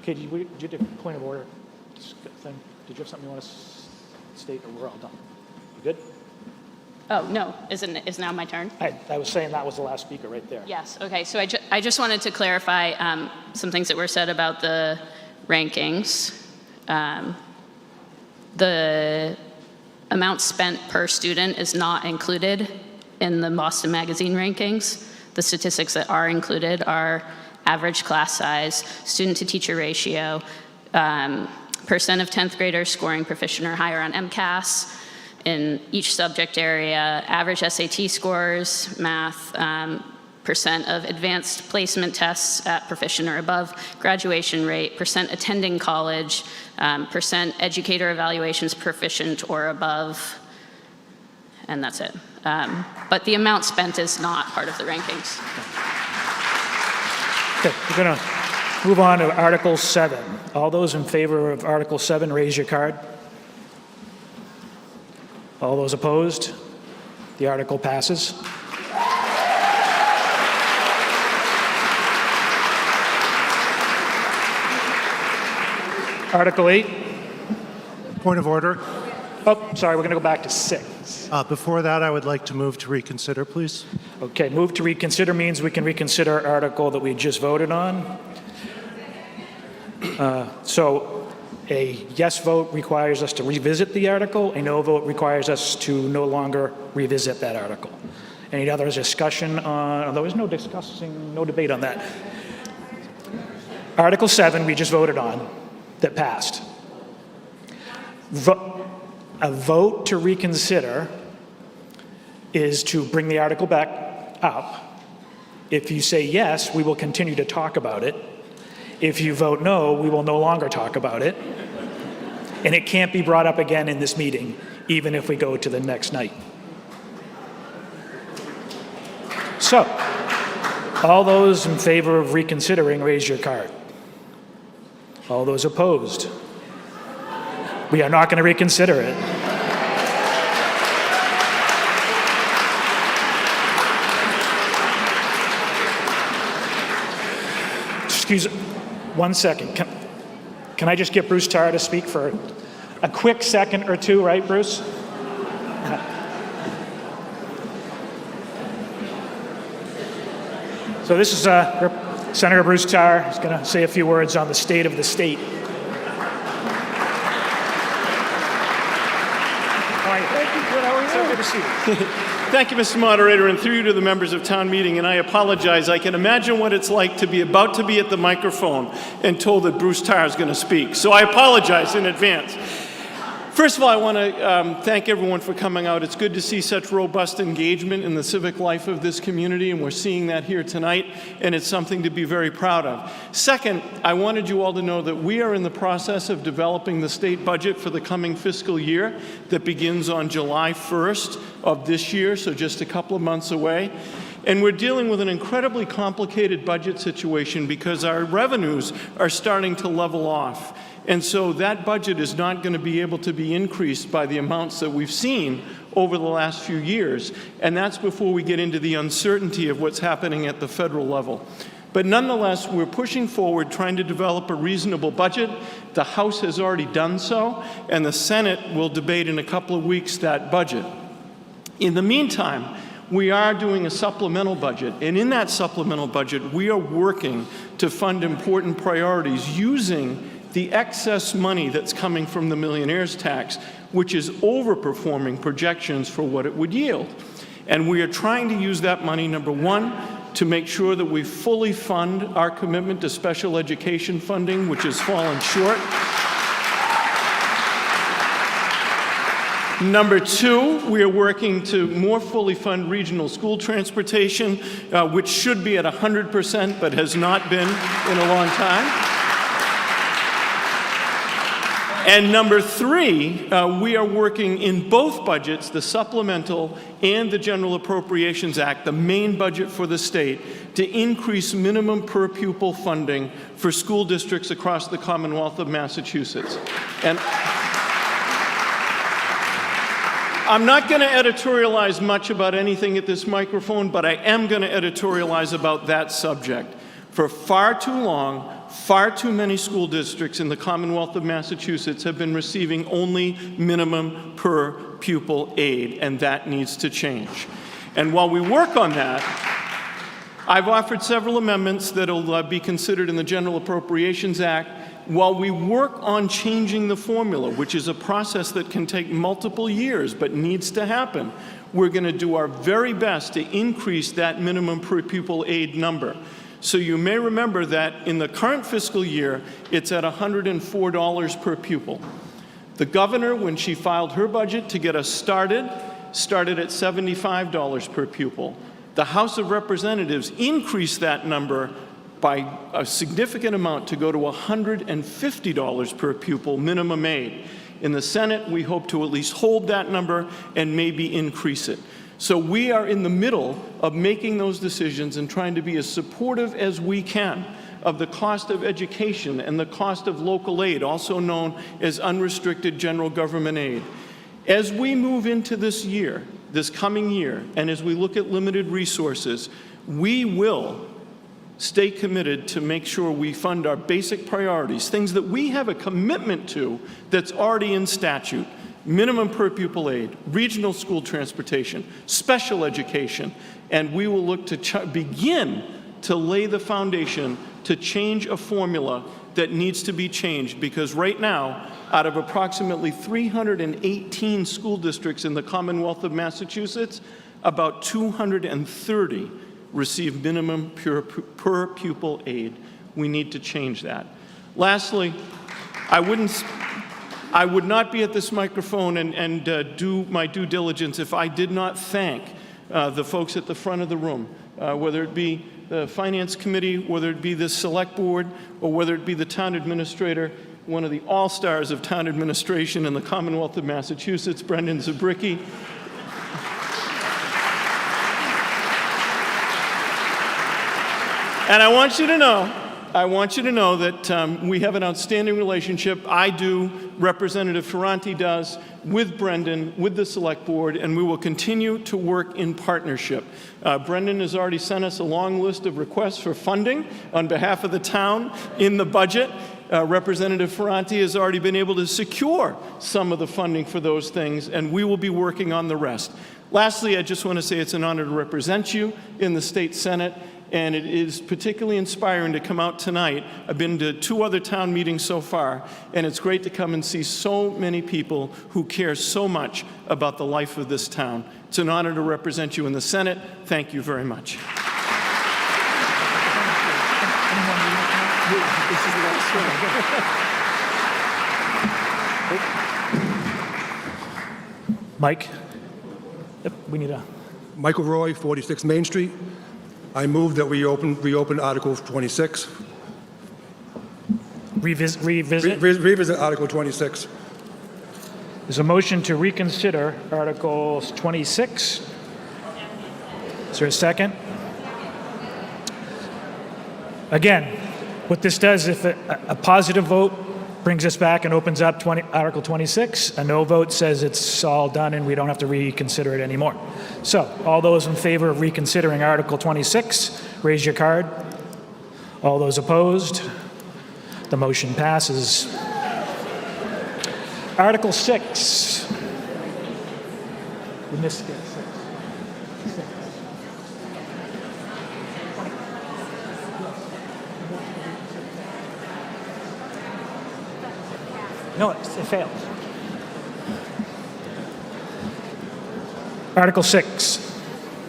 Katie, did you have a point of order thing? Did you have something you want to state, or we're all done? You good? Oh, no, is now my turn? I was saying that was the last speaker right there. Yes, okay, so I just wanted to clarify some things that were said about the rankings. The amount spent per student is not included in the Boston Magazine rankings. The statistics that are included are average class size, student-to-teacher ratio, percent of 10th graders scoring proficient or higher on MCAS in each subject area, average SAT scores, math, percent of advanced placement tests at proficient or above, graduation rate, percent attending college, percent educator evaluations proficient or above, and that's it. But the amount spent is not part of the rankings. Okay, we're going to move on to Article 7. All those in favor of Article 7, raise your card. All those opposed? The article passes. Article 8. Point of order. Oh, sorry, we're going to go back to 6. Before that, I would like to move to reconsider, please. Okay, move to reconsider means we can reconsider article that we just voted on. So a yes vote requires us to revisit the article. A no vote requires us to no longer revisit that article. Any other discussion on, there was no debate on that. Article 7 we just voted on that passed. A vote to reconsider is to bring the article back up. If you say yes, we will continue to talk about it. If you vote no, we will no longer talk about it. and it can't be brought up again in this meeting, even if we go to the next night. So, all those in favor of reconsidering, raise your card. All those opposed? We are not going to reconsider it. Excuse me, 1 second. Can I just get Bruce Tarr to speak for a quick second or two, right, Bruce? So this is Senator Bruce Tarr. He's going to say a few words on the state of the state. Thank you. Good. How are you? So good to see you. Thank you, Mr. Moderator, and through you to the members of town meeting. And I apologize. I can imagine what it's like to be about to be at the microphone and told that Bruce Tarr is going to speak. So I apologize in advance. First of all, I want to thank everyone for coming out. It's good to see such robust engagement in the civic life of this community, and we're seeing that here tonight, and it's something to be very proud of. Second, I wanted you all to know that we are in the process of developing the state budget for the coming fiscal year that begins on July 1st of this year, so just a couple of months away. And we're dealing with an incredibly complicated budget situation because our revenues are starting to level off. And so that budget is not going to be able to be increased by the amounts that we've seen over the last few years. And that's before we get into the uncertainty of what's happening at the federal level. But nonetheless, we're pushing forward, trying to develop a reasonable budget. The House has already done so, and the Senate will debate in a couple of weeks that budget. In the meantime, we are doing a supplemental budget, and in that supplemental budget, we are working to fund important priorities using the excess money that's coming from the millionaire's tax, which is overperforming projections for what it would yield. And we are trying to use that money, number one, to make sure that we fully fund our commitment to special education funding, which has fallen short. Number two, we are working to more fully fund regional school transportation, which should be at 100%, but has not been in a long time. And number three, we are working in both budgets, the supplemental and the General Appropriations Act, the main budget for the state, to increase minimum per pupil funding for school districts across the Commonwealth of Massachusetts. And I'm not going to editorialize much about anything at this microphone, but I am going to editorialize about that subject. For far too long, far too many school districts in the Commonwealth of Massachusetts have been receiving only minimum per pupil aid, and that needs to change. And while we work on that, I've offered several amendments that will be considered in the General Appropriations Act. While we work on changing the formula, which is a process that can take multiple years but needs to happen, we're going to do our very best to increase that minimum per pupil aid number. So you may remember that in the current fiscal year, it's at $104 per pupil. The governor, when she filed her budget to get us started at $75 per pupil. The House of Representatives increased that number by a significant amount to go to $150 per pupil minimum aid. In the Senate, we hope to at least hold that number and maybe increase it. So we are in the middle of making those decisions and trying to be as supportive as we can of the cost of education and the cost of local aid, also known as unrestricted general government aid. As we move into this year, this coming year, and as we look at limited resources, we will stay committed to make sure we fund our basic priorities, things that we have a commitment to that's already in statute. Minimum per pupil aid, regional school transportation, special education, and we will look to begin to lay the foundation to change a formula that needs to be changed, because right now, out of approximately 318 school districts in the Commonwealth of Massachusetts, about 230 receive minimum per pupil aid. We need to change that. Lastly, I would not be at this microphone and do my due diligence if I did not thank the folks at the front of the room, whether it be the Finance Committee, whether it be the Select Board, or whether it be the Town Administrator. one of the all-stars of town administration in the Commonwealth of Massachusetts, Brendan Zabricki. And I want you to know that we have an outstanding relationship. I do, Representative Ferranti does, with Brendan, with the Select Board, and we will continue to work in partnership. Brendan has already sent us a long list of requests for funding on behalf of the town in the budget. Representative Ferranti has already been able to secure some of the funding for those things, and we will be working on the rest. Lastly, I just want to say it's an honor to represent you in the State Senate. And it is particularly inspiring to come out tonight. I've been to 2 other town meetings so far, and it's great to come and see so many people who care so much about the life of this town. It's an honor to represent you in the Senate. Thank you very much. Mike? Yep, we need a... Michael Roy, 46 Main Street. I move that we reopen Article 26. Revisit? Revisit Article 26. There's a motion to reconsider Article 26. Is there a second? Again, what this does, if a positive vote brings us back and opens up Article 26, a no vote says it's all done and we don't have to reconsider it anymore. So, all those in favor of reconsidering Article 26, raise your card. All those opposed? The motion passes. Article 6. We missed it. No, it failed. Article 6.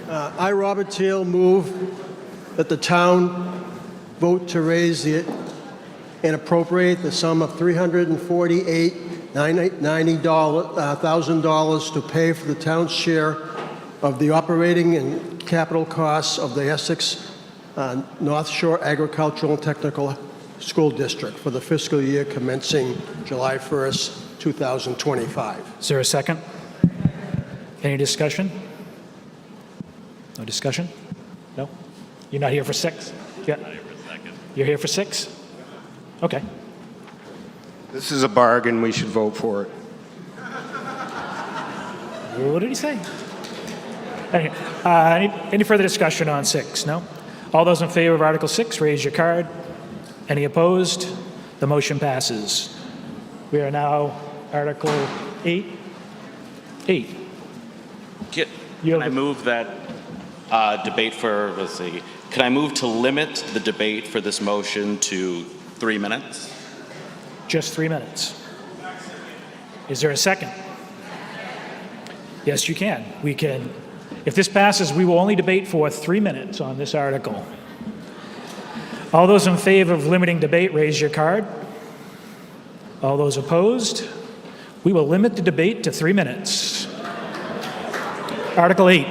I, Robert Teal, move that the town vote to raise and appropriate the sum of $348,090 to pay for the town's share of the operating and capital costs of the Essex North Shore Agricultural and Technical School District for the fiscal year commencing July 1st, 2025. Is there a second? Any discussion? No discussion? No? You're not here for 6? Yeah. Not here for a second. You're here for 6? Okay. This is a bargain. We should vote for it. What did he say? Any further discussion on 6? No? All those in favor of Article 6, raise your card. Any opposed? The motion passes. We are now Article 8. 8. Can I move that debate for, let's see, can I move to limit the debate for this motion to 3 minutes? Just 3 minutes. Is there a second? Yes, you can. We can. If this passes, we will only debate for 3 minutes on this article. All those in favor of limiting debate, raise your card. All those opposed? We will limit the debate to 3 minutes. Article 8.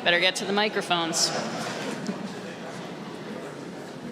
Better get to the microphones.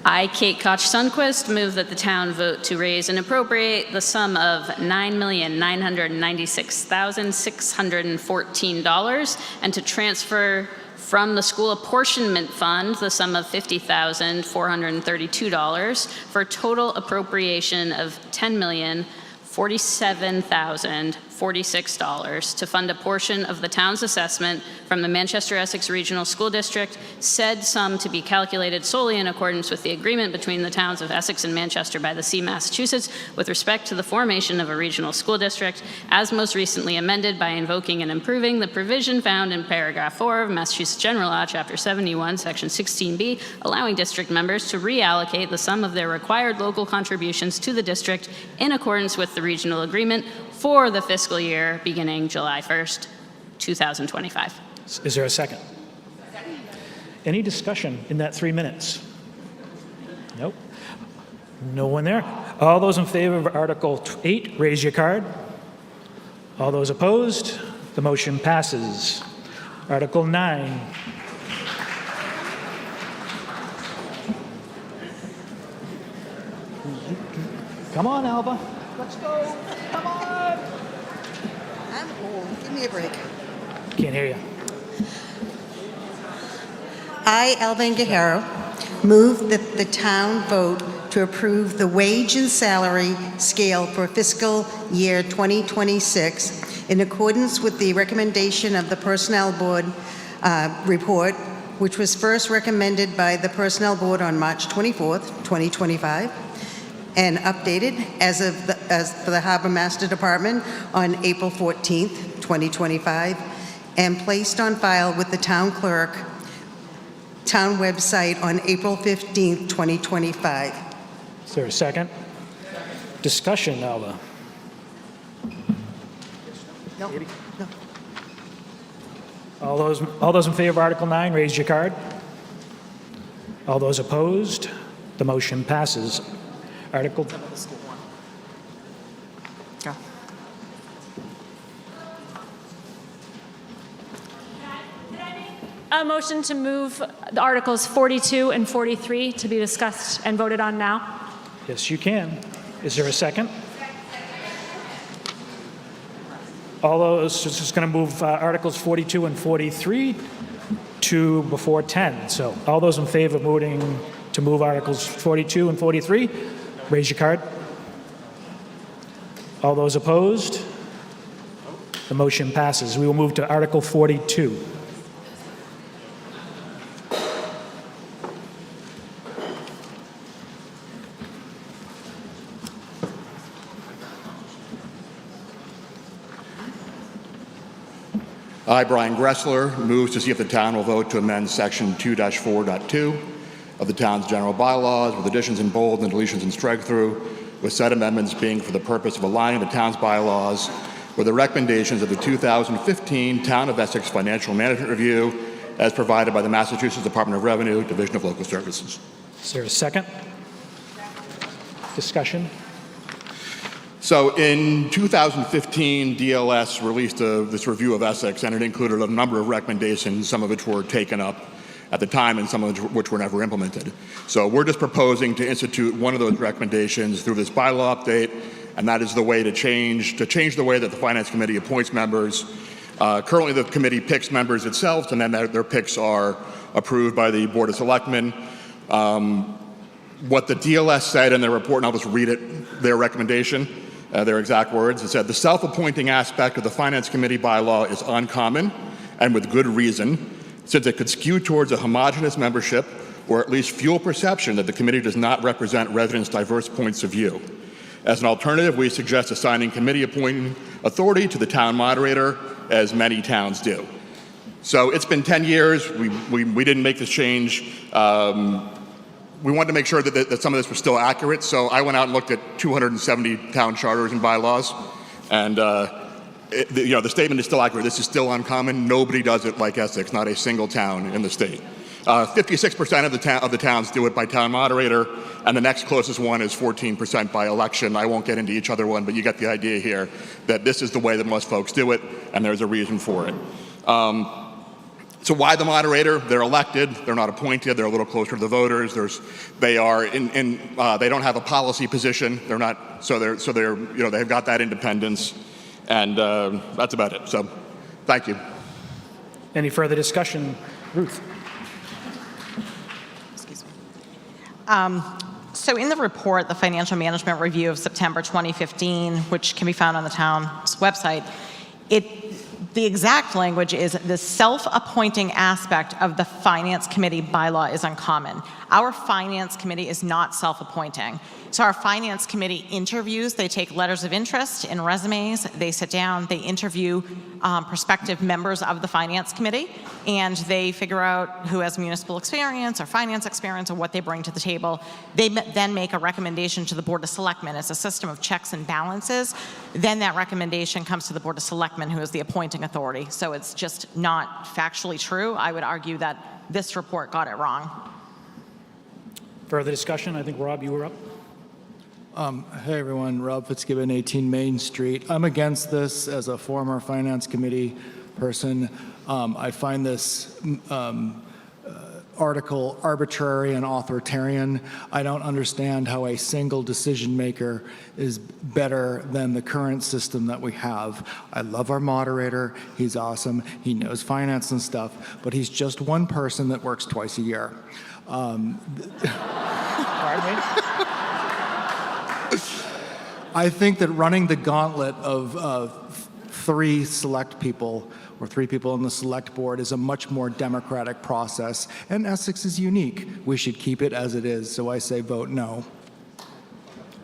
I, Kate Koch-Sundquist, move that the town vote to raise and appropriate the sum of $9,996,614 and to transfer from the school apportionment fund the sum of $50,432 for a total appropriation of $10,047,046 to fund a portion of the town's assessment from the Manchester-Essex Regional School District, said sum to be calculated solely in accordance with the agreement between the towns of Essex and Manchester by the Sea, Massachusetts, with respect to the formation of a regional school district, as most recently amended by invoking and improving the provision found in paragraph 4 of Massachusetts General Law, Chapter 71, Section 16B, allowing district members to reallocate the sum of their required local contributions to the district in accordance with the regional agreement for the fiscal year beginning July 1st, 2025. Is there a second? Any discussion in that 3 minutes? Nope. No one there. All those in favor of Article 8, raise your card. All those opposed? The motion passes. Article 9. Come on, Alba. Let's go. Come on. I'm old. Give me a break. Can't hear you. I, Alvin Guerrero, move that the town vote to approve the wage and salary scale for fiscal year 2026 in accordance with the recommendation of the Personnel Board report, which was first recommended by the Personnel Board on March 24th, 2025, and updated as for the Harbor Master Department on April 14th, 2025, and placed on file with the town clerk town website on April 15th, 2025. Is there a second? Discussion, Alba. No, no. All those in favor of Article 9, raise your card. All those opposed, the motion passes. Article. A motion to move the Articles 42 and 43 to be discussed and voted on now. Yes, you can. Is there a second? All those, just going to move Articles 42 and 43 to before 10. So all those in favor of moving to move Articles 42 and 43, raise your card. All those opposed, the motion passes. We will move to Article 42. I, Brian Gressler, moves to see if the town will vote to amend Section 2-4.2 of the town's general bylaws with additions in bold and deletions in strike-through, with said amendments being for the purpose of aligning the town's bylaws with the recommendations of the 2015 Town of Essex Financial Management Review as provided by the Massachusetts Department of Revenue, Division of Local Services. Is there a second? Discussion? So in 2015, DLS released this review of Essex, and it included a number of recommendations, some of which were taken up at the time and some of which were never implemented. So we're just proposing to institute one of those recommendations through this bylaw update, and that is the way to change the way that the Finance Committee appoints members. Currently, the committee picks members itself, and then their picks are approved by the Board of Selectmen. What the DLS said in their report, and I'll just read it, their recommendation, their exact words, it said, the self-appointing aspect of the Finance Committee bylaw is uncommon, and with good reason, since it could skew towards a homogeneous membership, or at least fuel perception that the committee does not represent residents' diverse points of view. As an alternative, we suggest assigning committee appointing authority to the town moderator, as many towns do. So it's been 10 years. We didn't make this change. We wanted to make sure that some of this was still accurate, so I went out and looked at 270 town charters and bylaws, and the statement is still accurate. This is still uncommon. Nobody does it like Essex, not a single town in the state. 56% of the towns do it by town moderator, and the next closest one is 14% by election. I won't get into each other one, but you get the idea here that this is the way that most folks do it, and there's a reason for it. So why the moderator? They're elected. They're not appointed. They're a little closer to the voters. They don't have a policy position. They're not. So they've got that independence, and that's about it. So, thank you. Any further discussion, Ruth? Excuse me. So in the report, the Financial Management Review of September 2015, which can be found on the town's website, the exact language is the self-appointing aspect of the Finance Committee bylaw is uncommon. Our Finance Committee is not self-appointing. So our Finance Committee interviews, they take letters of interest and resumes, they sit down, they interview prospective members of the Finance Committee, and they figure out who has municipal experience or finance experience or what they bring to the table. They then make a recommendation to the Board of Selectmen. It's a system of checks and balances. Then that recommendation comes to the Board of Selectmen, who is the appointing authority. So it's just not factually true. I would argue that this report got it wrong. Further discussion? I think, Rob, you were up. Hey everyone, Rob Fitzgibbon, 18 Main Street. I'm against this as a former Finance Committee person. I find this article arbitrary and authoritarian. I don't understand how a single decision maker is better than the current system that we have. I love our moderator. He's awesome. He knows finance and stuff, but he's just one person that works twice a year. I think that running the gauntlet of three select people or three people on the select board is a much more democratic process, and Essex is unique. We should keep it as it is, so I say vote no.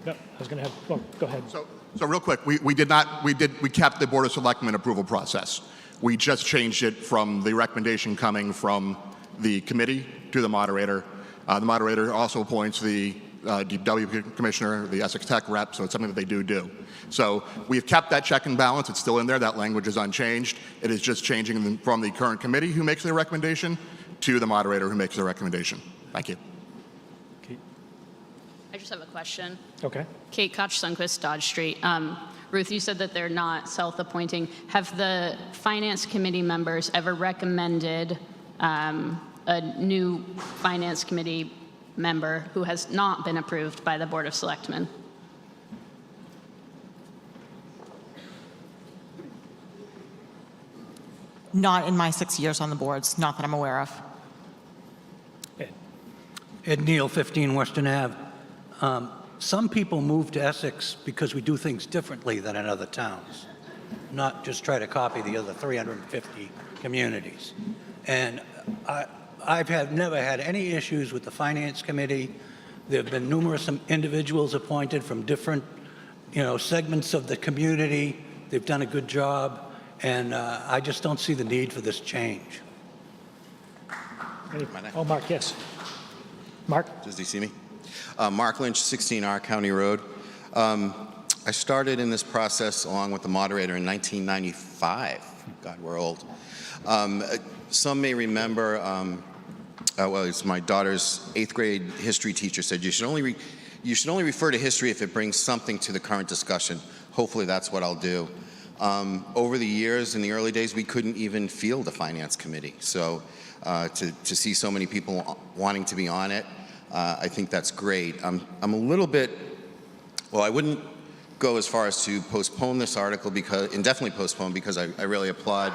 No, I was going to have, well, go ahead. So real quick, we kept the Board of Selectmen approval process. We just changed it from the recommendation coming from the committee to the moderator. The moderator also appoints the DPW commissioner, the Essex Tech rep, so it's something that they do. So we've kept that check and balance. It's still in there. That language is unchanged. It is just changing from the current committee who makes the recommendation to the moderator who makes the recommendation. Thank you. I just have a question. Okay. Kate Koch, Sunquist, Dodge Street. Ruth, you said that they're not self-appointing. Have the finance committee members ever recommended a new finance committee member who has not been approved by the Board of Selectmen? Not in my 6 years on the boards, not that I'm aware of. Ed Neal, 15 Western Ave. Some people move to Essex because we do things differently than in other towns, not just try to copy the other 350 communities. And I've never had any issues with the Finance Committee. There have been numerous individuals appointed from different, segments of the community. They've done a good job, and I just don't see the need for this change. Oh, Mark, yes. Mark? Does he see me? Mark Lynch, 16R County Road. I started in this process along with the moderator in 1995. God, we're old. Some may remember, well, it's my daughter's 8th grade history teacher said, you should only refer to history if it brings something to the current discussion. Hopefully that's what I'll do. Over the years, in the early days, we couldn't even field a finance committee. So to see so many people wanting to be on it, I think that's great. I'm a little bit, well, I wouldn't go as far as to postpone this article indefinitely postpone, because I really applaud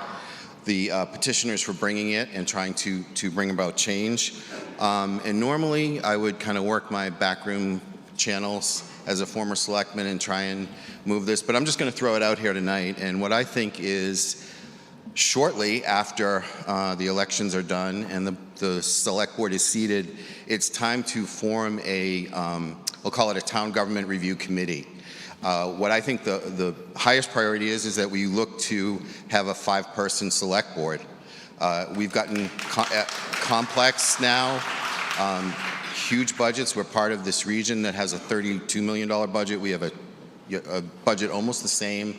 the petitioners for bringing it and trying to bring about change. And normally I would kind of work my backroom channels as a former selectman and try and move this, but I'm just going to throw it out here tonight. And what I think is, shortly after the elections are done and the select board is seated, it's time to form we'll call it a town government review committee. What I think the highest priority is that we look to have a 5-person select board. We've gotten complex now, huge budgets. We're part of this region that has a $32 million budget. We have a budget almost the same.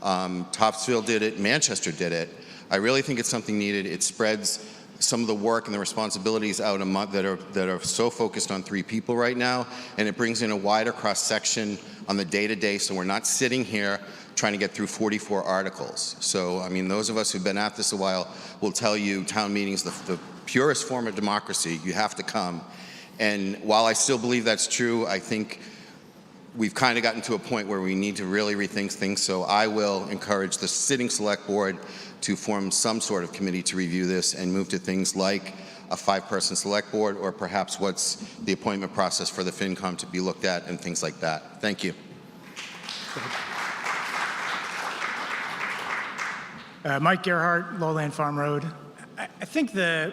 Topsfield did it, Manchester did it. I really think it's something needed. It spreads some of the work and the responsibilities out that are so focused on 3 people right now, and it brings in a wider cross-section on the day-to-day, so we're not sitting here trying to get through 44 articles. So, I mean, those of us who've been at this a while will tell you town meetings, the purest form of democracy, you have to come. And while I still believe that's true, I think we've kind of gotten to a point where we need to really rethink things, so I will encourage the sitting select board to form some sort of committee to review this and move to things like a 5-person select board, or perhaps what's the appointment process for the FinCom to be looked at and things like that. Thank you. Mike Gerhardt, Lowland Farm Road. I think I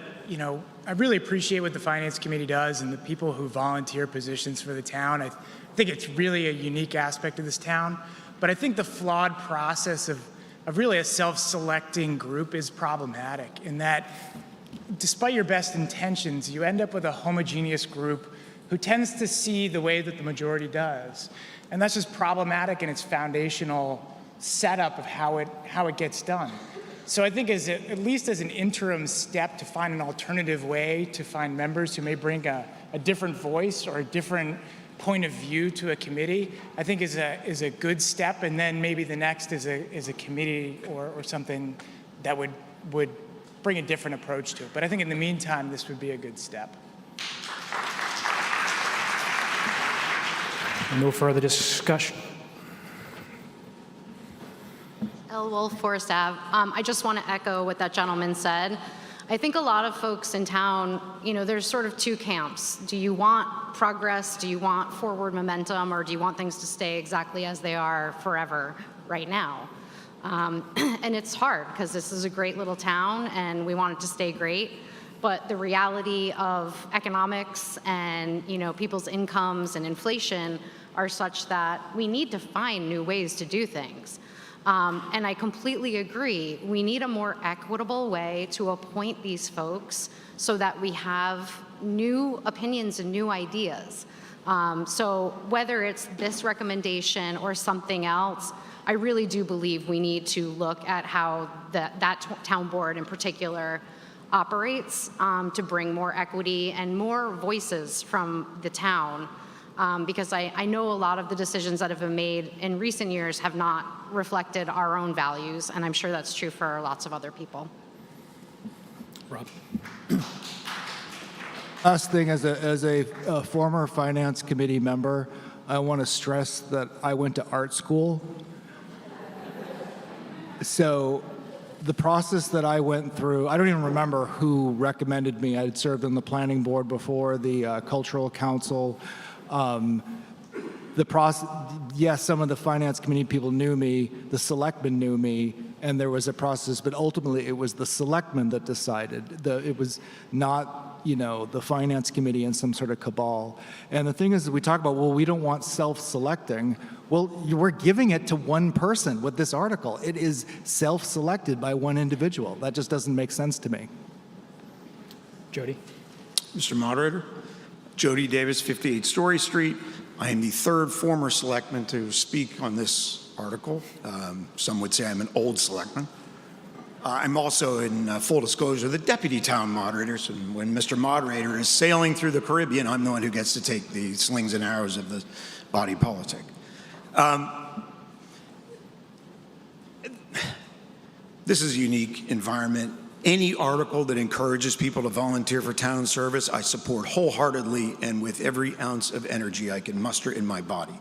really appreciate what the Finance Committee does and the people who volunteer positions for the town. I think it's really a unique aspect of this town, but I think the flawed process of really a self-selecting group is problematic in that despite your best intentions, you end up with a homogeneous group who tends to see the way that the majority does. And that's just problematic in its foundational setup of how it gets done. So I think at least as an interim step to find an alternative way to find members who may bring a different voice or a different point of view to a committee, I think is a good step. And then maybe the next is a committee or something that would bring a different approach to it. But I think in the meantime, this would be a good step. No further discussion. L. Wolf, Forest Ave. I just want to echo what that gentleman said. I think a lot of folks in town, there's sort of two camps. Do you want progress? Do you want forward momentum? Or do you want things to stay exactly as they are forever right now? And it's hard because this is a great little town and we want it to stay great. But the reality of economics and people's incomes and inflation are such that we need to find new ways to do things. And I completely agree. We need a more equitable way to appoint these folks so that we have new opinions and new ideas. So whether it's this recommendation or something else, I really do believe we need to look at how that town board in particular operates to bring more equity and more voices from the town. Because I know a lot of the decisions that have been made in recent years have not reflected our own values, and I'm sure that's true for lots of other people. Rob. Last thing, as a former finance committee member, I want to stress that I went to art school. So the process that I went through, I don't even remember who recommended me. I had served on the planning board before, the cultural council. The process, yes, some of the finance committee people knew me, the selectmen knew me, and there was a process, but ultimately it was the selectmen that decided. It was not, the finance committee and some sort of cabal. And the thing is, we talk about, well, we don't want self-selecting. Well, we're giving it to one person with this article. It is self-selected by one individual. That just doesn't make sense to me. Jody. Mr. Moderator, Jody Davis, 58 Story Street. I am the third former selectman to speak on this article. Some would say I'm an old selectman. I'm also, in full disclosure, the deputy town moderator. So when Mr. Moderator is sailing through the Caribbean, I'm the one who gets to take the slings and arrows of the body politic. This is a unique environment. Any article that encourages people to volunteer for town service, I support wholeheartedly and with every ounce of energy I can muster in my body.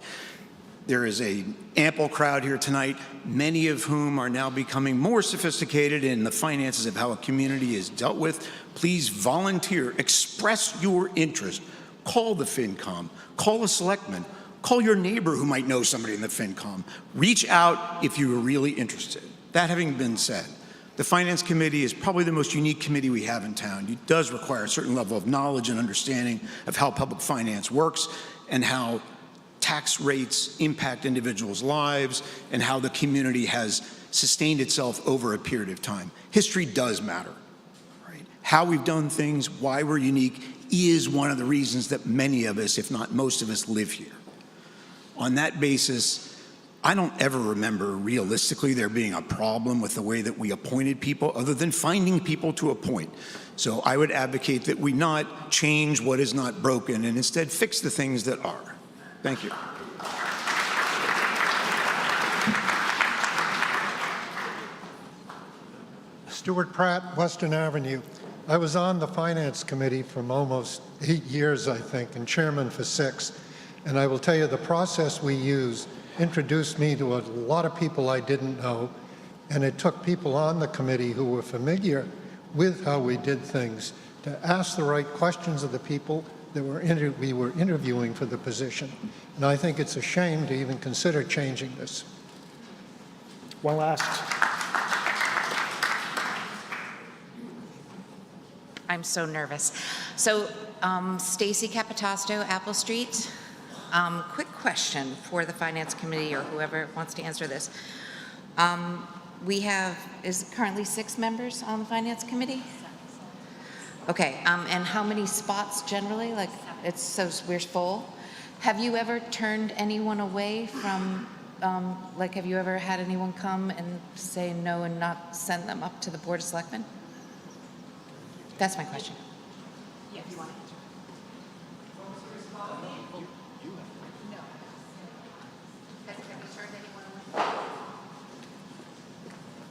There is an ample crowd here tonight, many of whom are now becoming more sophisticated in the finances of how a community is dealt with. Please volunteer, express your interest. Call the FinCom, call a selectman, call your neighbor who might know somebody in the FinCom. Reach out if you are really interested. That having been said, the Finance Committee is probably the most unique committee we have in town. It does require a certain level of knowledge and understanding of how public finance works and how tax rates impact individuals' lives and how the community has sustained itself over a period of time. History does matter, right? How we've done things, why we're unique, is one of the reasons that many of us, if not most of us, live here. On that basis, I don't ever remember realistically there being a problem with the way that we appointed people other than finding people to appoint. So I would advocate that we not change what is not broken and instead fix the things that are. Thank you. Stuart Pratt, Western Avenue. I was on the Finance Committee for almost 8 years, I think, and chairman for 6. And I will tell you the process we used introduced me to a lot of people I didn't know, and it took people on the committee who were familiar with how we did things to ask the right questions of the people that we were interviewing for the position. And I think it's a shame to even consider changing this. Well asked. I'm so nervous. So, Stacy Capitasto, Apple Street. Quick question for the Finance Committee or whoever wants to answer this. We have, is it currently 6 members on the Finance Committee? Okay, and how many spots generally? Like, it's so we're full. Have you ever turned anyone away from, like, have you ever had anyone come and say no and not send them up to the Board of Selectmen? That's my question. Yes.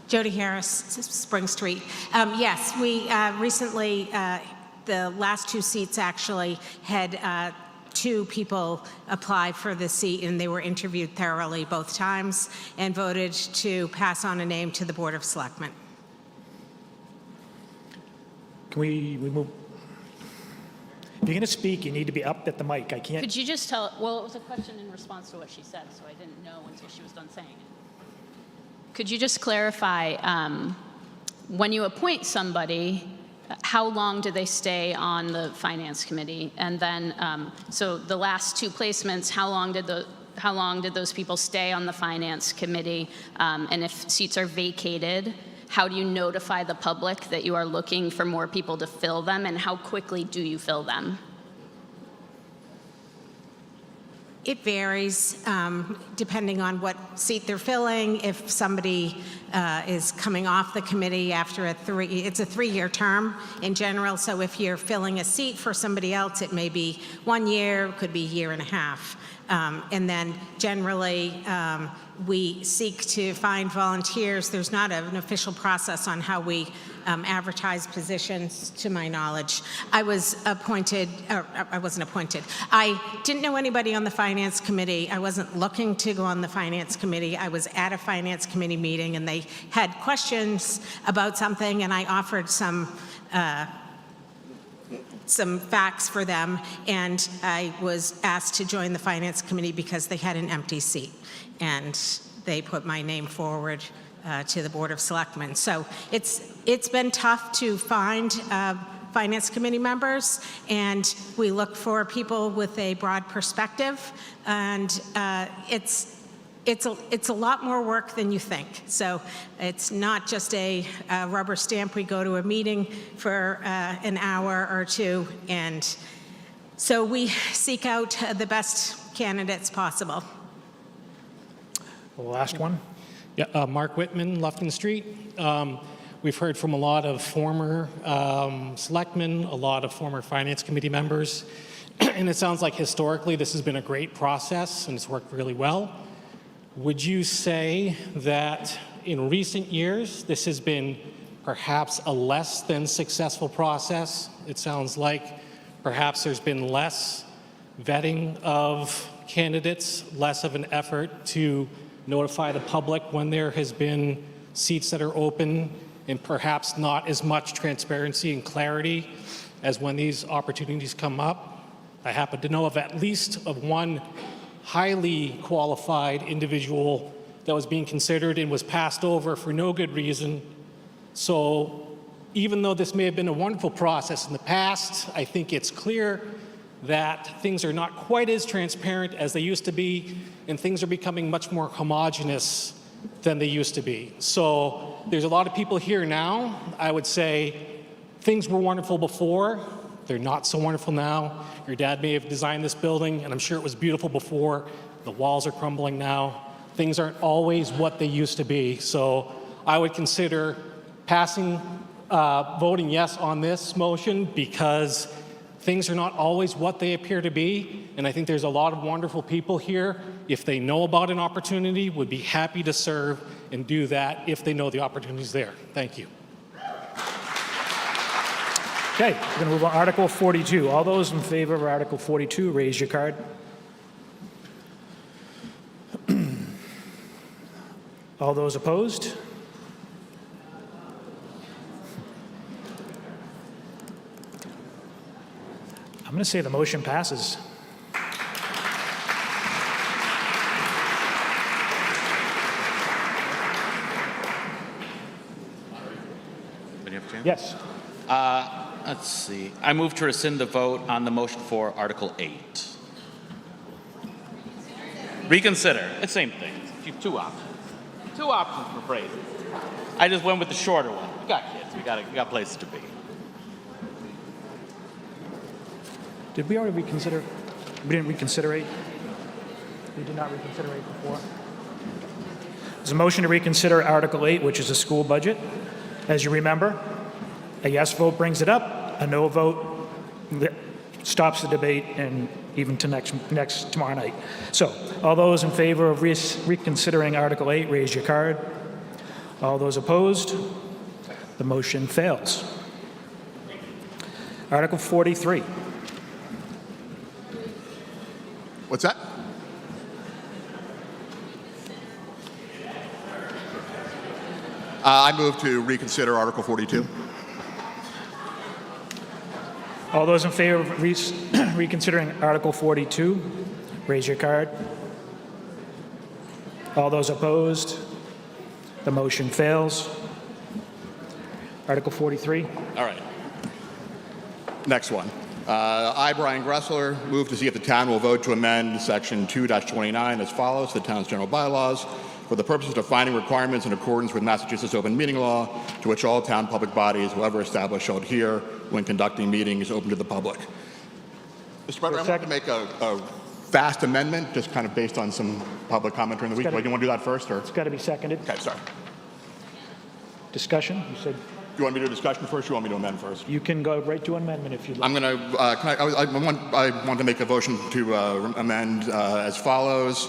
Jody Harris, Spring Street. Yes, we recently, the last 2 seats actually had 2 people apply for the seat, and they were interviewed thoroughly both times and voted to pass on a name to the Board of Selectmen. Can we move? If you're going to speak, you need to be up at the mic. I can't. Could you just tell, well, it was a question in response to what she said, so I didn't know until she was done saying it. Could you just clarify, when you appoint somebody, how long do they stay on the Finance Committee? And then, so the last 2 placements, how long did those people stay on the Finance Committee? And if seats are vacated, how do you notify the public that you are looking for more people to fill them, and how quickly do you fill them? It varies depending on what seat they're filling. If somebody is coming off the committee after it's a 3-year term in general. So if you're filling a seat for somebody else, it may be 1 year, could be a year and a half. And then generally, we seek to find volunteers. There's not an official process on how we advertise positions, to my knowledge. I was appointed, or I wasn't appointed. I didn't know anybody on the Finance Committee. I wasn't looking to go on the Finance Committee. I was at a Finance Committee meeting, and they had questions about something, and I offered some facts for them, and I was asked to join the Finance Committee because they had an empty seat, and they put my name forward to the Board of Selectmen. So it's been tough to find Finance Committee members, and we look for people with a broad perspective, and it's a lot more work than you think. So it's not just a rubber stamp. We go to a meeting for an hour or 2, and so we seek out the best candidates possible. The last one. Yeah, Mark Whitman, Lufkin Street. We've heard from a lot of former selectmen, a lot of former Finance Committee members, and it sounds like historically this has been a great process and it's worked really well. Would you say that in recent years this has been perhaps a less than successful process? It sounds like perhaps there's been less vetting of candidates, less of an effort to notify the public when there has been seats that are open, and perhaps not as much transparency and clarity as when these opportunities come up. I happen to know of at least one highly qualified individual that was being considered and was passed over for no good reason. So even though this may have been a wonderful process in the past, I think it's clear that things are not quite as transparent as they used to be, and things are becoming much more homogenous than they used to be. So there's a lot of people here now. I would say things were wonderful before. They're not so wonderful now. Your dad may have designed this building, and I'm sure it was beautiful before. The walls are crumbling now. Things aren't always what they used to be. So I would consider voting yes on this motion, because things are not always what they appear to be, and I think there's a lot of wonderful people here. If they know about an opportunity, would be happy to serve and do that if they know the opportunity is there. Thank you. Okay, we're going to move on. Article 42. All those in favor of Article 42, raise your card. All those opposed? I'm going to say the motion passes. Yes. Let's see. I move to rescind the vote on the motion for Article 8. Reconsider. It's the same thing. You have 2 options. 2 options for phrasing. I just went with the shorter one. We got kids. We got places to be. Did we already reconsider? We didn't reconsider 8? We did not reconsider 8 before. There's a motion to reconsider Article 8, which is a school budget. As you remember, a yes vote brings it up, a no vote stops the debate, and even to tomorrow night. So all those in favor of reconsidering Article 8, raise your card. All those opposed? The motion fails. Article 43. What's that? I move to reconsider Article 42. All those in favor of reconsidering Article 42, raise your card. All those opposed? The motion fails. Article 43. All right. Next one. I, Brian Gressler, move to see if the town will vote to amend Section 2-29 as follows, the town's general bylaws, for the purpose of defining requirements in accordance with Massachusetts open meeting law, to which all town public bodies, whoever established, shall adhere when conducting meetings open to the public. Mr. President, I want to make a fast amendment, just kind of based on some public comment during the week. Do you want to do that first? Or? It's got to be seconded. Okay, sorry. Discussion? You said. Do you want me to do discussion first, or you want me to amend first? You can go right to amendment if you'd like. I'm going to, I want to make a motion to amend as follows.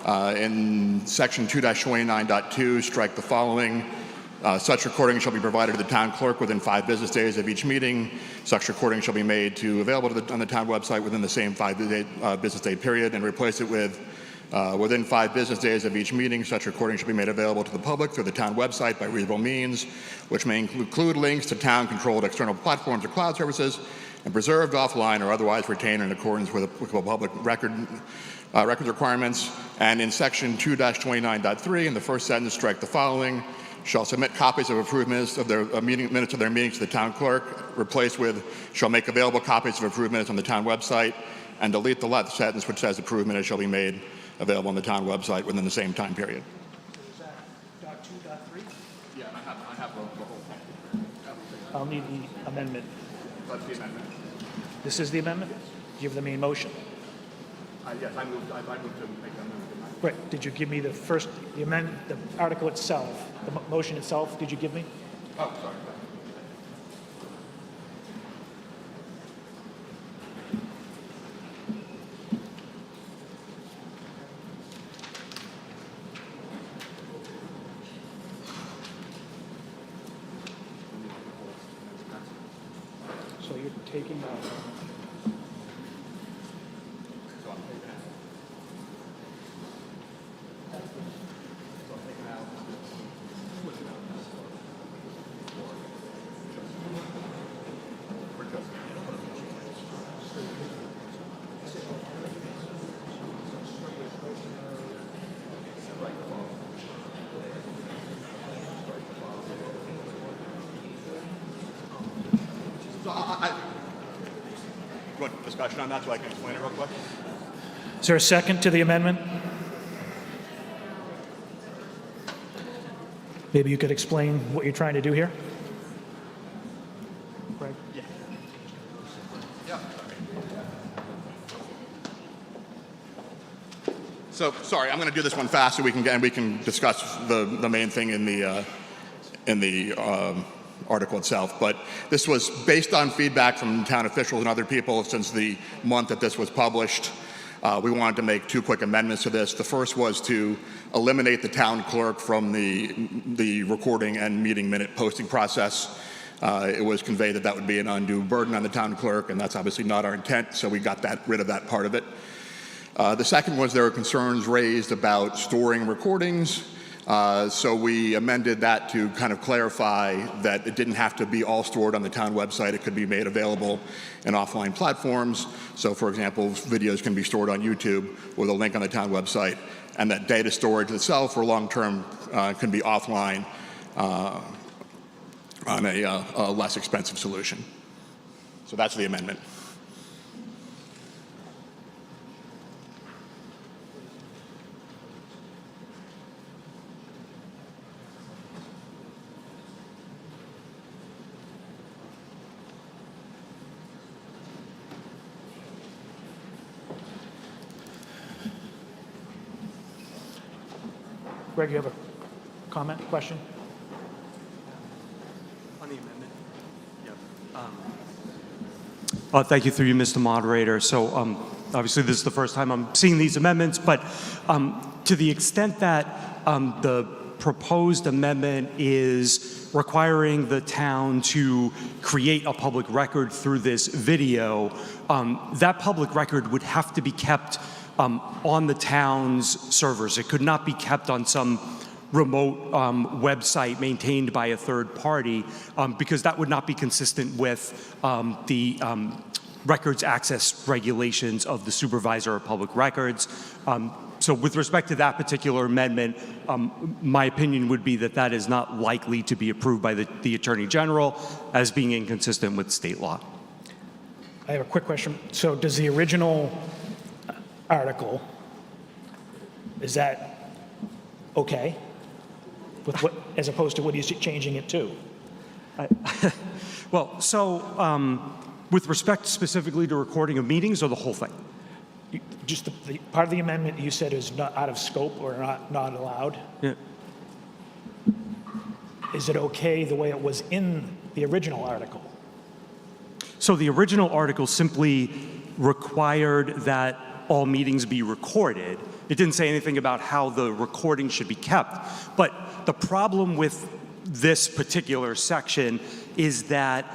In Section 2-29.2, strike the following. Such recording shall be provided to the town clerk within 5 business days of each meeting. Such recording shall be made available on the town website within the same 5 business day period, and replace it with within 5 business days of each meeting. Such recording shall be made available to the public through the town website by reasonable means, which may include links to town-controlled external platforms or cloud services, and preserved offline or otherwise retained in accordance with applicable public records requirements. And in Section 2-29.3, in the first sentence, strike the following. Shall submit copies of approved minutes of their minutes of their meetings to the town clerk, replace with shall make available copies of approved minutes on the town website, and delete the last sentence which says approved minutes shall be made available on the town website within the same time period. Is that .2.3? Yeah, I have the whole thing. I'll need the amendment. That's the amendment. This is the amendment? Do you have the main motion? Yes, I moved to make the amendment. Right. Did you give me the article itself, the motion itself? Did you give me? Oh, sorry. So you're taking out. You want discussion on that so I can explain it real quick? Is there a second to the amendment? Maybe you could explain what you're trying to do here? Greg? Yeah. So, sorry, I'm going to do this one fast so we can discuss the main thing in the article itself. But this was based on feedback from town officials and other people since the month that this was published. We wanted to make 2 quick amendments to this. The first was to eliminate the town clerk from the recording and meeting minute posting process. It was conveyed that would be an undue burden on the town clerk, and that's obviously not our intent, so we got rid of that part of it. The second was there were concerns raised about storing recordings. So we amended that to kind of clarify that it didn't have to be all stored on the town website. It could be made available in offline platforms. So, for example, videos can be stored on YouTube with a link on the town website, and that data storage itself for long-term can be offline on a less expensive solution. So that's the amendment. Greg, you have a comment, question? On the amendment? Yeah. Thank you, through you, Mr. Moderator. So obviously this is the first time I'm seeing these amendments, but to the extent that the proposed amendment is requiring the town to create a public record through this video. That public record would have to be kept on the town's servers. It could not be kept on some remote website maintained by a third party, because that would not be consistent with the records access regulations of the supervisor of public records. So with respect to that particular amendment, my opinion would be that that is not likely to be approved by the Attorney General as being inconsistent with state law. I have a quick question. So does the original article, is that okay with what, as opposed to what he's changing it to? Well, so with respect specifically to recording of meetings or the whole thing? Just the part of the amendment you said is not out of scope or not allowed? Yeah. Is it okay the way it was in the original article? So the original article simply required that all meetings be recorded. It didn't say anything about how the recording should be kept. But the problem with this particular section is that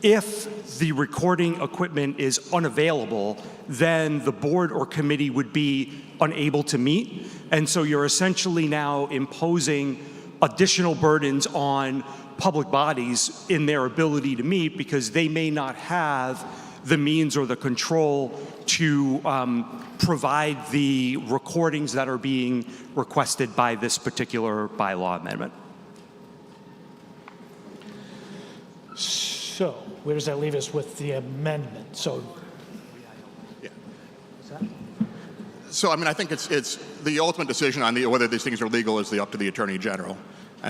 if the recording equipment is unavailable, then the board or committee would be unable to meet. And so you're essentially now imposing additional burdens on public bodies in their ability to meet, because they may not have the means or the control to provide the recordings that are being requested by this particular bylaw amendment. So where does that leave us with the amendment? So, Yeah. is that? So, I mean, I think it's the ultimate decision on whether these things are legal is up to the Attorney General.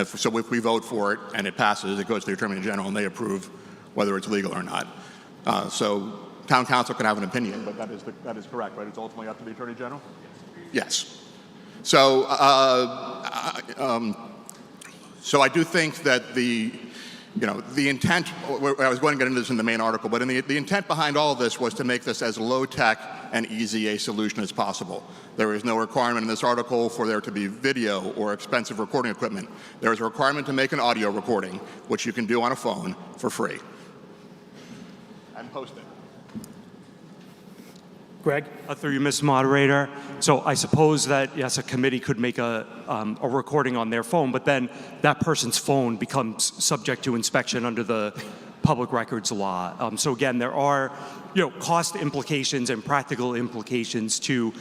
So if we vote for it and it passes, it goes to the Attorney General and they approve whether it's legal or not. So town council can have an opinion, but that is correct, right? It's ultimately up to the Attorney General? Yes. So, so I do think that the intent, I was going to get into this in the main article, but the intent behind all of this was to make this as low-tech and easy a solution as possible. There is no requirement in this article for there to be video or expensive recording equipment. There is a requirement to make an audio recording, which you can do on a phone for free. And post it. Greg? Through you, Mr. Moderator. So I suppose that, yes, a committee could make a recording on their phone, but then that person's phone becomes subject to inspection under the public records law. So again, there are cost implications and practical implications to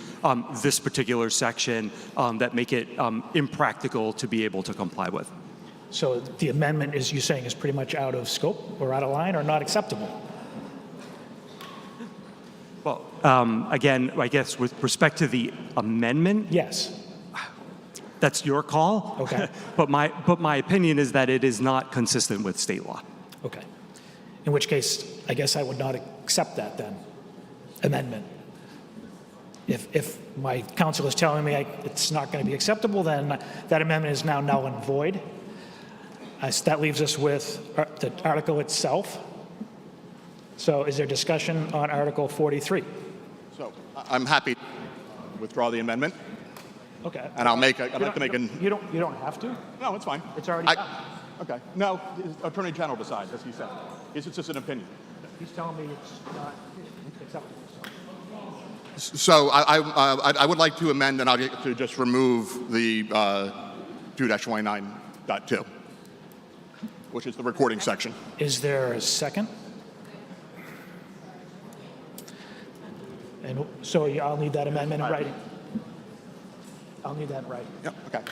this particular section that make it impractical to be able to comply with. So the amendment is, you saying, is pretty much out of scope or out of line or not acceptable? Well, again, I guess with respect to the amendment, yes, that's your call. Okay. but my opinion is that it is not consistent with state law. Okay. In which case, I guess I would not accept that then, amendment. If my counsel is telling me it's not going to be acceptable, then that amendment is now null and void. That leaves us with the article itself. So is there discussion on Article 43? So I'm happy to withdraw the amendment. Okay. And I'd like to make an... You don't have to? No, it's fine. It's already done. Okay. No, the Attorney General decides, as he said. It's just an opinion. He's telling me it's not acceptable. So I would like to amend, and I'll get to just remove the 2-29.2, which is the recording section. Is there a second? And so I'll need that amendment in writing. I'll need that in writing. Yep, okay.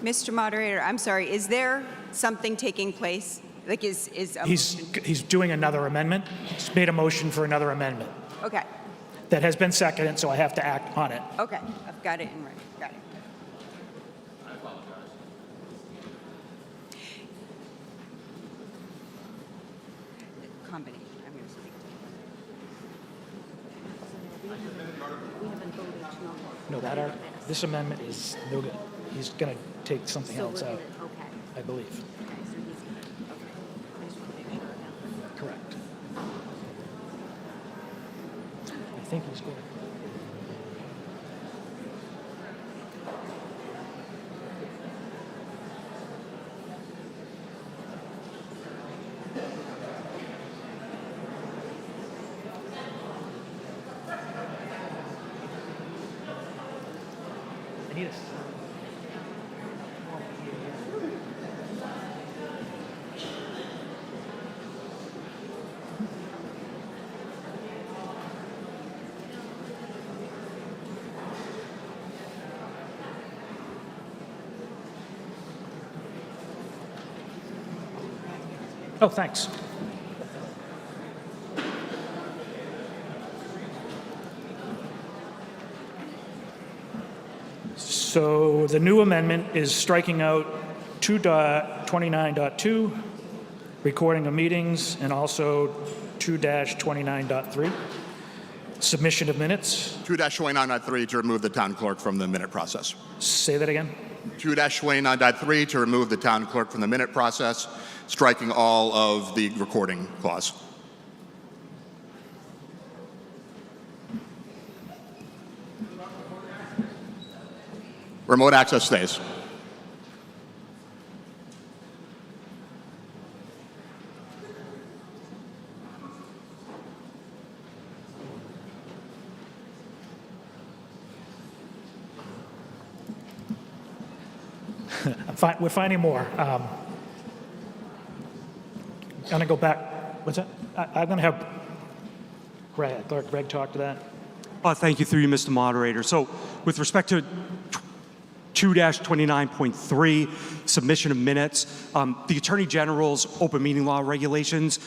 Mr. Moderator, I'm sorry, is there something taking place? Like He's doing another amendment. He's made a motion for another amendment. Okay, That has been seconded, so I have to act on it. okay, I've got it in writing, got it. Combination, I'm going to speak No, this amendment is no good. He's going to take something else out. I believe. Correct. I think he's going. I need a Oh, thanks. So the new amendment is striking out 2.29.2, recording of meetings, and also 2-29.3, submission of minutes. 2-29.3 to remove the town clerk from the minute process. Say that again. 2-29.3 to remove the town clerk from the minute process, striking all of the recording clause. Remote access stays. We're finding more. I'm going to go back. What's that? I'm going to have Greg talk to that. Thank you, through you, Mr. Moderator. So with respect to 2-29.3, submission of minutes, the Attorney General's open meeting law regulations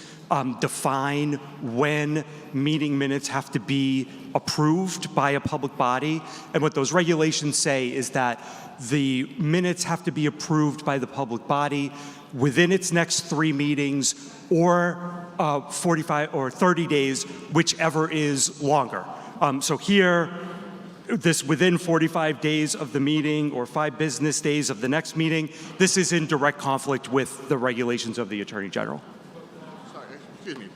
define when meeting minutes have to be approved by a public body. And what those regulations say is that the minutes have to be approved by the public body within its next 3 meetings or 45 or 30 days, whichever is longer. So here, this within 45 days of the meeting or 5 business days of the next meeting, this is in direct conflict with the regulations of the Attorney General. Sorry, excuse me,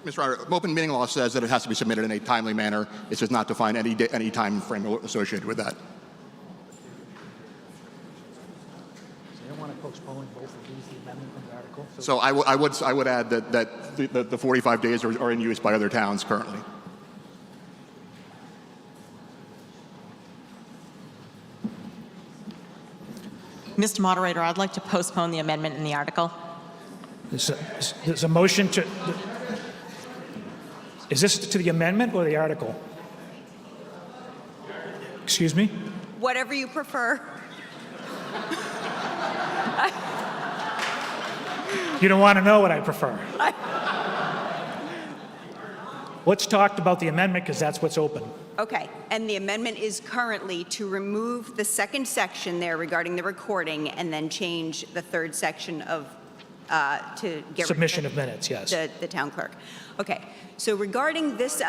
Mr. Ryder. Open meeting law says that it has to be submitted in a timely manner. It does not define any time frame associated with that. Postpone both of these, the amendment and the article. So I would add that the 45 days are in use by other towns currently. Mr. Moderator, I'd like to postpone the amendment in the article. There's a motion to. Is this to the amendment or the article? Excuse me? Whatever you prefer. You don't want to know what I prefer. Let's talk about the amendment because that's what's open. Okay, and the amendment is currently to remove the second section there regarding the recording and then change the third section of, to get Submission of minutes, yes. The town clerk. Okay, so regarding this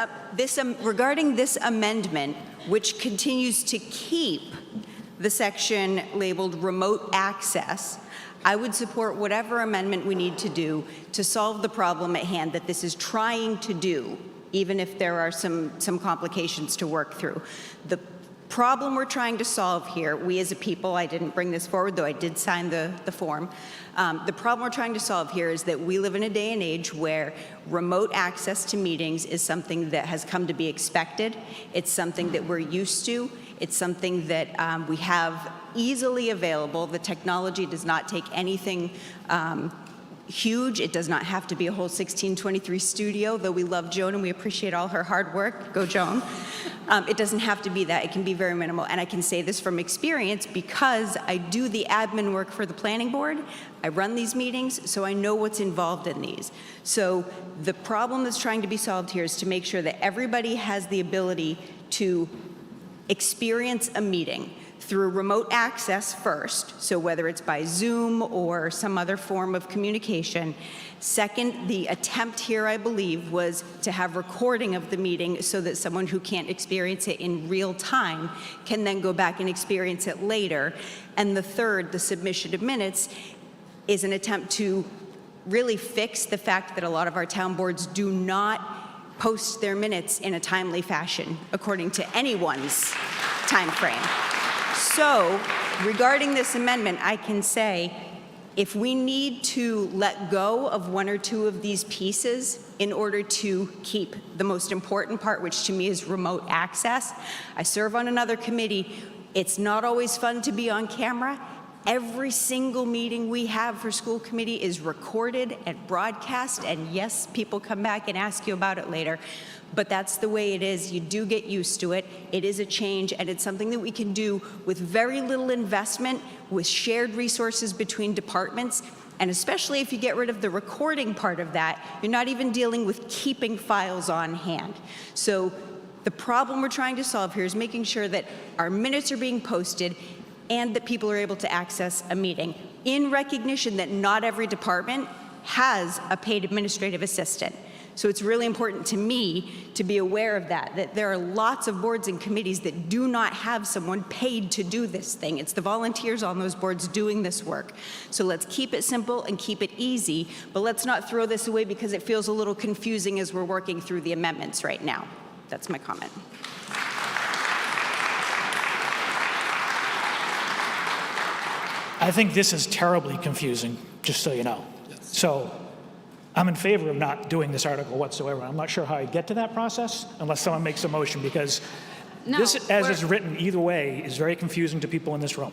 amendment, which continues to keep the section labeled remote access, I would support whatever amendment we need to do to solve the problem at hand that this is trying to do, even if there are some complications to work through. The problem we're trying to solve here, we as a people, I didn't bring this forward, though I did sign the form. The problem we're trying to solve here is that we live in a day and age where remote access to meetings is something that has come to be expected. It's something that we're used to. It's something that we have easily available. The technology does not take anything huge. It does not have to be a whole 1623 studio, though we love Joan and we appreciate all her hard work. Go, Joan. It doesn't have to be that. It can be very minimal. And I can say this from experience because I do the admin work for the planning board. I run these meetings, so I know what's involved in these. So the problem that's trying to be solved here is to make sure that everybody has the ability to experience a meeting through remote access first, so whether it's by Zoom or some other form of communication. Second, the attempt here, I believe, was to have recording of the meeting so that someone who can't experience it in real time can then go back and experience it later. And the third, the submission of minutes, is an attempt to really fix the fact that a lot of our town boards do not post their minutes in a timely fashion, according to anyone's time frame. So, regarding this amendment, I can say, if we need to let go of one or two of these pieces in order to keep the most important part, which to me is remote access. I serve on another committee. It's not always fun to be on camera. Every single meeting we have for school committee is recorded and broadcast, and yes, people come back and ask you about it later. But that's the way it is. You do get used to it. It is a change, and it's something that we can do with very little investment, with shared resources between departments, and especially if you get rid of the recording part of that, you're not even dealing with keeping files on hand. So the problem we're trying to solve here is making sure that our minutes are being posted and that people are able to access a meeting, in recognition that not every department has a paid administrative assistant. So it's really important to me to be aware of that there are lots of boards and committees that do not have someone paid to do this thing. It's the volunteers on those boards doing this work. So let's keep it simple and keep it easy, but let's not throw this away because it feels a little confusing as we're working through the amendments right now. That's my comment. I think this is terribly confusing, just so you know. So I'm in favor of not doing this article whatsoever. I'm not sure how I get to that process unless someone makes a motion, because this, as it's written either way, is very confusing to people in this room.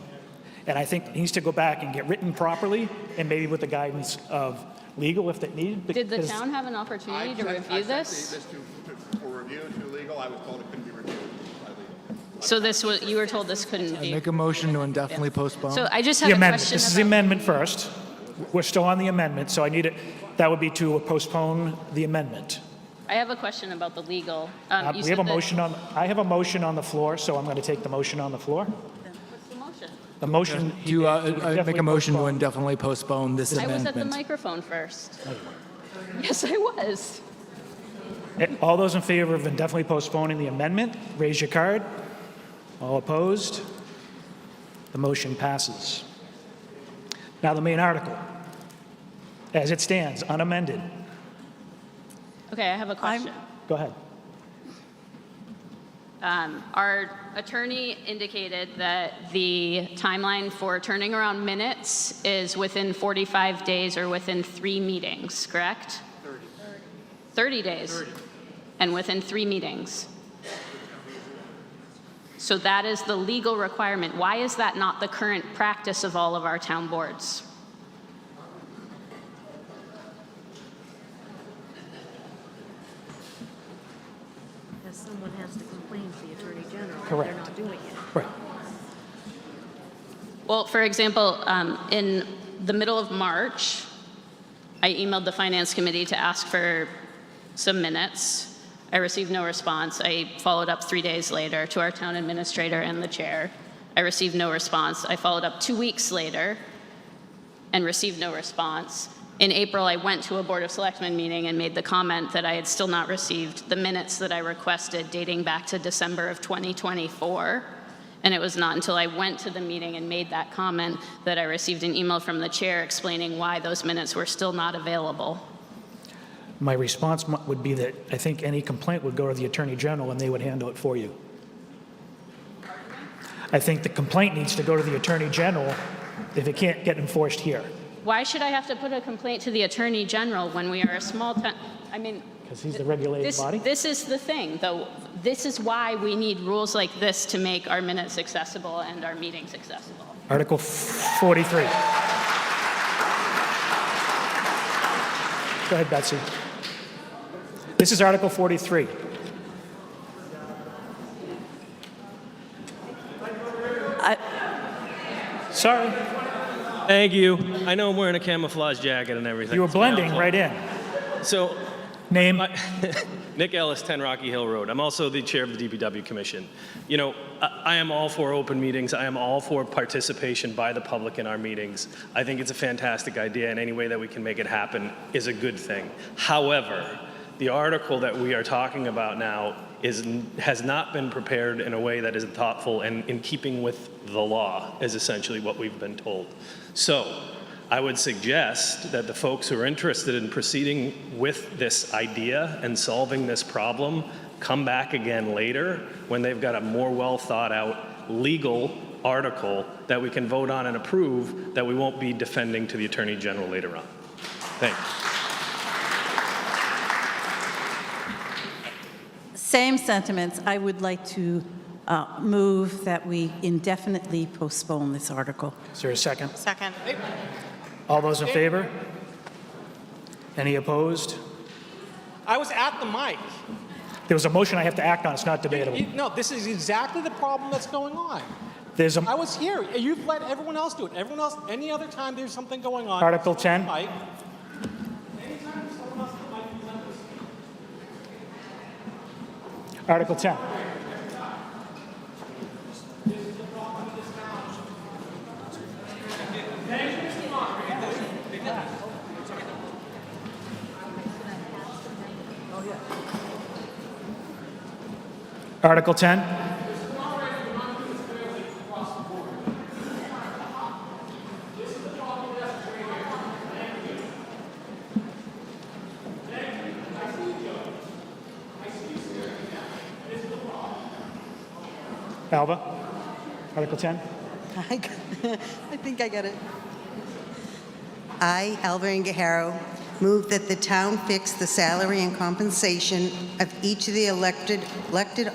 And I think it needs to go back and get written properly, and maybe with the guidance of legal if it needed. Did the town have an opportunity to review this? For review to legal, I was told it couldn't be reviewed. So this was, you were told this couldn't be. Make a motion to indefinitely postpone. So I just The have a amendment. question This is the about, amendment first. We're still on the amendment, so I need it. That would be to postpone the amendment. I have a question about the legal. We have a motion on. I have a motion on the floor, so I'm going to take the motion on the floor. What's the motion? The motion. I make a motion to indefinitely postpone this I amendment. was at the microphone first. Yes, I was. All those in favor of indefinitely postponing the amendment, raise your card. All opposed? The motion passes. Now the main article, as it stands, unamended. Okay, I have a question. Go ahead. Our attorney indicated that the timeline for turning around minutes is within 45 days or within 3 meetings, correct? 30 days. 30. And within 3 meetings. So that is the legal requirement. Why is that not the current practice of all of our town boards? Because someone has to complain to the Attorney General. Correct. They're not doing it. Right. Well, for example, in the middle of March, I emailed the Finance Committee to ask for some minutes. I received no response. I followed up 3 days later to our town administrator and the chair. I received no response. I followed up 2 weeks later and received no response. In April, I went to a Board of Selectmen meeting and made the comment that I had still not received the minutes that I requested dating back to December of 2024. And it was not until I went to the meeting and made that comment that I received an email from the chair explaining why those minutes were still not available. My response would be that I think any complaint would go to the Attorney General and they would handle it for you. I think the complaint needs to go to the Attorney General if it can't get enforced here. Why should I have to put a complaint to the Attorney General when we are a small town? I mean, because he's the regulated body? This is the thing, though. This is why we need rules like this to make our minutes accessible and our meetings accessible. Article 43. Go ahead, Betsy. This is Article 43. Sorry. Thank you. I know I'm wearing a camouflage jacket and everything. You were blending right in. So, name? Nick Ellis, 10 Rocky Hill Road. I'm also the chair of the DPW Commission. You know, I am all for open meetings. I am all for participation by the public in our meetings. I think it's a fantastic idea, and any way that we can make it happen is a good thing. However, the article that we are talking about now has not been prepared in a way that is thoughtful and in keeping with the law, is essentially what we've been told. So, I would suggest that the folks who are interested in proceeding with this idea and solving this problem come back again later when they've got a more well thought out legal article that we can vote on and approve that we won't be defending to the Attorney General later on. Thanks. Same sentiments. I would like to move that we indefinitely postpone this article. Is there a second? Second. All those in favor? Any opposed? I was at the mic. There was a motion I have to act on. It's not debatable. No, this is exactly the problem that's going on. There's I was here. You've let everyone else do it. Everyone else, any other time there's something going on. Article 10. Mike. Article 10. Article 10. Alba, Article 10. I think I get it. I, Alva Ingaharo, move that the town fix the salary and compensation of each of the elected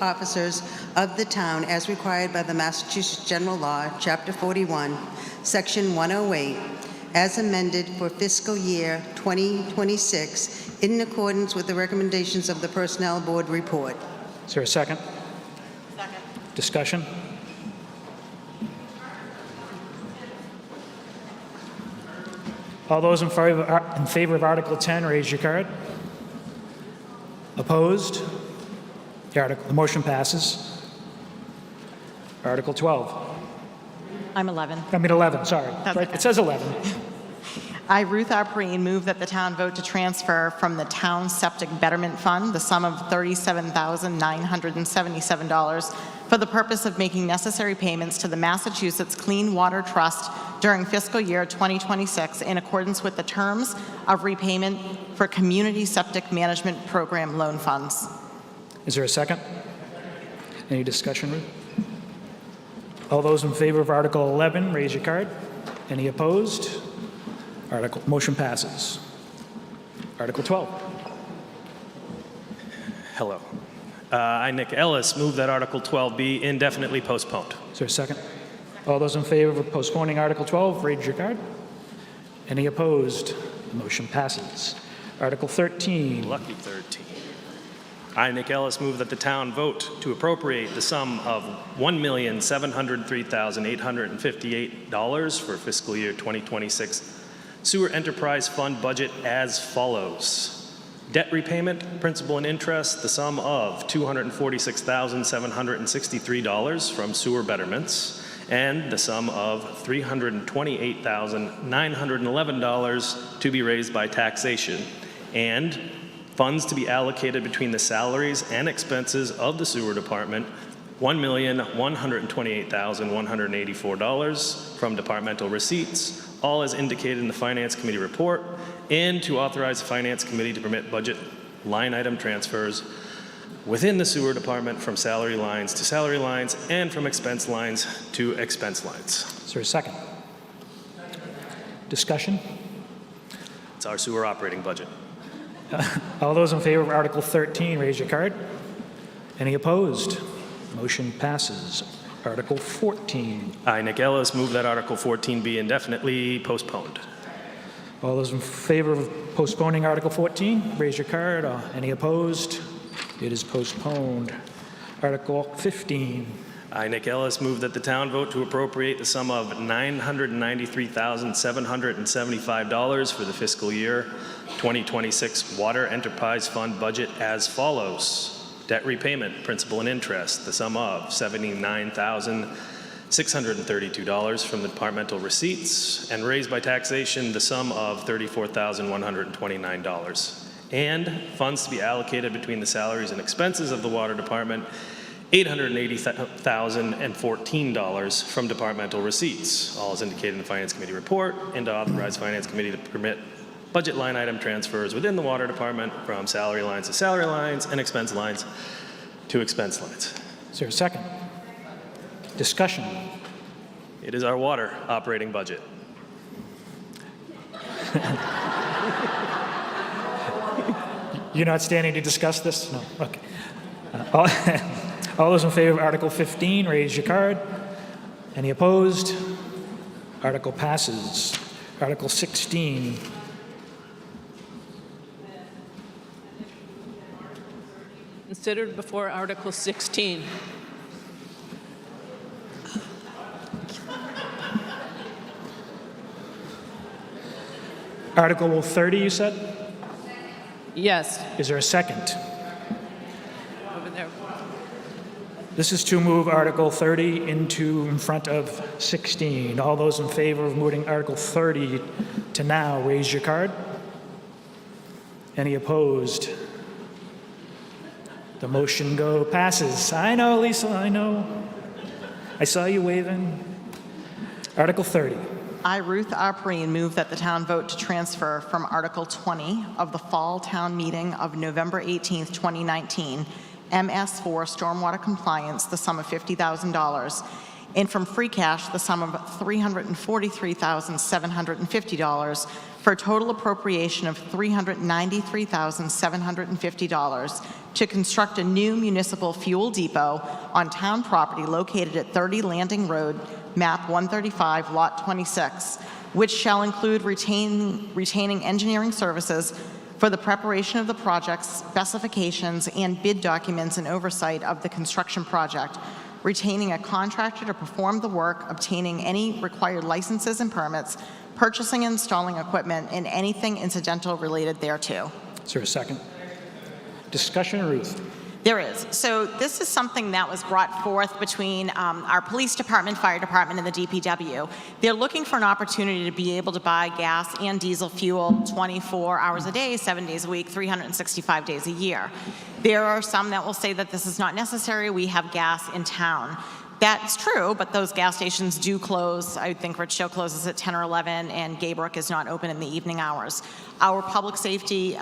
officers of the town as required by the Massachusetts General Law, Chapter 41, Section 108, as amended for fiscal year 2026 in accordance with the recommendations of the Personnel Board report. Is there a second? Second. Discussion? All those in favor of Article 10, raise your card. Opposed? The motion passes. Article 12. I'm 11. I mean 11, sorry. That's Right, okay. it says 11. I, Ruth Arpreen, move that the town vote to transfer from the Town Septic Betterment Fund the sum of $37,977 for the purpose of making necessary payments to the Massachusetts Clean Water Trust during fiscal year 2026 in accordance with the terms of repayment for Community Septic Management Program loan funds. Is there a second? Any discussion, Ruth? All those in favor of Article 11, raise your card. Any opposed? Motion passes. Article 12. Hello. I, Nick Ellis, move that Article 12 be indefinitely postponed. Is there a second? All those in favor of postponing Article 12, raise your card. Any opposed? Motion passes. Article 13. Lucky 13. I, Nick Ellis, move that the town vote to appropriate the sum of $1,703,858 for fiscal year 2026 Sewer Enterprise Fund budget as follows. Debt repayment, principal and interest, the sum of $246,763 from sewer betterments, and the sum of $328,911 to be raised by taxation, and funds to be allocated between the salaries and expenses of the sewer department, $1,128,184 from departmental receipts, all as indicated in the Finance Committee report, and to authorize the Finance Committee to permit budget line item transfers within the sewer department from salary lines to salary lines and from expense lines to expense lines. Is there a second? Discussion? It's our sewer operating budget. All those in favor of Article 13, raise your card. Any opposed? Motion passes. Article 14. I, Nick Ellis, move that Article 14 be indefinitely postponed. All those in favor of postponing Article 14, raise your card. Any opposed? It is postponed. Article 15. I, Nick Ellis, move that the town vote to appropriate the sum of $993,775 for the fiscal year 2026 Water Enterprise Fund budget as follows. Debt repayment, principal and interest, the sum of $79,632 from the departmental receipts, and raised by taxation, the sum of $34,129. And funds to be allocated between the salaries and expenses of the water department $880,014 from departmental receipts, all as indicated in the Finance Committee report, and to authorize Finance Committee to permit budget line item transfers within the Water Department from salary lines to salary lines and expense lines to expense lines. Is there a second? Discussion. It is our water operating budget. You're not standing to discuss this? No. Okay. All those in favor of Article 15, raise your card. Any opposed? Article passes. Article 16. Considered before Article 16. Article 30, you said? Yes. Is there a second? Over there. This is to move Article 30 into in front of 16. All those in favor of moving Article 30 to now, raise your card. Any opposed? The motion passes. I know, Lisa, I know. I saw you waving. Article 30. I, Ruth R. Perrine, move that the town vote to transfer from Article 20 of the Fall Town Meeting of November 18th, 2019, MS4 Stormwater Compliance, the sum of $50,000, and from free cash, the sum of $343,750, for a total appropriation of $393,750 to construct a new municipal fuel depot on town property located at 30 Landing Road, map 135, lot 26, which shall include retaining engineering services for the preparation of the project's specifications and bid documents and oversight of the construction project, retaining a contractor to perform the work, obtaining any required licenses and permits, purchasing and installing equipment, and anything incidental related thereto. Is there a second? Discussion, Ruth? There is. So this is something that was brought forth between our police department, fire department, and the DPW. They're looking for an opportunity to be able to buy gas and diesel fuel 24 hours a day, 7 days a week, 365 days a year. There are some that will say that this is not necessary. We have gas in town. That's true, but those gas stations do close. I think Richdale closes at 10 or 11, and Gaybrook is not open in the evening hours. Our public safety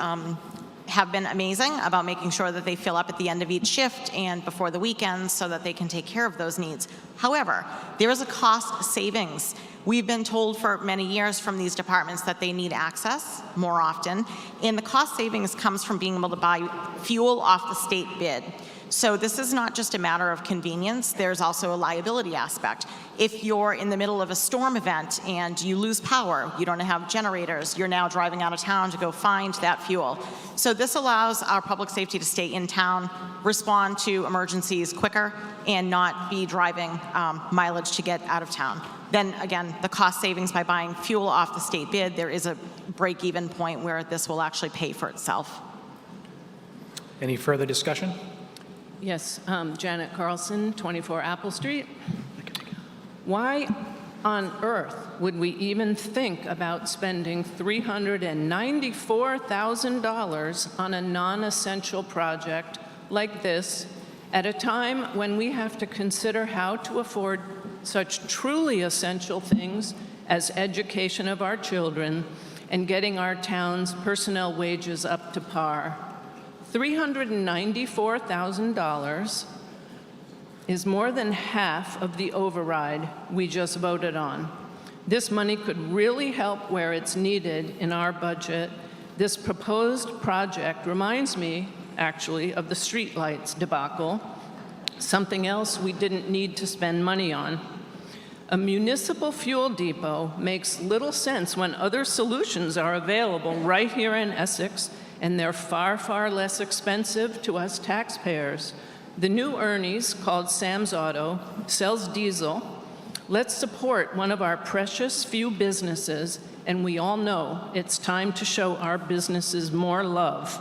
have been amazing about making sure that they fill up at the end of each shift and before the weekends so that they can take care of those needs. However, there is a cost savings. We've been told for many years from these departments that they need access more often, and the cost savings comes from being able to buy fuel off the state bid. So this is not just a matter of convenience, there's also a liability aspect. If you're in the middle of a storm event and you lose power, you don't have generators, you're now driving out of town to go find that fuel. So this allows our public safety to stay in town, respond to emergencies quicker, and not be driving mileage to get out of town. Then again, the cost savings by buying fuel off the state bid, there is a break-even point where this will actually pay for itself. Any further discussion? Yes, Janet Carlson, 24 Apple Street. Why on earth would we even think about spending $394,000 on a non-essential project like this at a time when we have to consider how to afford such truly essential things as education of our children and getting our town's personnel wages up to par? $394,000 is more than half of the override we just voted on. This money could really help where it's needed in our budget. This proposed project reminds me, actually, of the streetlights debacle, something else we didn't need to spend money on. A municipal fuel depot makes little sense when other solutions are available right here in Essex, and they're far, far less expensive to us taxpayers. The new Ernie's, called Sam's Auto, sells diesel. Let's support one of our precious few businesses, and we all know it's time to show our businesses more love.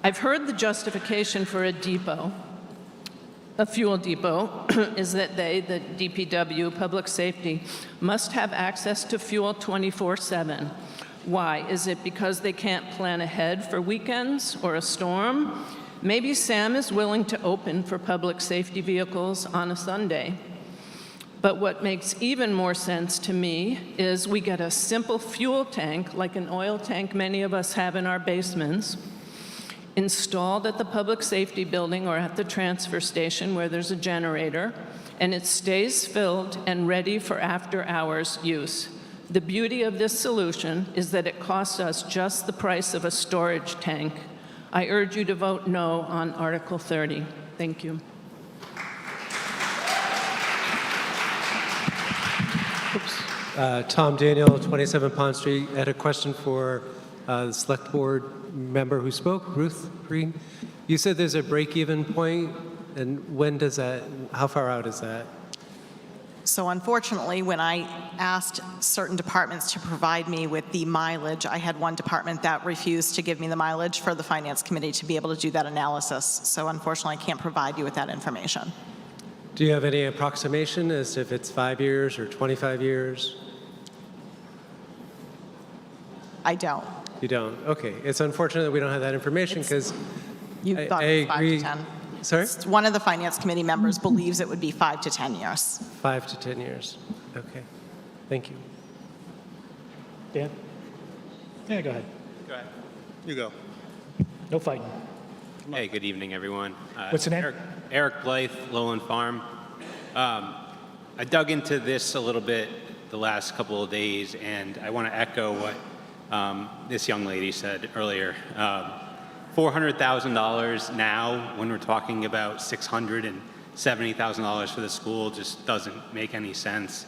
I've heard the justification for a depot, a fuel depot, is that they, the DPW, Public Safety, must have access to fuel 24/7. Why? Is it because they can't plan ahead for weekends or a storm? Maybe Sam is willing to open for public safety vehicles on a Sunday. But what makes even more sense to me is we get a simple fuel tank, like an oil tank many of us have in our basements, installed at the public safety building or at the transfer station where there's a generator, and it stays filled and ready for after-hours use. The beauty of this solution is that it costs us just the price of a storage tank. I urge you to vote no on Article 30. Thank you. Tom Daniel, 27 Pond Street. I had a question for the select board member who spoke, Ruth Green. You said there's a break-even point, and when does that, how far out is that? So unfortunately, when I asked certain departments to provide me with the mileage, I had one department that refused to give me the mileage for the Finance Committee to be able to do that analysis. So unfortunately, I can't provide you with that information. Do you have any approximation as to if it's 5 years or 25 years? I don't. You don't? Okay. It's unfortunate that we don't have that information because You thought I it was 5 agree. to 10. Sorry? One of the Finance Committee members believes it would be 5 to 10 years. 5 to 10 years. Okay. Thank you. Dan? Yeah, go ahead. Go ahead. You go. No fighting. Hey, good evening, everyone. What's your name? Eric Blythe, Lowland Farm. I dug into this a little bit the last couple of days, and I want to echo what this young lady said earlier. $400,000 now, when we're talking about $670,000 for the school, just doesn't make any sense.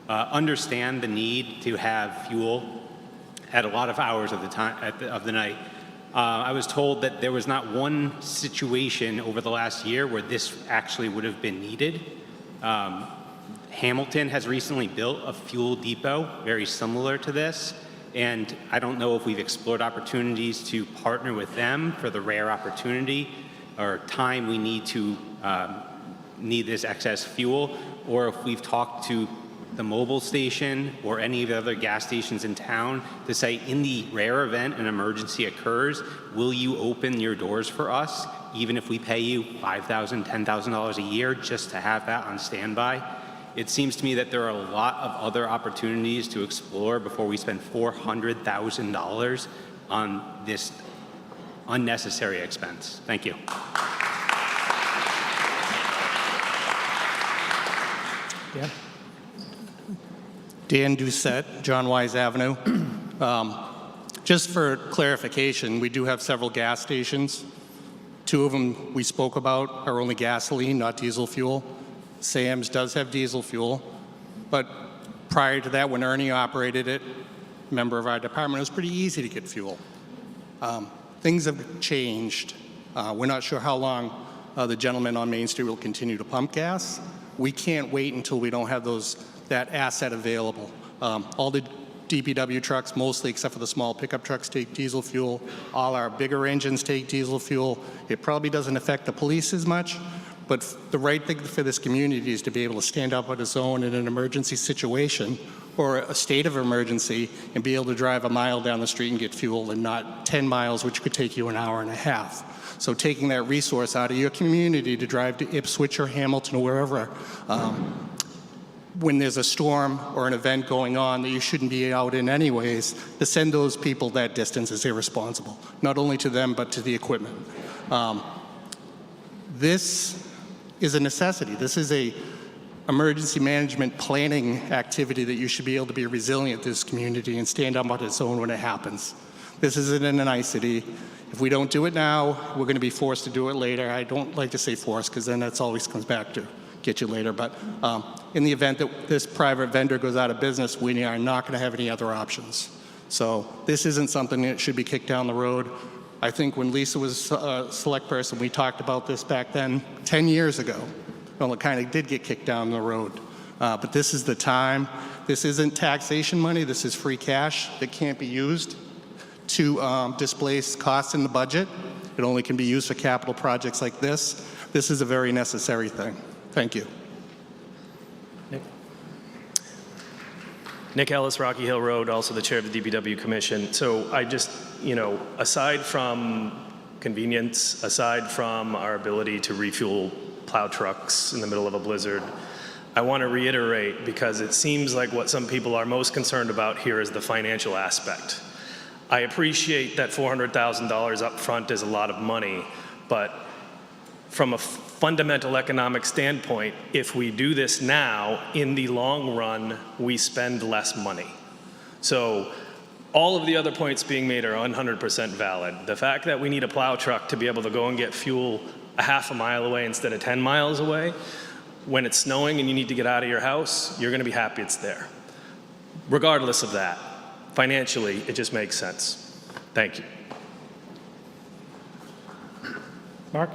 Understand the need to have fuel at a lot of hours of the night. I was told that there was not one situation over the last year where this actually would have been needed. Hamilton has recently built a fuel depot very similar to this, and I don't know if we've explored opportunities to partner with them for the rare opportunity or time we need to need this excess fuel, or if we've talked to the mobile station or any of the other gas stations in town to say, in the rare event an emergency occurs, will you open your doors for us, even if we pay you $5,000, $10,000 a year just to have that on standby? It seems to me that there are a lot of other opportunities to explore before we spend $400,000 on this unnecessary expense. Thank you. Yeah. Dan Doucette, John Wise Avenue. Just for clarification, we do have several gas stations. 2 of them we spoke about are only gasoline, not diesel fuel. Sam's does have diesel fuel, but prior to that, when Ernie operated it, member of our department, it was pretty easy to get fuel. Things have changed. We're not sure how long the gentleman on Main Street will continue to pump gas. We can't wait until we don't have that asset available. All the DPW trucks, mostly except for the small pickup trucks, take diesel fuel. All our bigger engines take diesel fuel. It probably doesn't affect the police as much, but the right thing for this community is to be able to stand up on its own in an emergency situation or a state of emergency and be able to drive a mile down the street and get fuel and not 10 miles, which could take you an hour and a half. So taking that resource out of your community to drive to Ipswich or Hamilton or wherever, when there's a storm or an event going on that you shouldn't be out in anyways, to send those people that distance is irresponsible, not only to them, but to the equipment. This is a necessity. This is a emergency management planning activity that you should be able to be resilient to this community and stand up on its own when it happens. This isn't an nicety. If we don't do it now, we're going to be forced to do it later. I don't like to say forced because then that's always comes back to get you later. But in the event that this private vendor goes out of business, we are not going to have any other options. So this isn't something that should be kicked down the road. I think when Lisa was a select person, we talked about this back then 10 years ago. Well, it kind of did get kicked down the road. But this is the time. This isn't taxation money. This is free cash that can't be used to displace costs in the budget. It only can be used for capital projects like this. This is a very necessary thing. Thank you. Nick Ellis, Rocky Hill Road, also the chair of the DPW Commission. So I just, aside from convenience, aside from our ability to refuel plow trucks in the middle of a blizzard, I want to reiterate, because it seems like what some people are most concerned about here is the financial aspect. I appreciate that $400,000 up front is a lot of money, but from a fundamental economic standpoint, if we do this now, in the long run, we spend less money. So all of the other points being made are 100% valid. The fact that we need a plow truck to be able to go and get fuel a half a mile away instead of 10 miles away, when it's snowing and you need to get out of your house, you're going to be happy it's there. Regardless of that, financially, it just makes sense. Thank you. Mark?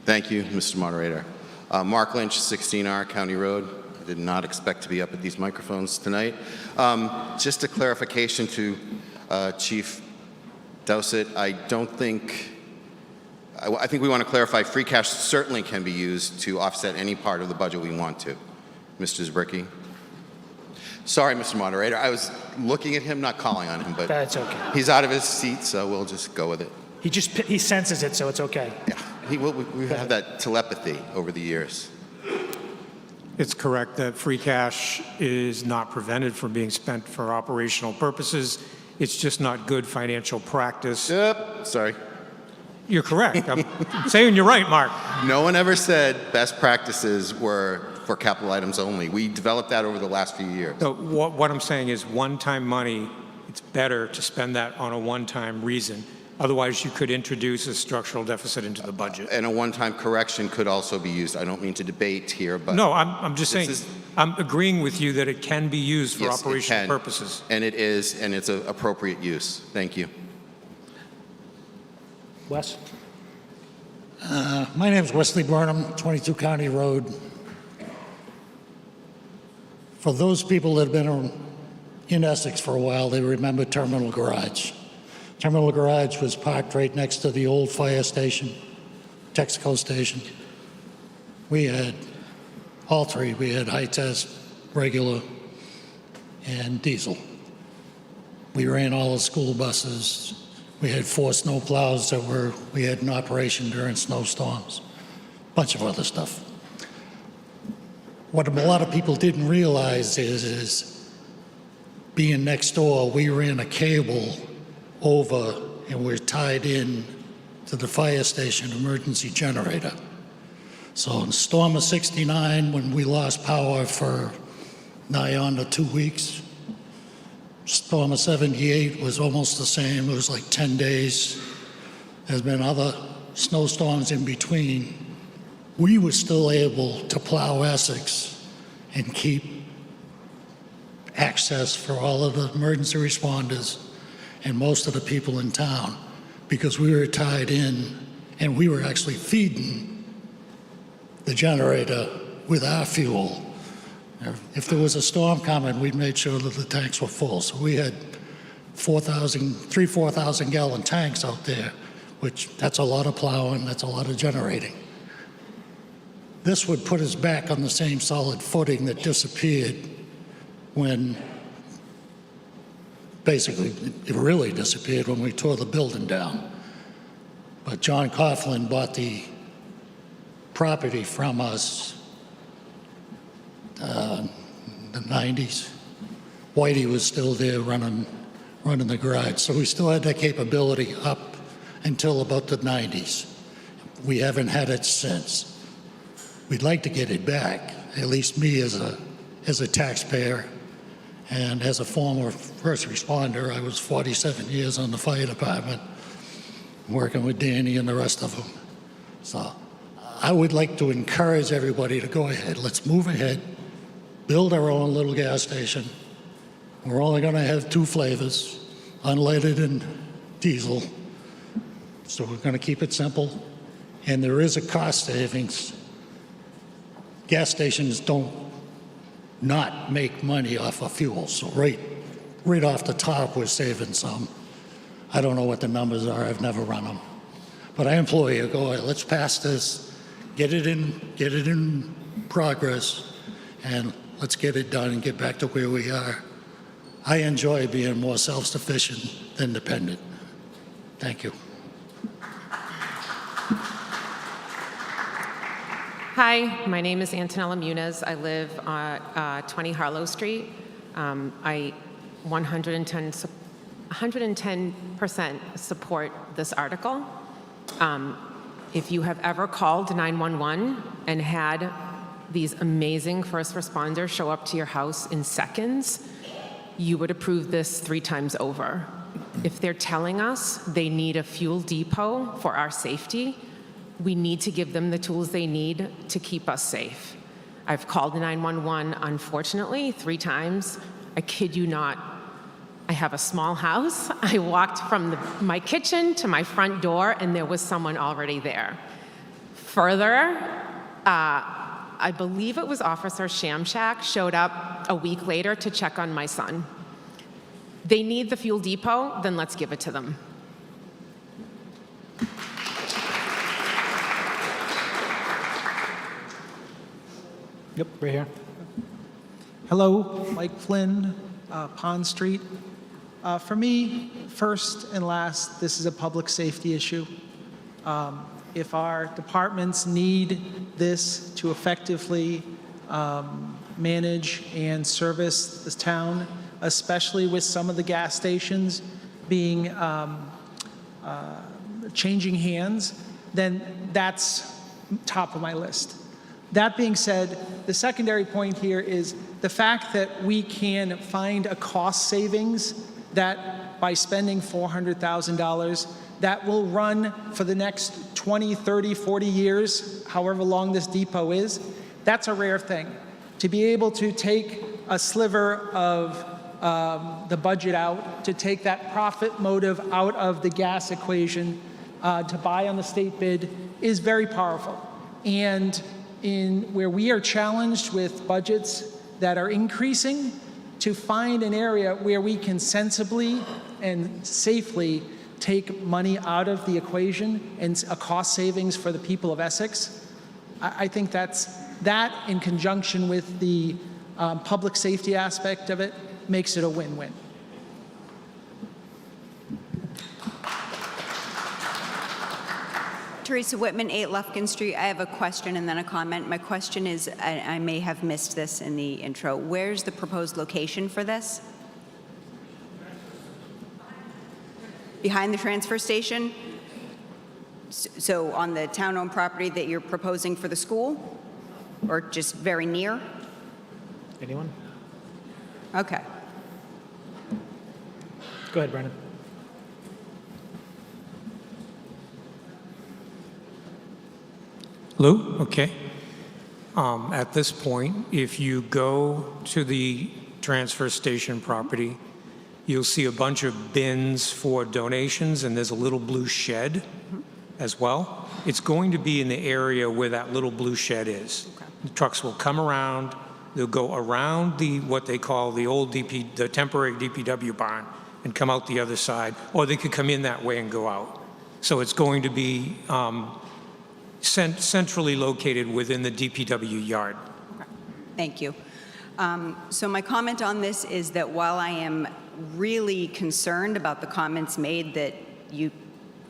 Thank you, Mr. Moderator. Mark Lynch, 16R County Road. I did not expect to be up at these microphones tonight. Just a clarification to Chief Dowsett. I think we want to clarify free cash certainly can be used to offset any part of the budget we want to. Mr. Zbricki. Sorry, Mr. Moderator. I was looking at him, not calling on him, but that's okay. He's out of his seat, so we'll just go with it. He senses it, so it's okay. Yeah, we have that telepathy over the years. It's correct that free cash is not prevented from being spent for operational purposes. It's just not good financial practice. Yep, sorry. You're correct. I'm saying you're right, Mark. No one ever said best practices were for capital items only. We developed that over the last few years. So what I'm saying is one-time money, it's better to spend that on a one-time reason. Otherwise, you could introduce a structural deficit into the budget. And a one-time correction could also be used. I don't mean to debate here, but... No, I'm just saying, I'm agreeing with you that it can be used for yes, operational purposes. And it is, and it's an appropriate use. Thank you. Wes? My name is Wesley Burnham, 22 County Road. For those people that have been in Essex for a while, they remember Terminal Garage. Terminal Garage was parked right next to the old fire station, Texaco station. We had all three. We had high test, regular, and diesel. We ran all the school buses. We had 4 snow plows that we had in operation during snowstorms, a bunch of other stuff. What a lot of people didn't realize is being next door, we ran a cable over and we're tied in to the fire station emergency generator. So in storm of 69, when we lost power for nigh on to 2 weeks, storm of 78 was almost the same. It was like 10 days. There's been other snowstorms in between. We were still able to plow Essex and keep access for all of the emergency responders and most of the people in town because we were tied in and we were actually feeding the generator with our fuel. If there was a storm coming, we made sure that the tanks were full. So we had 4,000 gallon tanks out there, which that's a lot of plowing, that's a lot of generating. This would put us back on the same solid footing that disappeared when basically, it really disappeared when we tore the building down. But John Coughlin bought the property from us in the 90s. Whitey was still there running the garage. So we still had that capability up until about the 90s. We haven't had it since. We'd like to get it back, at least me as a taxpayer. And as a former first responder, I was 47 years on the fire department, working with Danny and the rest of them. So I would like to encourage everybody to go ahead. Let's move ahead, build our own little gas station. We're only going to have 2 flavors, unleaded and diesel. So we're going to keep it simple. And there is a cost savings. Gas stations don't not make money off of fuel. So right off the top, we're saving some. I don't know what the numbers are. I've never run them. But I implore you, go ahead, let's pass this, get it in progress, and let's get it done and get back to where we are. I enjoy being more self-sufficient than dependent. Thank you. Hi, my name is Antonella Muniz. I live on 20 Harlow Street. I 110% support this article. If you have ever called 911 and had these amazing first responders show up to your house in seconds, you would approve this 3 times over. If they're telling us they need a fuel depot for our safety, we need to give them the tools they need to keep us safe. I've called 911, unfortunately, 3 times. I kid you not. I have a small house. I walked from my kitchen to my front door, and there was someone already there. Further, I believe it was Officer Shamshak showed up a week later to check on my son. They need the fuel depot, then let's give it to them. Yep, right here. Hello, Mike Flynn, Pond Street. For me, first and last, this is a public safety issue. If our departments need this to effectively manage and service the town, especially with some of the gas stations being changing hands, then that's top of my list. That being said, the secondary point here is the fact that we can find a cost savings that by spending $400,000 that will run for the next 20, 30, 40 years, however long this depot is, that's a rare thing. To be able to take a sliver of the budget out, to take that profit motive out of the gas equation, to buy on the state bid is very powerful. And in where we are challenged with budgets that are increasing, to find an area where we can sensibly and safely take money out of the equation and a cost savings for the people of Essex, I think that in conjunction with the public safety aspect of it makes it a win-win. Teresa Whitman, 8 Lufkin Street. I have a question and then a comment. My question is, I may have missed this in the intro. Where's the proposed location for this? Behind the transfer station? So on the town-owned property that you're proposing for the school? Or just very near? Anyone? Okay. Go ahead, Brendan. Lou? Okay. At this point, if you go to the transfer station property, you'll see a bunch of bins for donations, and there's a little blue shed as well. It's going to be in the area where that little blue shed is. Okay. The trucks will come around. They'll go around what they call the temporary DPW barn and come out the other side, or they could come in that way and go out. So it's going to be centrally located within the DPW yard. Okay. Thank you. So my comment on this is that while I am really concerned about the comments made that you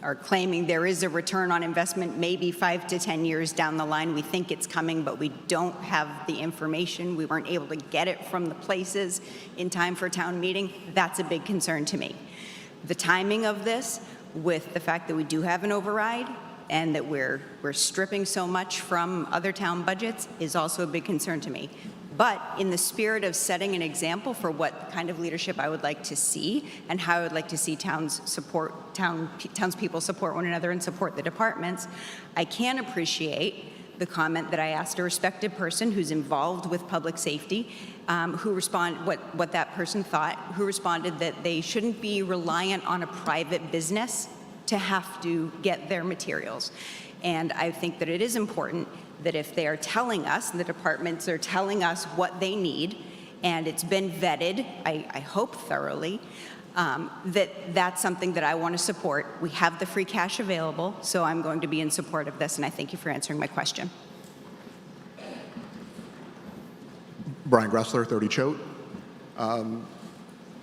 are claiming there is a return on investment maybe 5 to 10 years down the line, we think it's coming, but we don't have the information. We weren't able to get it from the places in time for town meeting. That's a big concern to me. The timing of this, with the fact that we do have an override, and that we're stripping so much from other town budgets is also a big concern to me. But in the spirit of setting an example for what kind of leadership I would like to see and how I would like to see townspeople support one another and support the departments, I can appreciate the comment that I asked a respected person who's involved with public safety, what that person thought, who responded that they shouldn't be reliant on a private business to have to get their materials. And I think that it is important that if they are telling us, the departments are telling us what they need, and it's been vetted, I hope thoroughly, that's something that I want to support. We have the free cash available, so I'm going to be in support of this, and I thank you for answering my question. Brian Gressler, 30 Choate.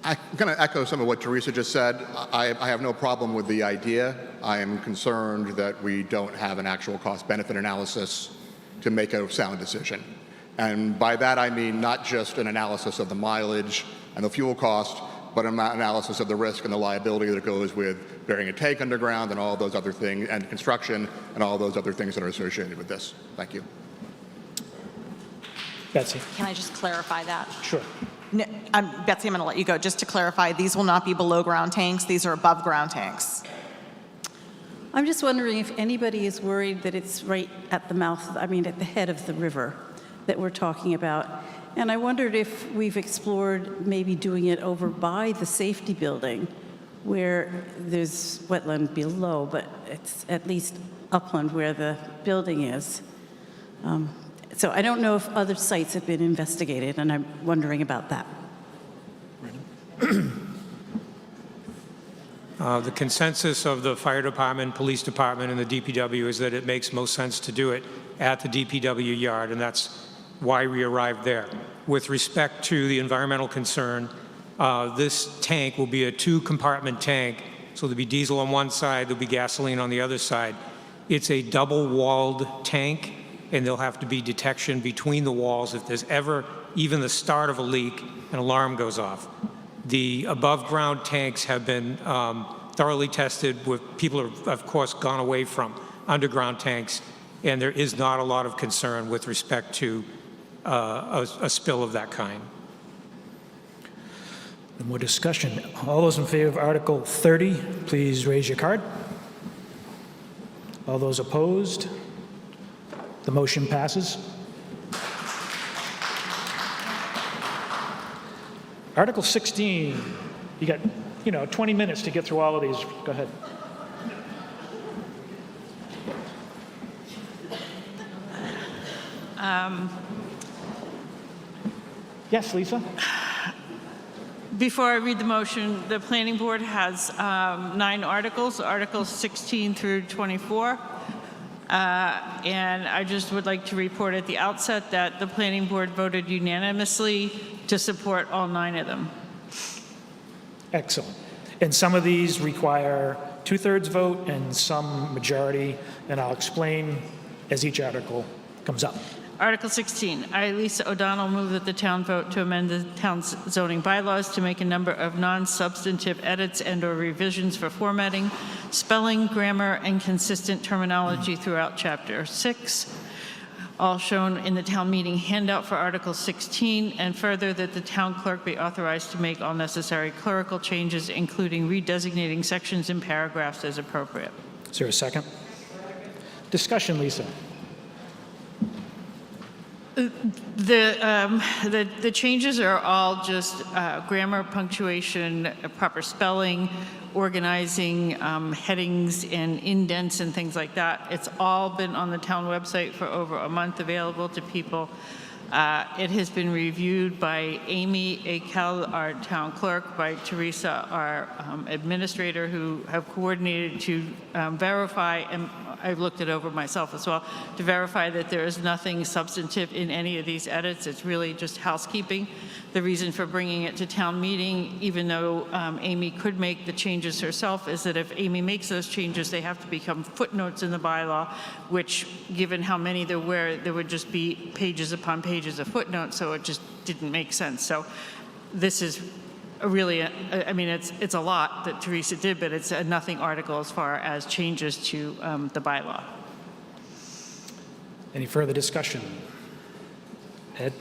I'm going to echo some of what Teresa just said. I have no problem with the idea. I am concerned that we don't have an actual cost-benefit analysis to make a sound decision. And by that I mean not just an analysis of the mileage and the fuel cost, but an analysis of the risk and the liability that goes with burying a tank underground and all those other things, and construction and all those other things that are associated with this. Thank you. Betsy. Can I just clarify that? Sure. No, Betsy, I'm going to let you go. Just to clarify, these will not be below ground tanks. These are above ground tanks. I'm just wondering if anybody is worried that it's right at the mouth, I mean, at the head of the river that we're talking about. And I wondered if we've explored maybe doing it over by the safety building where there's wetland below, but it's at least upland where the building is. So I don't know if other sites have been investigated, and I'm wondering about that. The consensus of the fire department, police department, and the DPW is that it makes most sense to do it at the DPW yard, and that's why we arrived there. With respect to the environmental concern, this tank will be a 2-compartment tank, so there'll be diesel on one side, there'll be gasoline on the other side. It's a double-walled tank, and there'll have to be detection between the walls if there's ever even the start of a leak, an alarm goes off. The above-ground tanks have been thoroughly tested with people who have, of course, gone away from underground tanks, and there is not a lot of concern with respect to a spill of that kind. No more discussion. All those in favor of Article 30, please raise your card. All those opposed? The motion passes. Article 16, you got, 20 minutes to get through all of these. Go ahead. Yes, Lisa? Before I read the motion, the planning board has 9 articles, Articles 16 through 24. And I just would like to report at the outset that the planning board voted unanimously to support all 9 of them. Excellent. And some of these require 2/3 vote and some majority, and I'll explain as each article comes up. Article 16, I, Lisa O'Donnell, move that the town vote to amend the town's zoning bylaws to make a number of non-substantive edits and/or revisions for formatting, spelling, grammar, and consistent terminology throughout Chapter 6, all shown in the town meeting handout for Article 16, and further that the town clerk be authorized to make all necessary clerical changes, including redesignating sections and paragraphs as appropriate. Is there a second? Discussion, Lisa. The changes are all just grammar, punctuation, proper spelling, organizing, headings and indents and things like that. It's all been on the town website for over a month, available to people. It has been reviewed by Amy Akel, our town clerk, by Teresa, our administrator, who have coordinated to verify, and I've looked it over myself as well, to verify that there is nothing substantive in any of these edits. It's really just housekeeping. The reason for bringing it to town meeting, even though Amy could make the changes herself, is that if Amy makes those changes, they have to become footnotes in the bylaw, which, given how many there were, there would just be pages upon pages of footnotes, so it just didn't make sense. So this is really, it's a lot that Teresa did, but it's a nothing article as far as changes to the bylaw. Any further discussion? Ed?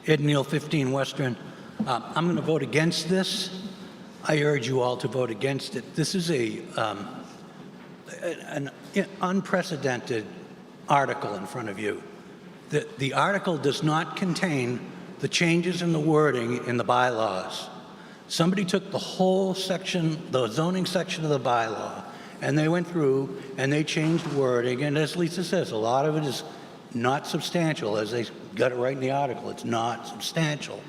Ed Neal, 15 Western. I'm going to vote against this. I urge you all to vote against it. This is an unprecedented article in front of you. The article does not contain the changes in the wording in the bylaws. Somebody took the whole section, the zoning section of the bylaw, and they went through and they changed wording. And as Lisa says, a lot of it is not substantial, as they got it right in the article. It's not substantial.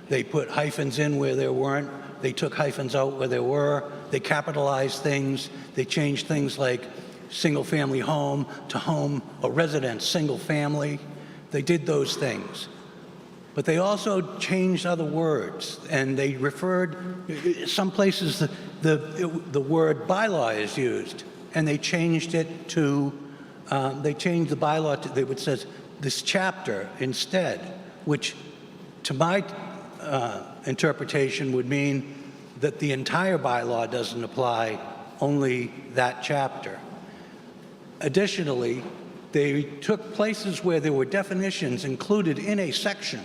They put hyphens in where there weren't. They took hyphens out where there were. They capitalized things. They changed things like single-family home to home or residence, single family. They did those things. but they also changed other words, and they referred, some places the word bylaw is used, and they changed it to, they changed the bylaw to, it says this chapter instead, which to my interpretation would mean that the entire bylaw doesn't apply, only that chapter. Additionally, they took places where there were definitions included in a section,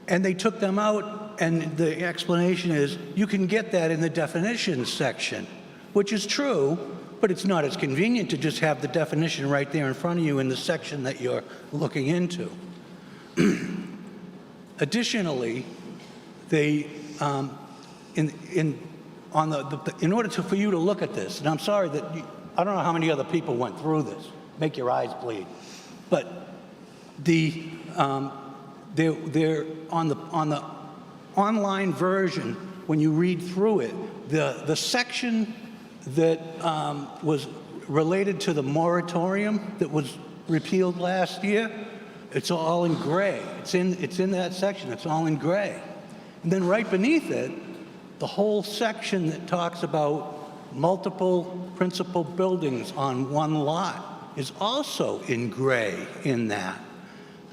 and they took them out, and the explanation is you can get that in the definitions section, which is true, but it's not as convenient to just have the definition right there in front of you in the section that you're looking into. Additionally, they, in order for you to look at this, and I'm sorry that I don't know how many other people went through this, make your eyes bleed, but they're on the online version. When you read through it, the section that was related to the moratorium that was repealed last year, it's all in gray. It's in that section. It's all in gray. And then right beneath it, the whole section that talks about multiple principal buildings on one lot is also in gray in that.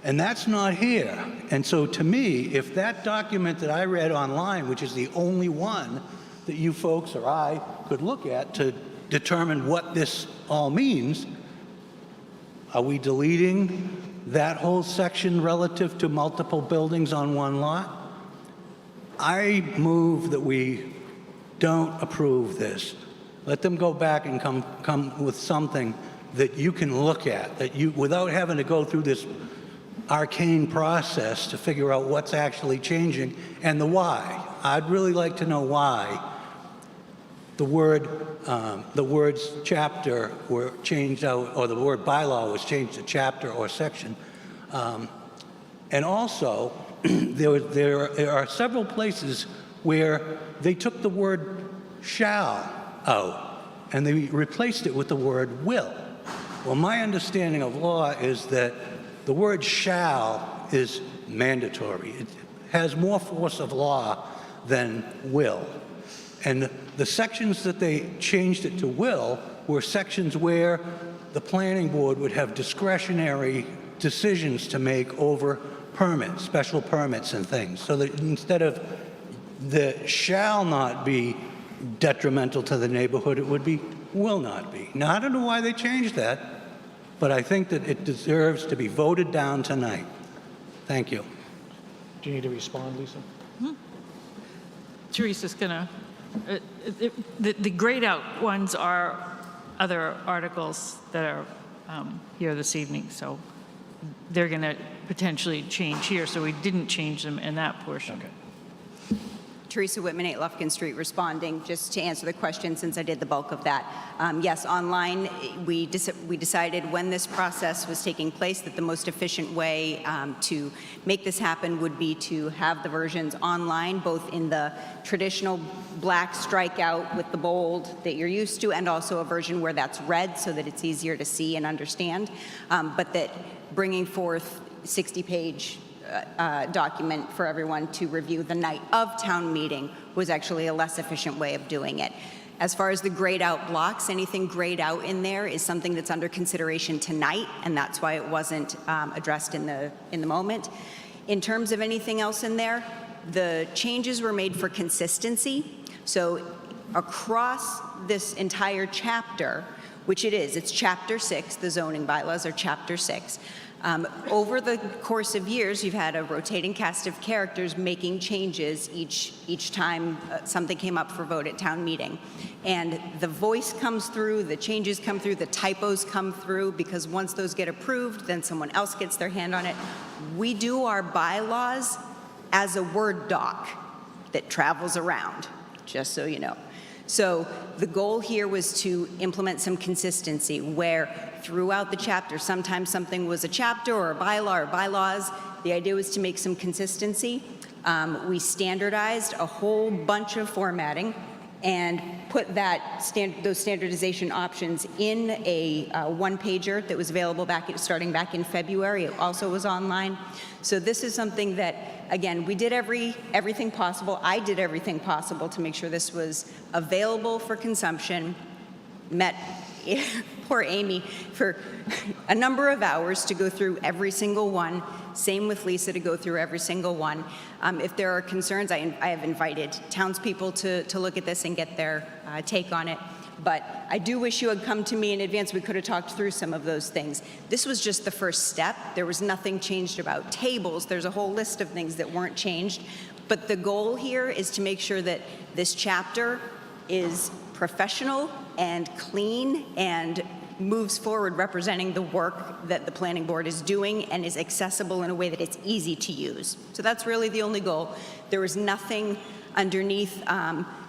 And that's not here. And so to me, if that document that I read online, which is the only one that you folks or I could look at to determine what this all means, are we deleting that whole section relative to multiple buildings on one lot? I move that we don't approve this. Let them go back and come with something that you can look at, that you, without having to go through this arcane process to figure out what's actually changing and the why. I'd really like to know why the words chapter were changed out, or the word bylaw was changed to chapter or section. And also, there are several places where they took the word shall out and they replaced it with the word will. Well, my understanding of law is that the word shall is mandatory. It has more force of law than will. And the sections that they changed it to will were sections where the planning board would have discretionary decisions to make over permits, special permits and things. So that instead of the shall not be detrimental to the neighborhood, it would be will not be. Now, I don't know why they changed that, but I think that it deserves to be voted down tonight. Thank you. Do you need to respond, Lisa? Teresa's gonna, the grayed out ones are other articles that are here this evening, so they're gonna potentially change here, so we didn't change them in that portion. Okay. Teresa Whitman, 8 Lufkin Street, responding just to answer the question since I did the bulk of that. Yes, online, we decided when this process was taking place that the most efficient way to make this happen would be to have the versions online, both in the traditional black strikeout with the bold that you're used to, and also a version where that's red so that it's easier to see and understand, but that bringing forth 60-page document for everyone to review the night of town meeting was actually a less efficient way of doing it. As far as the grayed out blocks, anything grayed out in there is something that's under consideration tonight, and that's why it wasn't addressed in the moment. In terms of anything else in there, the changes were made for consistency. So across this entire chapter, which it is, it's chapter 6, the zoning bylaws are chapter 6. Over the course of years, you've had a rotating cast of characters making changes each time something came up for vote at town meeting. And the voice comes through, the changes come through, the typos come through, because once those get approved, then someone else gets their hand on it. We do our bylaws as a Word doc that travels around, just so you know. So the goal here was to implement some consistency where throughout the chapter, sometimes something was a chapter or a bylaw or bylaws. The idea was to make some consistency. We standardized a whole bunch of formatting, and put those standardization options in a one-pager that was available starting back in February. It also was online. So this is something that, again, we did everything possible. I did everything possible to make sure this was available for consumption. Met poor Amy for a number of hours to go through every single one. Same with Lisa to go through every single one. If there are concerns, I have invited townspeople to look at this and get their take on it. But I do wish you had come to me in advance. We could have talked through some of those things. This was just the first step. There was nothing changed about tables. There's a whole list of things that weren't changed. But the goal here is to make sure that this chapter is professional and clean and moves forward representing the work that the planning board is doing and is accessible in a way that it's easy to use. So that's really the only goal. There was nothing underneath,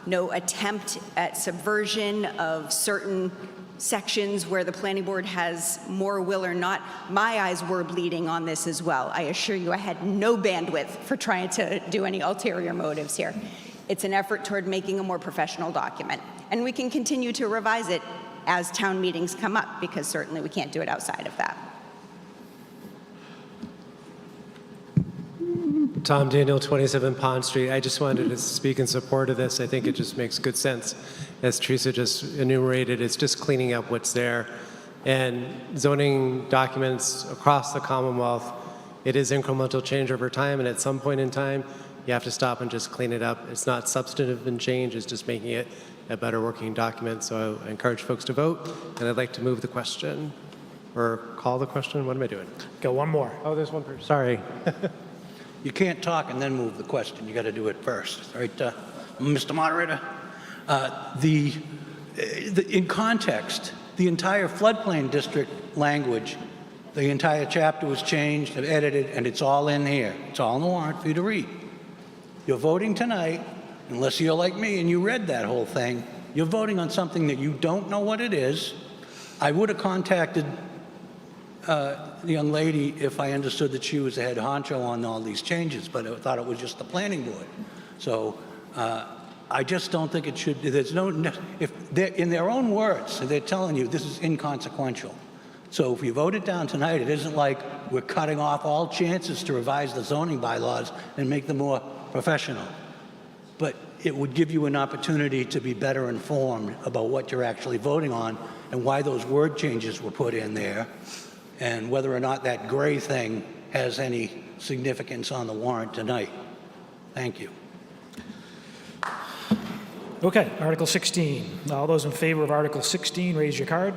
no attempt at subversion of certain sections where the planning board has more will or not. My eyes were bleeding on this as well. I assure you I had no bandwidth for trying to do any ulterior motives here. It's an effort toward making a more professional document. And we can continue to revise it as town meetings come up, because certainly we can't do it outside of that. Tom Daniel, 27 Pond Street. I just wanted to speak in support of this. I think it just makes good sense. As Teresa just enumerated, it's just cleaning up what's there. And zoning documents across the Commonwealth, it is incremental change over time, and at some point in time, you have to stop and just clean it up. It's not substantive in change, it's just making it a better working document. So I encourage folks to vote, and I'd like to move the question, or call the question. What am I doing? Go one more. Oh, there's one person. Sorry. You can't talk and then move the question. You got to do it first, right, Mr. Moderator? In context, the entire floodplain district language, the entire chapter was changed and edited, and it's all in here. It's all in the warrant for you to read. You're voting tonight, unless you're like me and you read that whole thing, you're voting on something that you don't know what it is. I would have contacted the young lady if I understood that she was the head honcho on all these changes, but I thought it was just the planning board. So I just don't think it should, there's no, if they're, in their own words, they're telling you this is inconsequential. So if you vote it down tonight, it isn't like we're cutting off all chances to revise the zoning bylaws and make them more professional. But it would give you an opportunity to be better informed about what you're actually voting on and why those word changes were put in there, and whether or not that gray thing has any significance on the warrant tonight. Thank you. Okay, Article 16. All those in favor of Article 16, raise your card.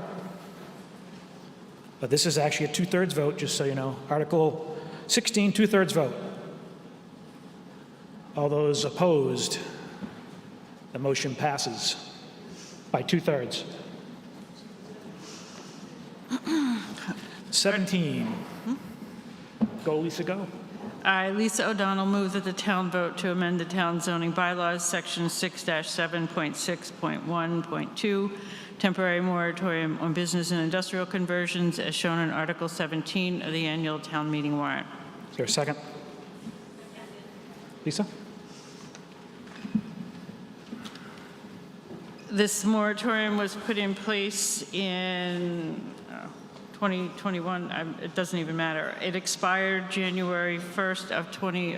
But this is actually a two-thirds vote, just so you know. Article 16, two-thirds vote. All those opposed, the motion passes by two-thirds. 17. Go, Lisa, go. I, Lisa O'Donnell, move that the town vote to amend the town zoning bylaws, section 6-7.6.1.2, temporary moratorium on business and industrial conversions, as shown in Article 17 of the annual town meeting warrant. Is there a second? Lisa? This moratorium was put in place in 2021. It doesn't even matter. It expired January 1st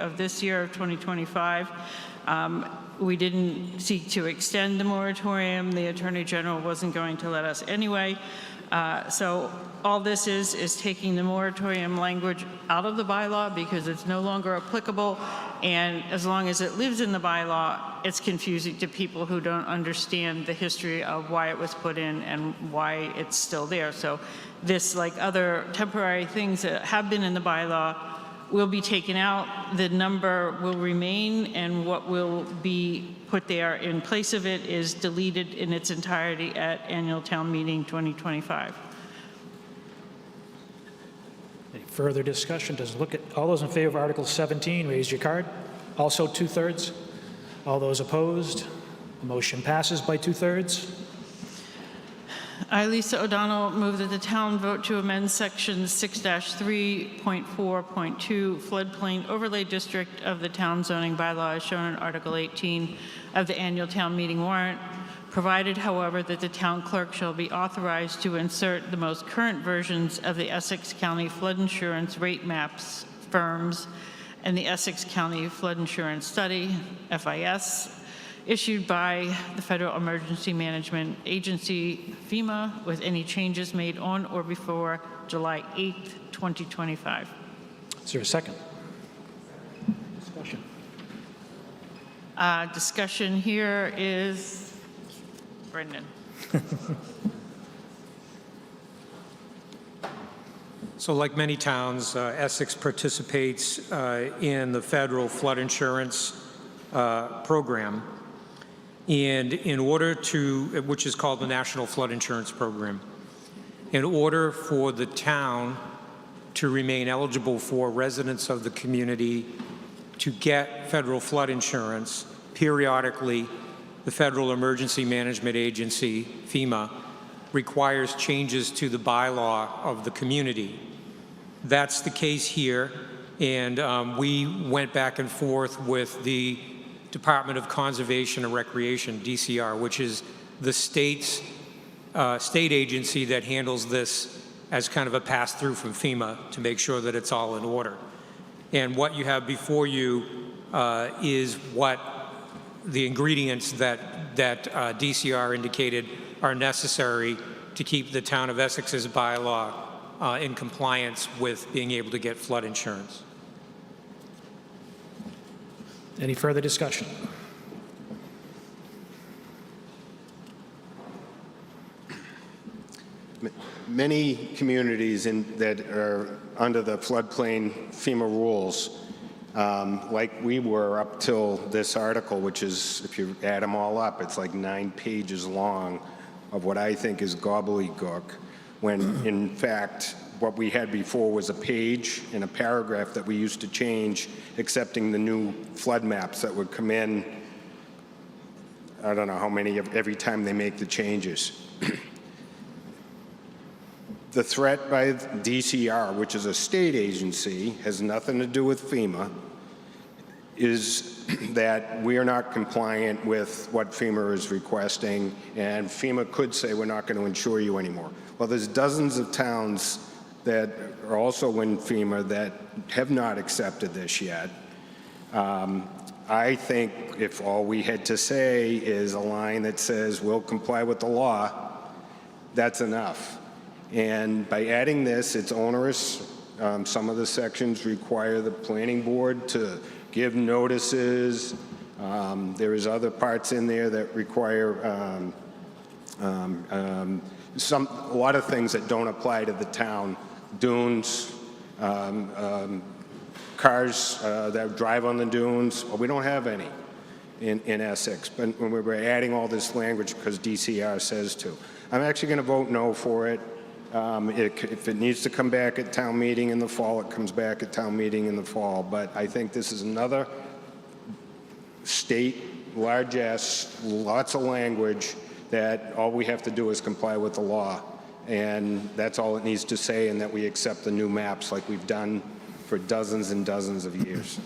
of this year, of 2025. We didn't seek to extend the moratorium. The Attorney General wasn't going to let us anyway. So all this is taking the moratorium language out of the bylaw because it's no longer applicable. And as long as it lives in the bylaw, it's confusing to people who don't understand the history of why it was put in and why it's still there. So this, like other temporary things that have been in the bylaw, will be taken out. The number will remain, and what will be put there in place of it is deleted in its entirety at annual town meeting 2025. Any further discussion? Does look at all those in favor of Article 17, raise your card. Also two-thirds. All those opposed, the motion passes by two-thirds. I, Lisa O'Donnell, move that the town vote to amend section 6-3.4.2 floodplain overlay district of the town zoning bylaw as shown in Article 18 of the annual town meeting warrant, provided, however, that the town clerk shall be authorized to insert the most current versions of the Essex County flood insurance rate maps firms and the Essex County Flood Insurance Study, FIS, issued by the Federal Emergency Management Agency, FEMA, with any changes made on or before July 8th, 2025. Is there a second? Discussion. Discussion here is Brendan. So like many towns, Essex participates in the federal flood insurance program. And in order to, which is called the National Flood Insurance Program, in order for the town to remain eligible for residents of the community to get federal flood insurance, periodically, the Federal Emergency Management Agency, FEMA, requires changes to the bylaw of the community. That's the case here, and we went back and forth with the Department of Conservation and Recreation, DCR, which is the state agency that handles this as kind of a pass-through from FEMA to make sure that it's all in order. And what you have before you is what the ingredients that DCR indicated are necessary to keep the town of Essex's bylaw in compliance with being able to get flood insurance. Any further discussion? Many communities that are under the floodplain FEMA rules, like we were up till this article, which is, if you add them all up, it's like 9 pages long of what I think is gobbledygook, when in fact, what we had before was a page and a paragraph that we used to change, accepting the new flood maps that would come in, I don't know how many, every time they make the changes. The threat by DCR, which is a state agency, has nothing to do with FEMA, is that we are not compliant with what FEMA is requesting, and FEMA could say we're not going to insure you anymore. Well, there's dozens of towns that are also in FEMA that have not accepted this yet. I think if all we had to say is a line that says we'll comply with the law, that's enough. And by adding this, it's onerous. Some of the sections require the planning board to give notices. There is other parts in there that require a lot of things that don't apply to the town. Dunes, cars that drive on the dunes. Well, we don't have any in Essex, but when we're adding all this language because DCR says to. I'm actually going to vote no for it. If it needs to come back at town meeting in the fall, it comes back at town meeting in the fall. But I think this is another state, largesse, lots of language that all we have to do is comply with the law. And that's all it needs to say, and that we accept the new maps like we've done for dozens and dozens of years.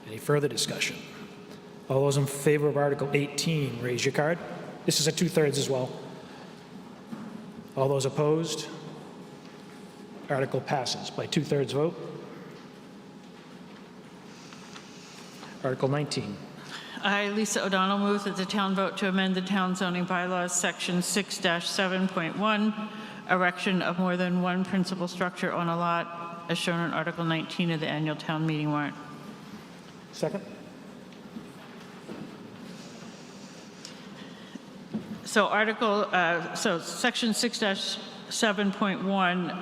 Any further discussion? All those in favor of Article 18, raise your card. This is a 2/3 as well. All those opposed? Article passes by 2/3 vote. Article 19. I, Lisa O'Donnell, move that the town vote to amend the town zoning bylaws, section 6-7.1, erection of more than one principal structure on a lot, as shown in Article 19 of the annual town meeting warrant. Second. So section 6-7.1,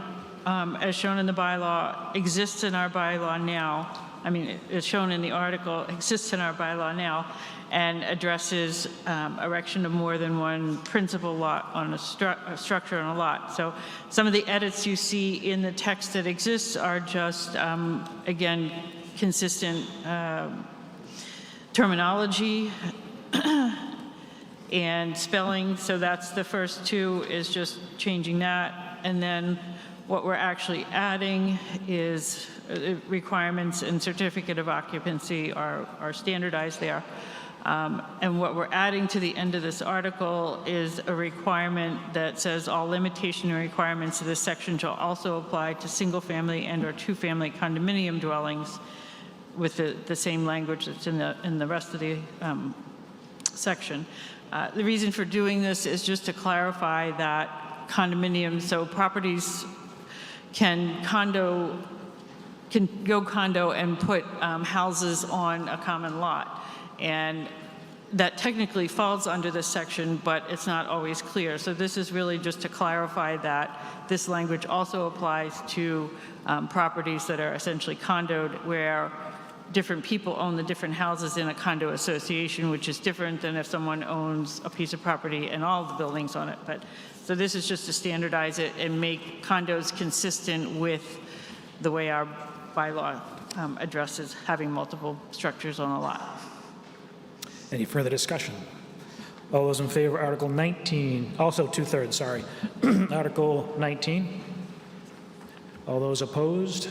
as shown in the bylaw, exists in our bylaw now. I mean, it's shown in the article, exists in our bylaw now, and addresses erection of more than one principal lot on a structure on a lot. So some of the edits you see in the text that exists are just, again, consistent terminology. and spelling. So that's the first two, is just changing that. And then what we're actually adding is requirements and certificate of occupancy are standardized there. And what we're adding to the end of this article is a requirement that says all limitation and requirements of this section shall also apply to single-family and/or two-family condominium dwellings, with the same language that's in the rest of the section. The reason for doing this is just to clarify that condominiums, so properties can go condo and put houses on a common lot. And that technically falls under this section, but it's not always clear. So this is really just to clarify that this language also applies to properties that are essentially condoed, where different people own the different houses in a condo association, which is different than if someone owns a piece of property and all the buildings on it. But so this is just to standardize it and make condos consistent with the way our bylaw addresses having multiple structures on a lot. Any further discussion? All those in favor, Article 19, also two-thirds, sorry. Article 19. All those opposed?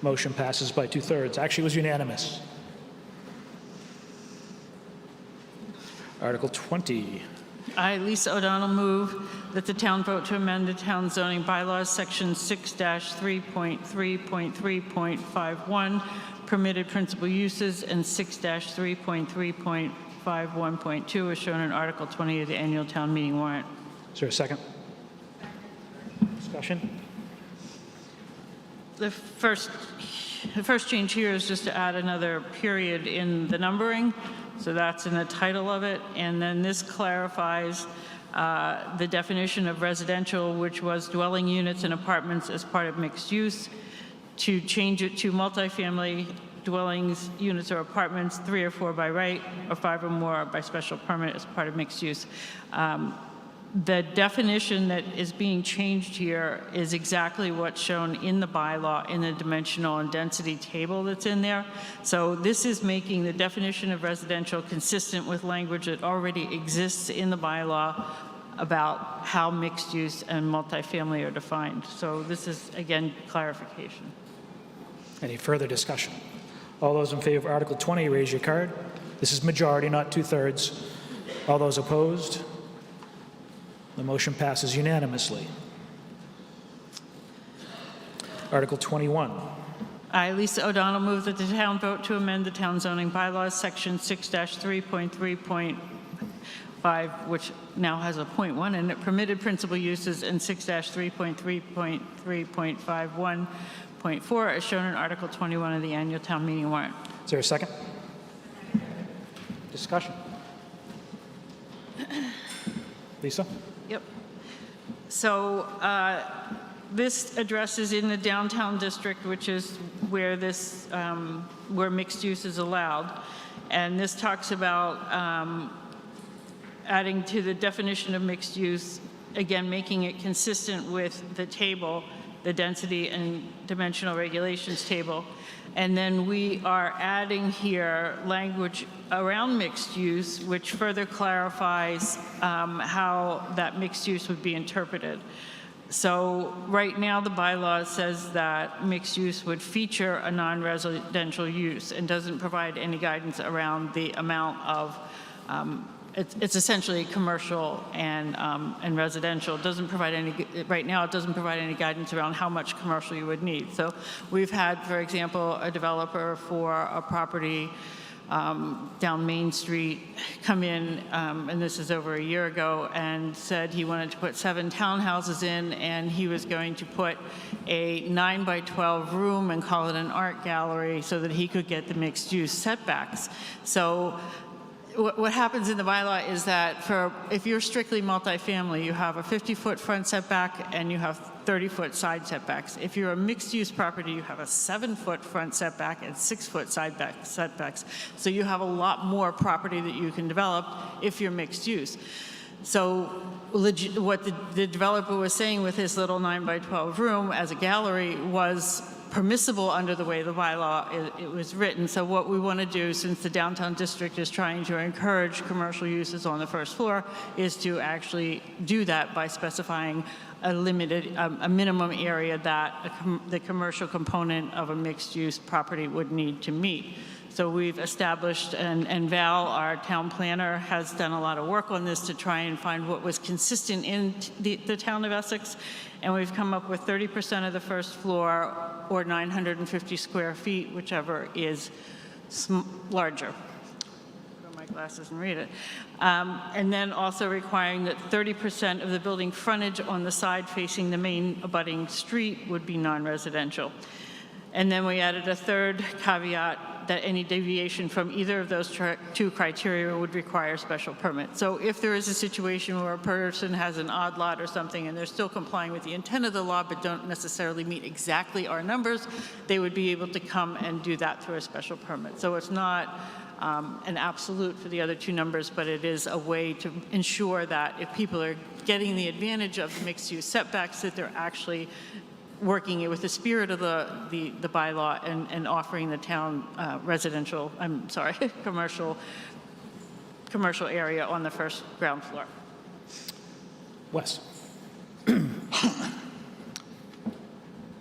Motion passes by two-thirds. Actually, it was unanimous. Article 20. I, Lisa O'Donnell, move that the town vote to amend the town zoning bylaws, section 6-3.3.3.51, permitted principal uses, and 6-3.3.51.2 as shown in Article 20 of the annual town meeting warrant. Is there a second? Discussion? The first change here is just to add another period in the numbering. So that's in the title of it. And then this clarifies the definition of residential, which was dwelling units and apartments as part of mixed use, to change it to multifamily dwellings, units, or apartments, 3 or 4 by right, or 5 or more by special permit as part of mixed use. The definition that is being changed here is exactly what's shown in the bylaw in the dimensional and density table that's in there. So this is making the definition of residential consistent with language that already exists in the bylaw about how mixed use and multifamily are defined. So this is, again, clarification. Any further discussion? All those in favor of Article 20, raise your card. This is majority, not two-thirds. All those opposed? The motion passes unanimously. Article 21. I, Lisa O'Donnell, move that the town vote to amend the town zoning bylaws, section 6-3.3.5, which now has a .1 in it, permitted principal uses, and 6-3.3.3.51.4 as shown in Article 21 of the annual town meeting warrant. Is there a second? Discussion? Lisa? Yep. So this addresses in the downtown district, which is where this, where mixed use is allowed. And this talks about adding to the definition of mixed use, again, making it consistent with the table, the density and dimensional regulations table. And then we are adding here language around mixed use, which further clarifies how that mixed use would be interpreted. So right now, the bylaw says that mixed use would feature a non-residential use and doesn't provide any guidance around the amount of, it's essentially commercial and residential. It doesn't provide any, right now it doesn't provide any guidance around how much commercial you would need. So we've had, for example, a developer for a property down Main Street come in, and this is over a year ago, and said he wanted to put 7 townhouses in, and he was going to put a 9 by 12 room and call it an art gallery so that he could get the mixed use setbacks. So what happens in the bylaw is that if you're strictly multifamily, you have a 50-foot front setback and you have 30-foot side setbacks. If you're a mixed-use property, you have a 7-foot front setback and 6-foot side setbacks. So you have a lot more property that you can develop if you're mixed use. So what the developer was saying with his little 9 by 12 room as a gallery was permissible under the way the bylaw it was written. So what we want to do, since the downtown district is trying to encourage commercial uses on the first floor, is to actually do that by specifying a minimum area that the commercial component of a mixed-use property would need to meet. So we've established, and Val, our town planner, has done a lot of work on this to try and find what was consistent in the town of Essex, and we've come up with 30% of the first floor or 950 square feet, whichever is larger. My glasses and read it. And then also requiring that 30% of the building frontage on the side facing the main abutting street would be non-residential. And then we added a third caveat that any deviation from either of those two criteria would require special permit. So if there is a situation where a person has an odd lot or something and they're still complying with the intent of the law but don't necessarily meet exactly our numbers, they would be able to come and do that through a special permit. So it's not an absolute for the other two numbers, but it is a way to ensure that if people are getting the advantage of mixed-use setbacks, that they're actually working it with the spirit of the bylaw and offering the town commercial area on the first ground floor. Wes.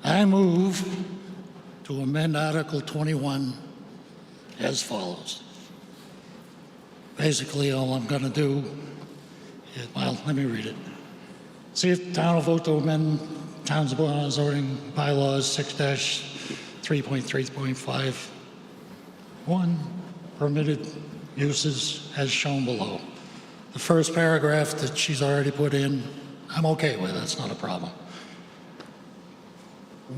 I move to amend Article 21 as follows. Basically, all I'm going to do is, well, let me read it. See if the town will vote to amend Town's zoning bylaws 6-3.3.51, permitted uses as shown below. The first paragraph that she's already put in, I'm okay with, that's not a problem.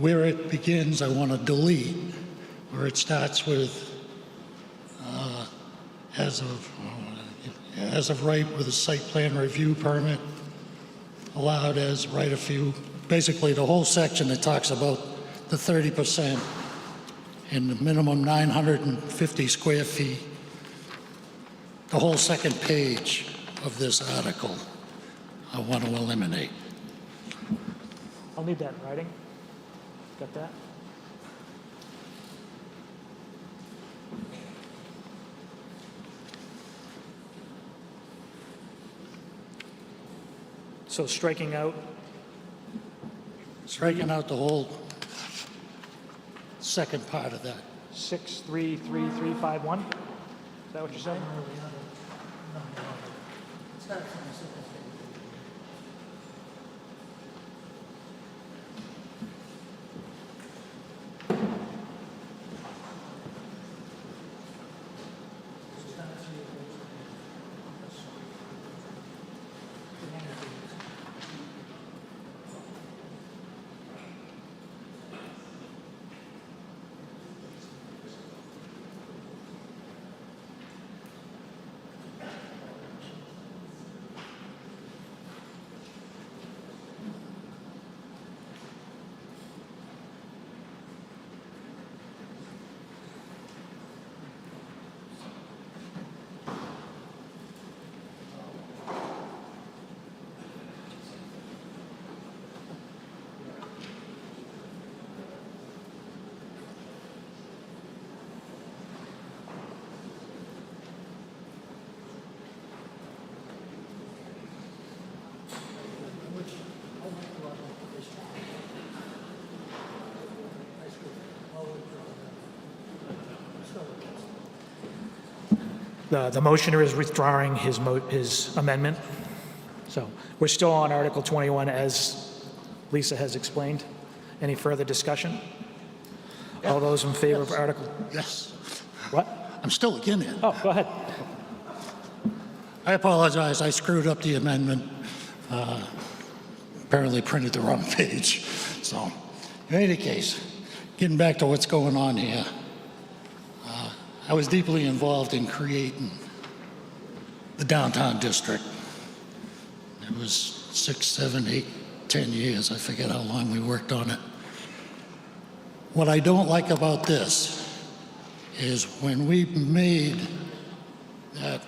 Where it begins, I want to delete, where it starts with as of right with a site plan review permit, allowed as right of view. Basically, the whole section that talks about the 30% and the minimum 950 square feet, the whole second page of this article, I want to eliminate. I'll need that in writing. Got that? So striking out the whole second part of that. 633351? Is that what you said? The motioner is withdrawing his amendment. So we're still on Article 21 as Lisa has explained. Any further discussion? Yeah. All those in favor of Article? Yes. What? I'm still again in. Oh, go ahead. I apologize. I screwed up the amendment. Apparently printed the wrong page. So in any case, getting back to what's going on here. I was deeply involved in creating the downtown district. It was 6, 7, 8, 10 years. I forget how long we worked on it. What I don't like about this is when we made that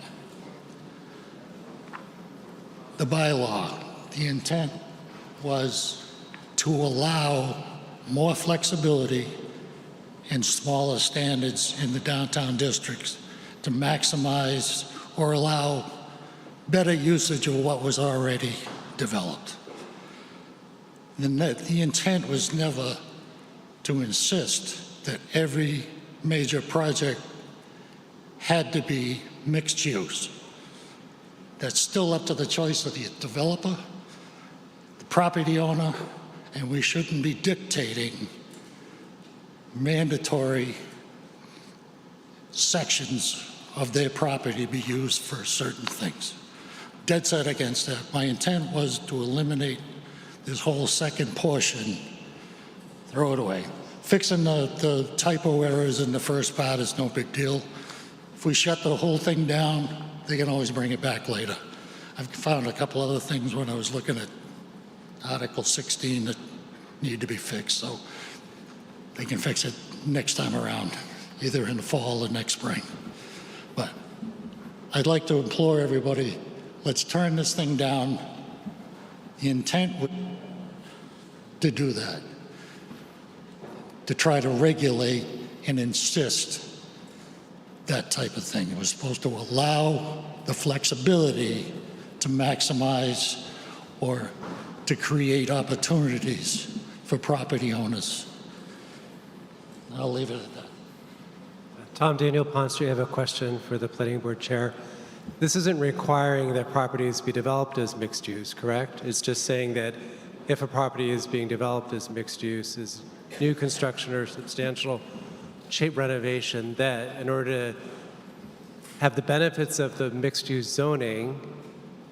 the bylaw, the intent was to allow more flexibility and smaller standards in the downtown districts to maximize or allow better usage of what was already developed. The intent was never to insist that every major project had to be mixed use. That's still up to the choice of the developer, the property owner, and we shouldn't be dictating mandatory sections of their property be used for certain things. Dead set against that. My intent was to eliminate this whole second portion, throw it away. Fixing the typo errors in the first part is no big deal. If we shut the whole thing down, they can always bring it back later. I've found a couple other things when I was looking at Article 16 that need to be fixed, so they can fix it next time around, either in the fall or next spring. But I'd like to implore everybody, let's turn this thing down. The intent was to do that, to try to regulate and insist that type of thing. It was supposed to allow the flexibility to maximize or to create opportunities for property owners. I'll leave it at that. Tom Daniel Pond Street, I have a question for the planning board chair. This isn't requiring that properties be developed as mixed use, correct? It's just saying that if a property is being developed as mixed use, as new construction or substantial shape renovation, that in order to have the benefits of the mixed use zoning,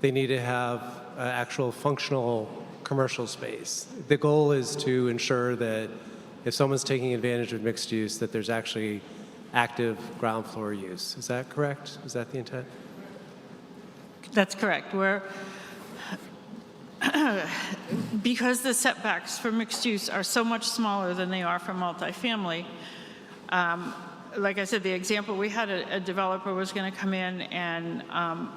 they need to have actual functional commercial space. The goal is to ensure that if someone's taking advantage of mixed use, that there's actually active ground floor use. Is that correct? Is that the intent? That's correct. Because the setbacks for mixed use are so much smaller than they are for multifamily, like I said, the example, we had a developer was going to come in and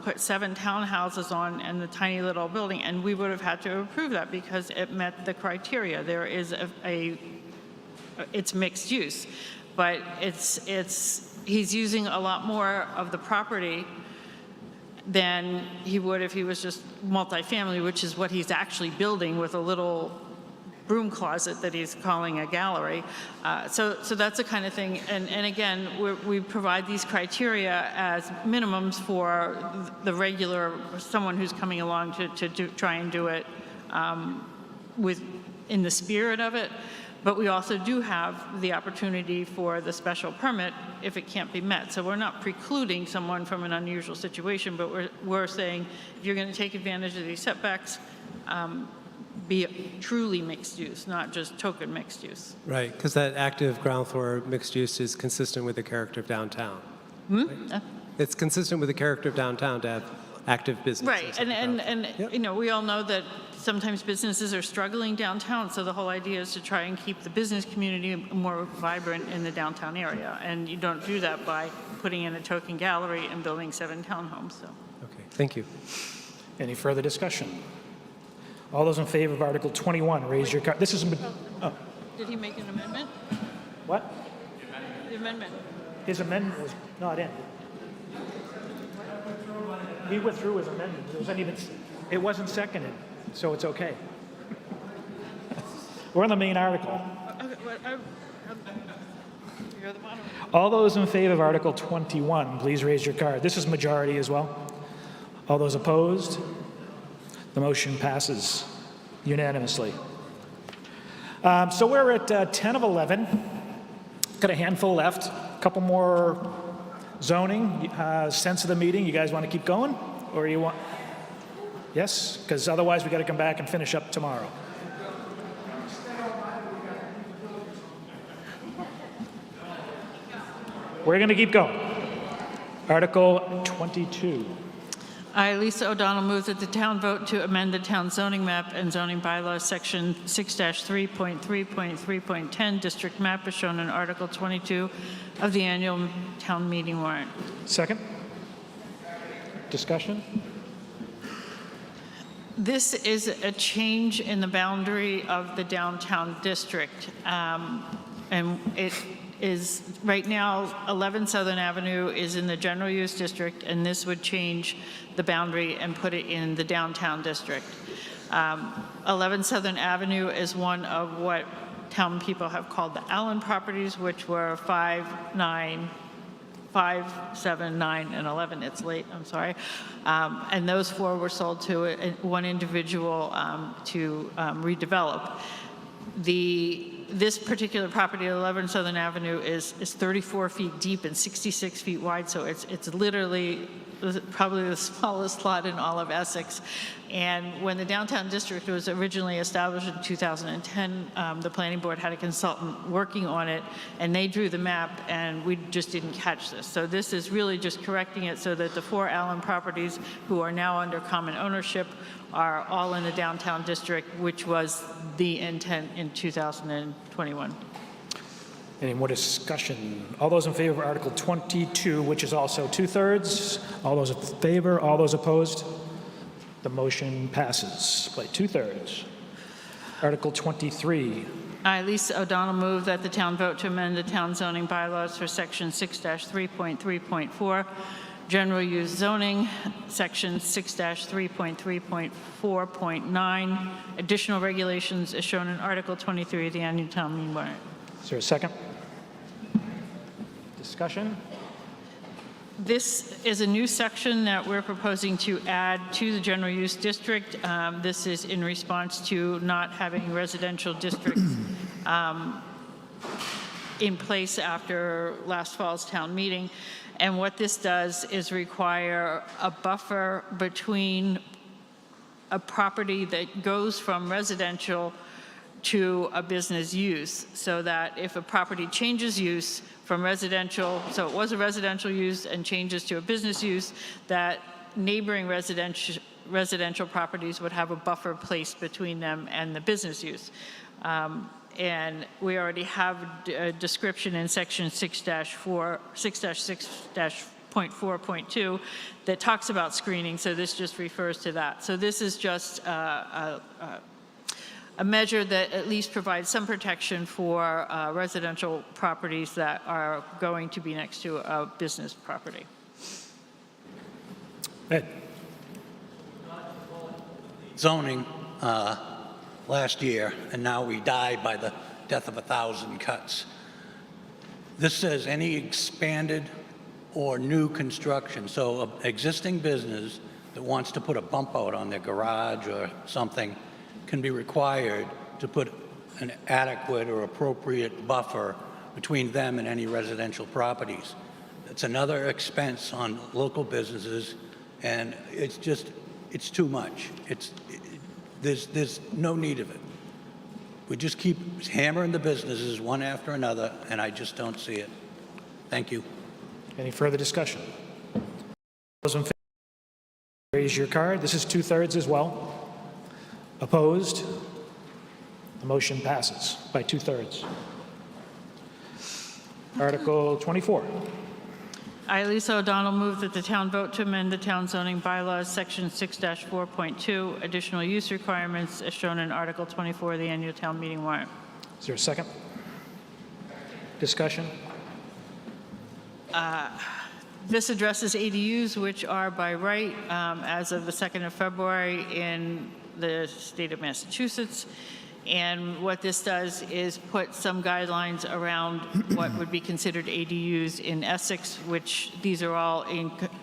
put 7 townhouses on in the tiny little building, and we would have had to approve that because it met the criteria. There is it's mixed use, but he's using a lot more of the property than he would if he was just multifamily, which is what he's actually building with a little broom closet that he's calling a gallery. So that's the kind of thing. And again, we provide these criteria as minimums for the regular, someone who's coming along to try and do it in the spirit of it. But we also do have the opportunity for the special permit if it can't be met. So we're not precluding someone from an unusual situation, but we're saying if you're going to take advantage of these setbacks, be truly mixed use, not just token mixed use. Right, because that active ground floor mixed use is consistent with the character of downtown. Right? It's consistent with the character of downtown to have active business. Right, and yep. You know, we all know that sometimes businesses are struggling downtown, so the whole idea is to try and keep the business community more vibrant in the downtown area, and you don't do that by putting in a token gallery and building 7 townhomes. So. Okay, thank you. Any further discussion? All those in favor of Article 21, raise your card. This is... Oh. Did he make an amendment? What? The amendment. His amendment was not in. He withdrew his amendment. It wasn't seconded, so it's okay. We're on the main article. You're the moderator. All those in favor of Article 21, please raise your card. This is majority as well. All those opposed? The motion passes unanimously. So we're at 10 of 11. Got a handful left. A couple more zoning. Sense of the meeting. You guys want to keep going? Or you want... Yes? Because otherwise we got to come back and finish up tomorrow. We're going to keep going. Article 22. I, Lisa O'Donnell, move that the town vote to amend the town zoning map and zoning bylaws section 6-3.3.3.10 district map as shown in Article 22 of the annual town meeting warrant. Second. Discussion? This is a change in the boundary of the downtown district. And it is, right now, 11 Southern Avenue is in the general use district, and this would change the boundary and put it in the downtown district. 11 Southern Avenue is one of what town people have called the Allen properties, which were 5, 7, 9, and 11. It's late, I'm sorry. And those 4 were sold to one individual to redevelop. This particular property, 11 Southern Avenue, is 34 feet deep and 66 feet wide, so it's literally probably the smallest lot in all of Essex. And when the downtown district was originally established in 2010, the planning board had a consultant working on it, and they drew the map, and we just didn't catch this. So this is really just correcting it so that the 4 Allen properties, who are now under common ownership, are all in the downtown district, which was the intent in 2021. Any more discussion? All those in favor of Article 22, which is also 2/3. All those in favor, all those opposed? The motion passes by 2/3. Article 23. I, Lisa O'Donnell, move that the town vote to amend the town zoning bylaws for section 6-3.3.4, general use zoning, section 6-3.3.4.9, additional regulations as shown in Article 23 of the annual town meeting warrant. Is there a second? Discussion? This is a new section that we're proposing to add to the general use district. This is in response to not having residential districts in place after last fall's town meeting. And what this does is require a buffer between a property that goes from residential to a business use, so that if a property changes use from residential, so it was a residential use and changes to a business use, that neighboring residential properties would have a buffer placed between them and the business use. And we already have a description in section 6-6-4.2 that talks about screening, so this just refers to that. So this is just a measure that at least provides some protection for residential properties that are going to be next to a business property. Ed. Zoning last year, and now we die by the death of 1,000 cuts. This says any expanded or new construction, so an existing business that wants to put a bump out on their garage or something can be required to put an adequate or appropriate buffer between them and any residential properties. It's another expense on local businesses, and it's too much. There's no need of it. We just keep hammering the businesses one after another, and I just don't see it. Thank you. Any further discussion? Those in favor, raise your card. This is 2/3 as well. Opposed? The motion passes by 2/3. Article 24. I, Lisa O'Donnell, move that the town vote to amend the town zoning bylaws, section 6-4.2, additional use requirements as shown in Article 24 of the annual town meeting warrant. Is there a second? Discussion? This addresses ADUs, which are by right, as of the 2nd of February in the state of Massachusetts. And what this does is put some guidelines around what would be considered ADUs in Essex, which these are all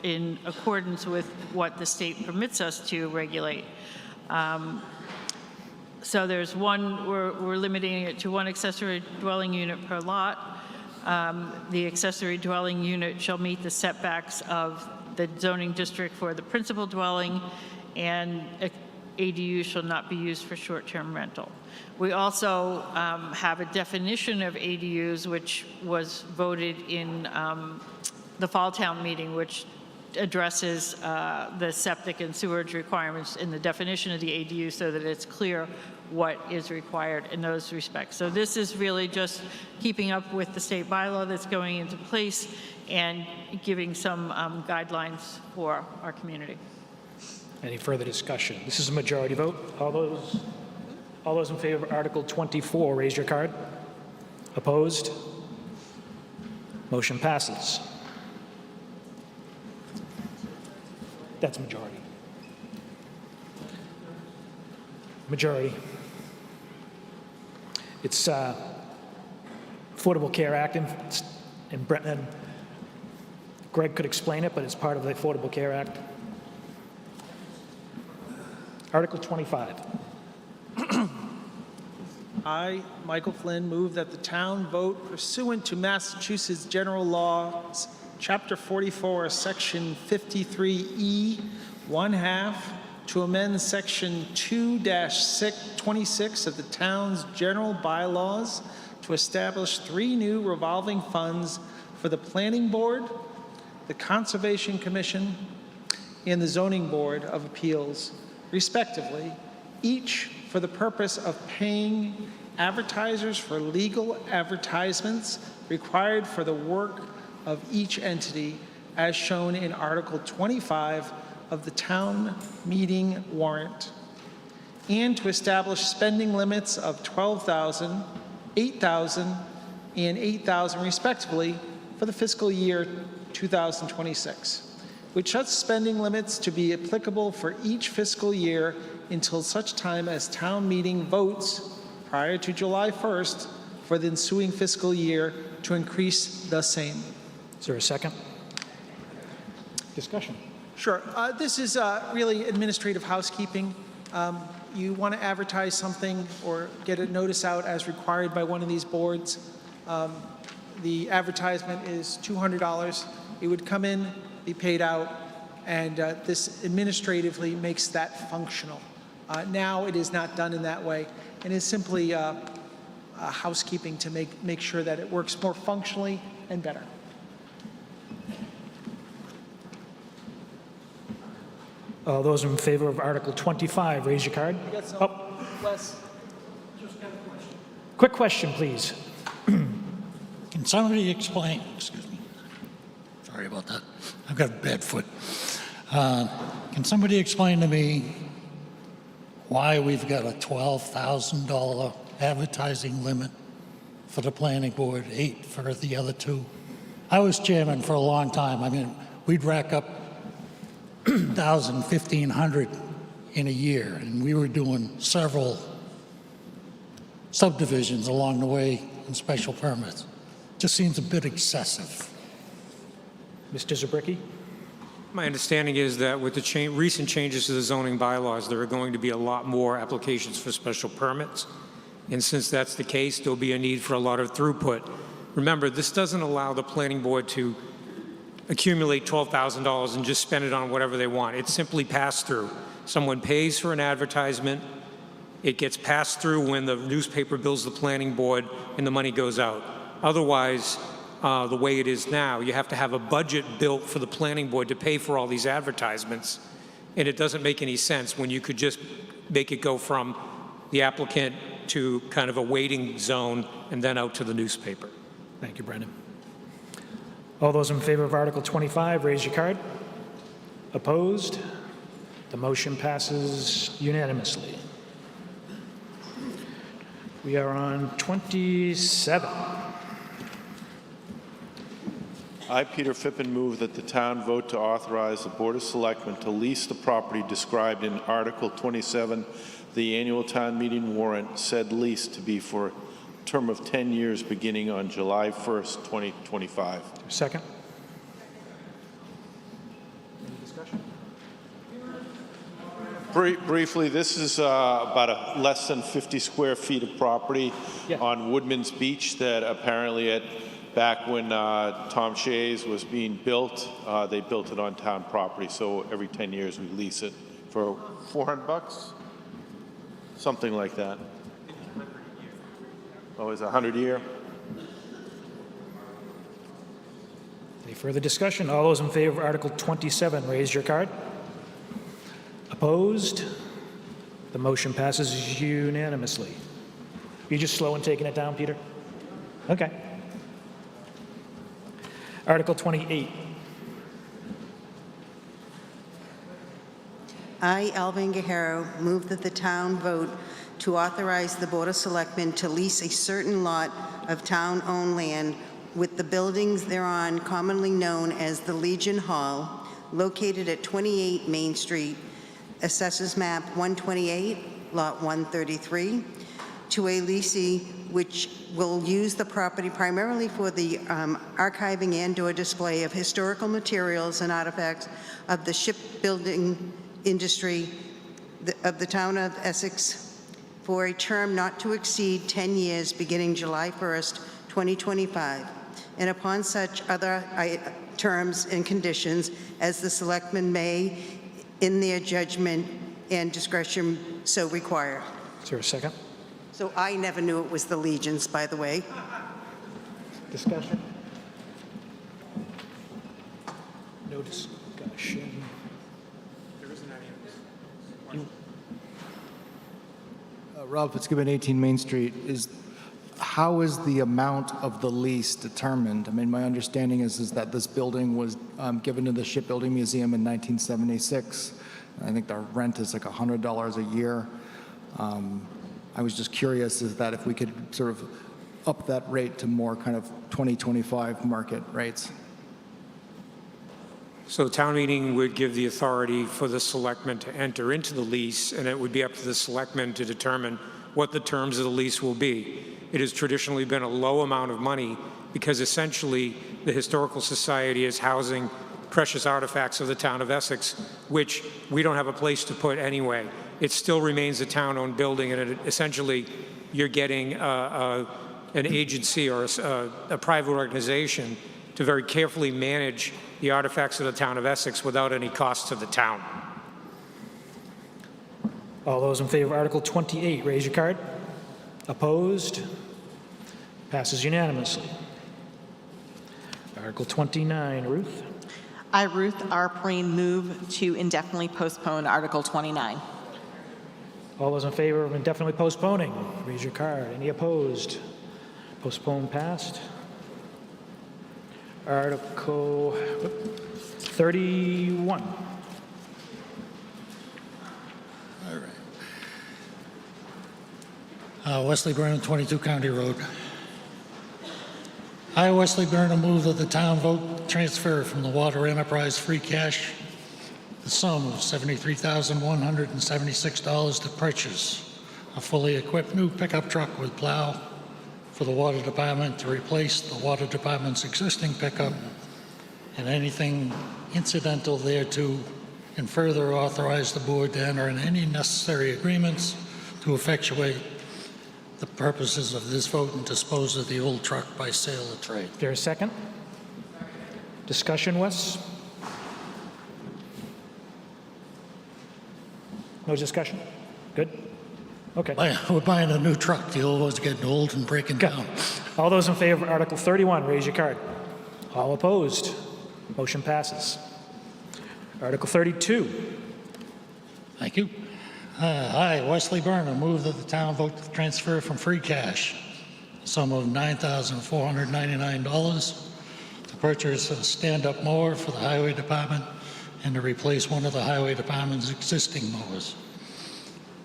in accordance with what the state permits us to regulate. So there's one, we're limiting it to one accessory dwelling unit per lot. The accessory dwelling unit shall meet the setbacks of the zoning district for the principal dwelling, and ADU shall not be used for short-term rental. We also have a definition of ADUs, which was voted in the fall town meeting, which addresses the septic and sewage requirements in the definition of the ADU so that it's clear what is required in those respects. So this is really just keeping up with the state bylaw that's going into place and giving some guidelines for our community. Any further discussion? This is a majority vote. All those in favor of Article 24, raise your card. Opposed? Motion passes. That's majority. Majority. It's Affordable Care Act, and Greg could explain it, but it's part of the Affordable Care Act. Article 25. I, Michael Flynn, move that the town vote pursuant to Massachusetts General Laws, Chapter 44, Section 53E, 1/2, to amend Section 2-26 of the town's general bylaws to establish 3 new revolving funds for the Planning Board, the Conservation Commission, and the Zoning Board of Appeals, respectively, each for the purpose of paying advertisers for legal advertisements required for the work of each entity, as shown in Article 25 of the town meeting warrant, and to establish spending limits of $12,000, $8,000, and $8,000 respectively for the fiscal year 2026, with such spending limits to be applicable for each fiscal year until such time as town meeting votes prior to July 1st for the ensuing fiscal year to increase the same. Is there a second? Discussion. Sure. This is really administrative housekeeping. You want to advertise something or get a notice out as required by one of these boards. The advertisement is $200. It would come in, be paid out, and this administratively makes that functional. Now it is not done in that way, and is simply housekeeping to make sure that it works more functionally and better. All those in favor of Article 25, raise your card. Wes. Quick question, please. Can somebody explain, excuse me, sorry about that, I've got a bad foot. Can somebody explain to me why we've got a $12,000 advertising limit for the planning board, 8 for the other 2? I was chairman for a long time. I mean, we'd rack up 1,000, 1,500 in a year, and we were doing several subdivisions along the way and special permits. Just seems a bit excessive. Mr. Zabricki? My understanding is that with the recent changes to the zoning bylaws, there are going to be a lot more applications for special permits. And since that's the case, there'll be a need for a lot of throughput. Remember, this doesn't allow the planning board to accumulate $12,000 and just spend it on whatever they want. It's simply passed through. Someone pays for an advertisement, it gets passed through when the newspaper bills the planning board, and the money goes out. Otherwise, the way it is now, you have to have a budget built for the planning board to pay for all these advertisements, and it doesn't make any sense when you could just make it go from the applicant to kind of a waiting zone and then out to the newspaper. Thank you, Brendan. All those in favor of Article 25, raise your card. Opposed? The motion passes unanimously. We are on 27. I, Peter Fippen, move that the town vote to authorize the Board of Selectmen to lease the property described in Article 27, the annual town meeting warrant, said lease to be for a term of 10 years beginning on July 1st, 2025. Second. Briefly, this is about less than 50 square feet of property on Woodman's Beach that apparently back when Tom Shays was being built, they built it on town property. So every 10 years we lease it for $400, something like that. Oh, is it 100 a year? Any further discussion? All those in favor of Article 27, raise your card. Opposed? The motion passes unanimously. You just slow in taking it down, Peter? Okay. Article 28. I, Alvin Guerrero, move that the town vote to authorize the Board of Selectmen to lease a certain lot of town-owned land with the buildings thereon commonly known as the Legion Hall, located at 28 Main Street, Assessors Map 128, Lot 133, to a leasee which will use the property primarily for the archiving and/or display of historical materials and artifacts of the shipbuilding industry of the town of Essex for a term not to exceed 10 years beginning July 1st, 2025, and upon such other terms and conditions as the selectmen may, in their judgment and discretion, so require. Is there a second? So I never knew it was the Legions, by the way. Discussion? No discussion. There isn't any. Rob Fitzgibbon, 18 Main Street. How is the amount of the lease determined? I mean, my understanding is that this building was given to the Shipbuilding Museum in 1976. I think the rent is like $100 a year. I was just curious is that if we could sort of up that rate to more kind of 2025 market rates. So the town meeting would give the authority for the selectmen to enter into the lease, and it would be up to the selectmen to determine what the terms of the lease will be. It has traditionally been a low amount of money because essentially the Historical Society is housing precious artifacts of the town of Essex, which we don't have a place to put anyway. It still remains a town-owned building, and essentially you're getting an agency or a private organization to very carefully manage the artifacts of the town of Essex without any cost to the town. All those in favor of Article 28, raise your card. Opposed? Passes unanimously. Article 29, Ruth. I, Ruth R. Preen, move to indefinitely postpone Article 29. All those in favor of indefinitely postponing, raise your card. Any opposed? Postpone passed. Article 31. All right. Wesley Burnham, 22 County Road. I, Wesley Burnham, move that the town vote transfer from the Water Enterprise free cash the sum of $73,176 to purchase a fully equipped new pickup truck with plow for the Water Department to replace the Water Department's existing pickup and anything incidental thereto, and further authorize the board to enter in any necessary agreements to effectuate the purposes of this vote and dispose of the old truck by sale or trade. Is there a second? Discussion, Wes? No discussion? Good? Okay. We're buying a new truck. The old one's getting old and breaking down. All those in favor of Article 31, raise your card. All opposed? Motion passes. Article 32. Thank you. I, Wesley Burnham, move that the town vote to transfer from free cash the sum of $9,499 to purchase a stand-up mower for the Highway Department and to replace one of the Highway Department's existing mowers.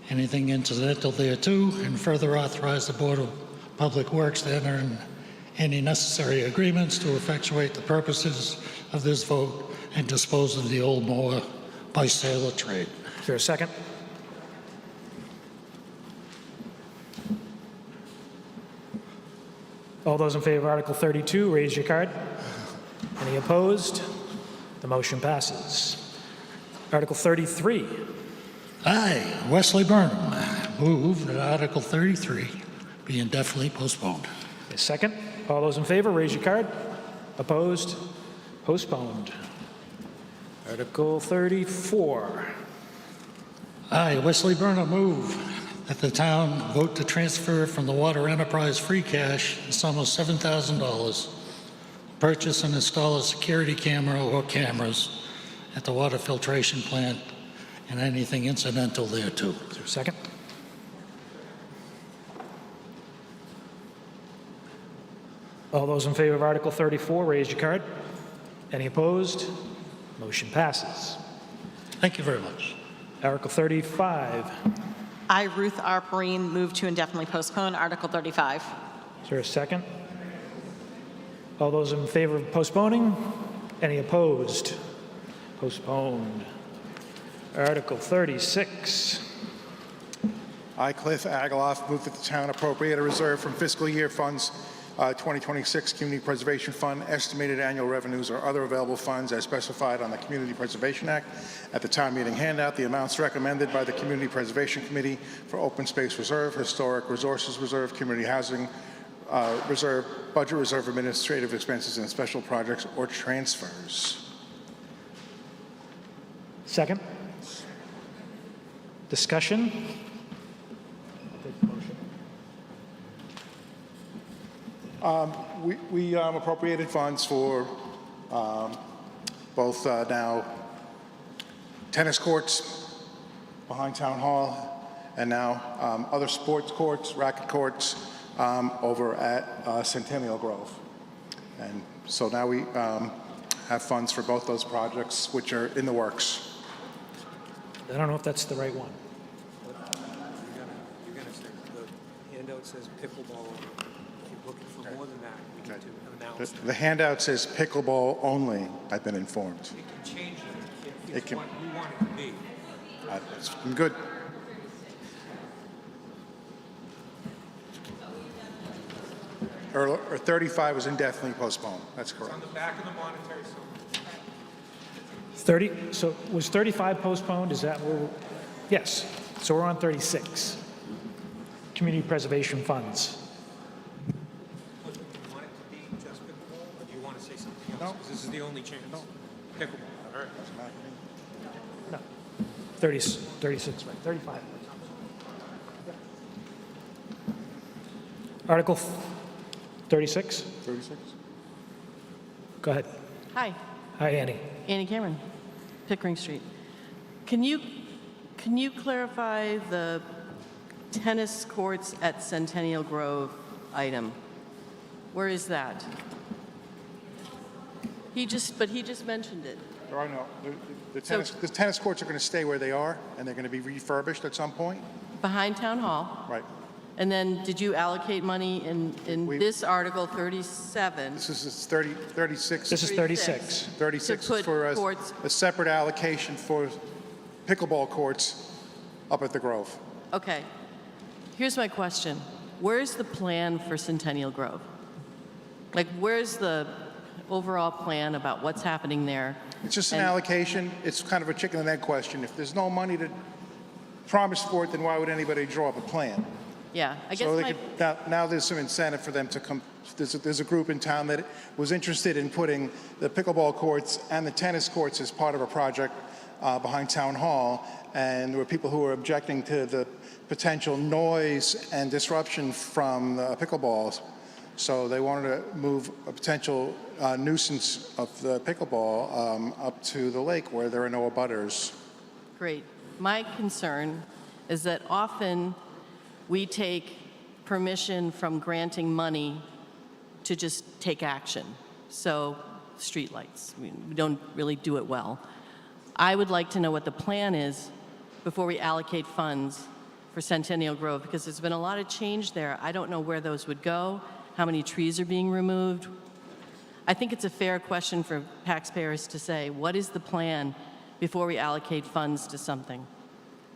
Anything incidental thereto, and further authorize the Board of Public Works to enter in any necessary agreements to effectuate the purposes of this vote and dispose of the old mower by sale or trade. Is there a second? All those in favor of Article 32, raise your card. Any opposed? The motion passes. Article 33. I, Wesley Burnham, move that Article 33 be indefinitely postponed. A second. All those in favor, raise your card. Opposed? Postponed. Article 34. I, Wesley Burnham, move that the town vote to transfer from the Water Enterprise free cash the sum of $7,000, purchase and install a security camera or cameras at the water filtration plant and anything incidental thereto. Is there a second? All those in favor of Article 34, raise your card. Any opposed? Motion passes. Thank you very much. Article 35. I, Ruth R. Perrine, move to indefinitely postpone Article 35. Is there a second? All those in favor of postponing? Any opposed? Postponed. Article 36. I, Cliff Agaloff, move that the town appropriate a reserve from fiscal year funds 2026 Community Preservation Fund, estimated annual revenues or other available funds as specified on the Community Preservation Act. At the town meeting handout, the amounts recommended by the Community Preservation Committee for Open Space Reserve, Historic Resources Reserve, Community Housing Reserve, Budget Reserve, Administrative Expenses, and Special Projects or Transfers. Second. Discussion. We appropriated funds for both now tennis courts behind Town Hall and now other sports courts, racket courts over at Centennial Grove. And so now we have funds for both those projects, which are in the works. I don't know if that's the right one. You're gonna say the handout says pickleball. If you're looking for more than that, we need to announce. The handout says pickleball only, I've been informed. It can change it. It can. What we want it to be. It's good. Or 35 was indefinitely postponed. That's correct. On the back of the monetary summary. 30, so was 35 postponed? Is that where, yes. So we're on 36. Community preservation funds. Do you want it to be just pickleball, or do you want to say something else? 'Cause this is the only chance. Pickleball. All right. No, 36, right, 35. Article 36? 36. Go ahead. Hi, Hi, Annie. Annie Cameron, Pickering Street. Can you clarify the tennis courts at Centennial Grove item? Where is that? He just mentioned it. There are no. The tennis courts are going to stay where they are, and they're going to be refurbished at some point. Behind Town Hall? Right. And then did you allocate money in this Article 37? This is 36. This is 36. 36 To is put for courts- a separate allocation for pickleball courts up at the Grove. Okay. Here's my question. Where's the plan for Centennial Grove? Like, where's the overall plan about what's happening there? It's just an allocation. It's kind of a chicken and egg question. If there's no money to promise for it, then why would anybody draw up a plan? Yeah, I guess So they my... could, now there's some incentive for them to come. There's a group in town that was interested in putting the pickleball courts and the tennis courts as part of a project behind Town Hall, and there were people who were objecting to the potential noise and disruption from the pickleballs. So they wanted to move a potential nuisance of the pickleball up to the lake where there are no abutters. Great. My concern is that often we take permission from granting money to just take action. So, streetlights, we don't really do it well. I would like to know what the plan is before we allocate funds for Centennial Grove, because there's been a lot of change there. I don't know where those would go, how many trees are being removed. I think it's a fair question for taxpayers to say, what is the plan before we allocate funds to something?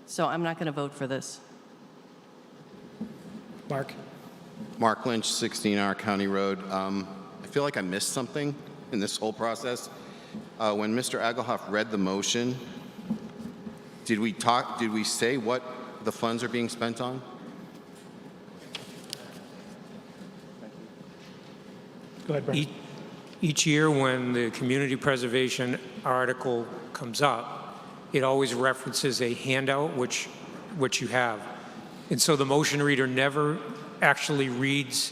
So I'm not going to vote for this. Mark. Mark Lynch, 16R County Road. I feel like I missed something in this whole process. When Mr. Agelhoff read the motion, did we say what the funds are being spent on? Go ahead, Brent. Each year when the community preservation article comes up, it always references a handout which you have. And so the motion reader never actually reads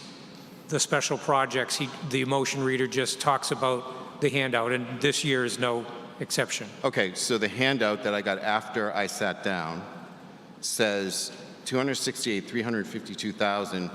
the special projects. The motion reader just talks about the handout, and this year is no exception. Okay, so the handout that I got after I sat down says 268,352,000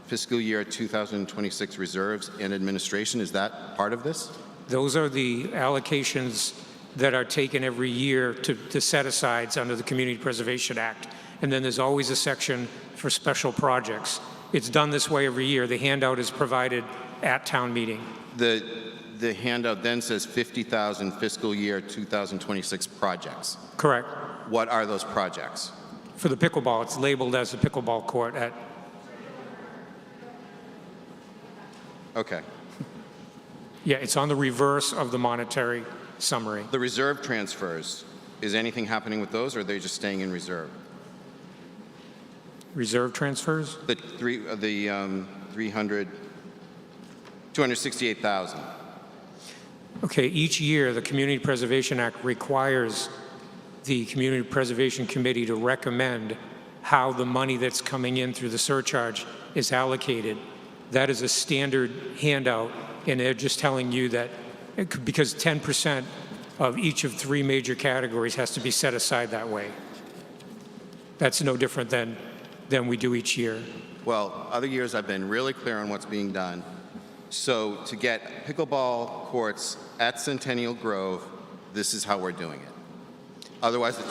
fiscal year 2026 reserves and administration. Is that part of this? Those are the allocations that are taken every year to set-asides under the Community Preservation Act. And then there's always a section for special projects. It's done this way every year. The handout is provided at town meeting. The handout then says 50,000 fiscal year 2026 projects. Correct. What are those projects? For the pickleball, it's labeled as a pickleball court at. Okay. Yeah, it's on the reverse of the monetary summary. The reserve transfers, is anything happening with those, or are they just staying in reserve? Reserve transfers? The 268,000. Okay, each year, the Community Preservation Act requires the Community Preservation Committee to recommend how the money that's coming in through the surcharge is allocated. That is a standard handout, and they're just telling you that because 10% of each of 3 major categories has to be set aside that way. That's no different than we do each year. Well, other years I've been really clear on what's being done. So to get pickleball courts at Centennial Grove, this is how we're doing it. Otherwise, the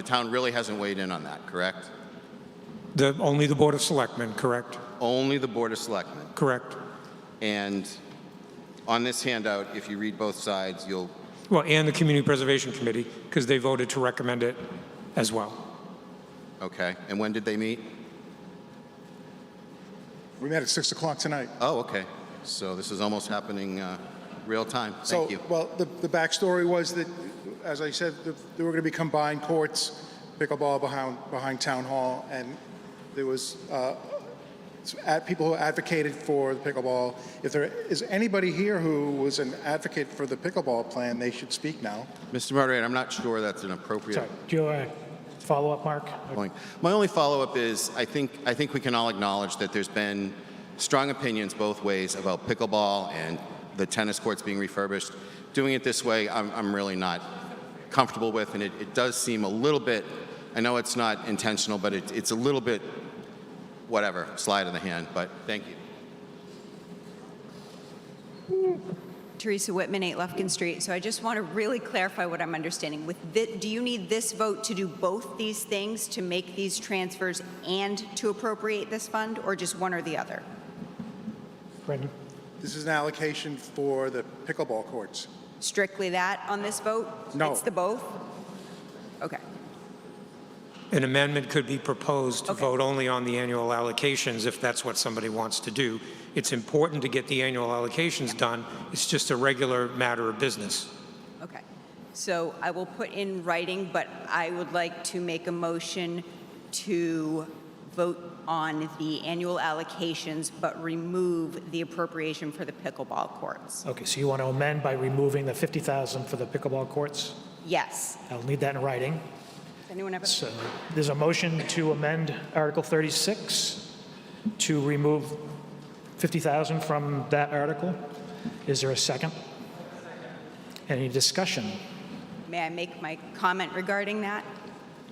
town really hasn't weighed in on that, correct? Only the Board of Selectmen, correct? Only the Board of Selectmen. Correct. And on this handout, if you read both sides, you'll... Well, and the Community Preservation Committee, because they voted to recommend it as well. Okay. And when did they meet? We met at 6 o'clock tonight. Oh, okay. So this is almost happening real time. Thank you. Well, the backstory was that, as I said, there were going to be combined courts, pickleball behind Town Hall, and there was people who advocated for the pickleball. If there is anybody here who was an advocate for the pickleball plan, they should speak now. Mr. Moderator, I'm not sure that's an appropriate... Sorry, do you follow-up, Mark? My only follow-up is I think we can all acknowledge that there's been strong opinions both ways about pickleball and the tennis courts being refurbished. Doing it this way, I'm really not comfortable with, and it does seem a little bit, I know it's not intentional, but it's a little bit, whatever, slide of the hand, but thank you. Teresa Whitman, 8 Lufkin Street. So I just want to really clarify what I'm understanding. Do you need this vote to do both these things, to make these transfers and to appropriate this fund, or just one or the other? Brendan? This is an allocation for the pickleball courts. Strictly that on this vote? No. It's the both? Okay. An amendment could be proposed to vote only on the annual allocations if that's what somebody wants to do. It's important to get the annual allocations done. It's just a regular matter of business. Okay. So I will put in writing, but I would like to make a motion to vote on the annual allocations, but remove the appropriation for the pickleball courts. Okay, so you want to amend by removing the 50,000 for the pickleball courts? Yes. I'll need that in writing. Does anyone have a... So there's a motion to amend Article 36 to remove 50,000 from that article. Is there a second? Any discussion? May I make my comment regarding that?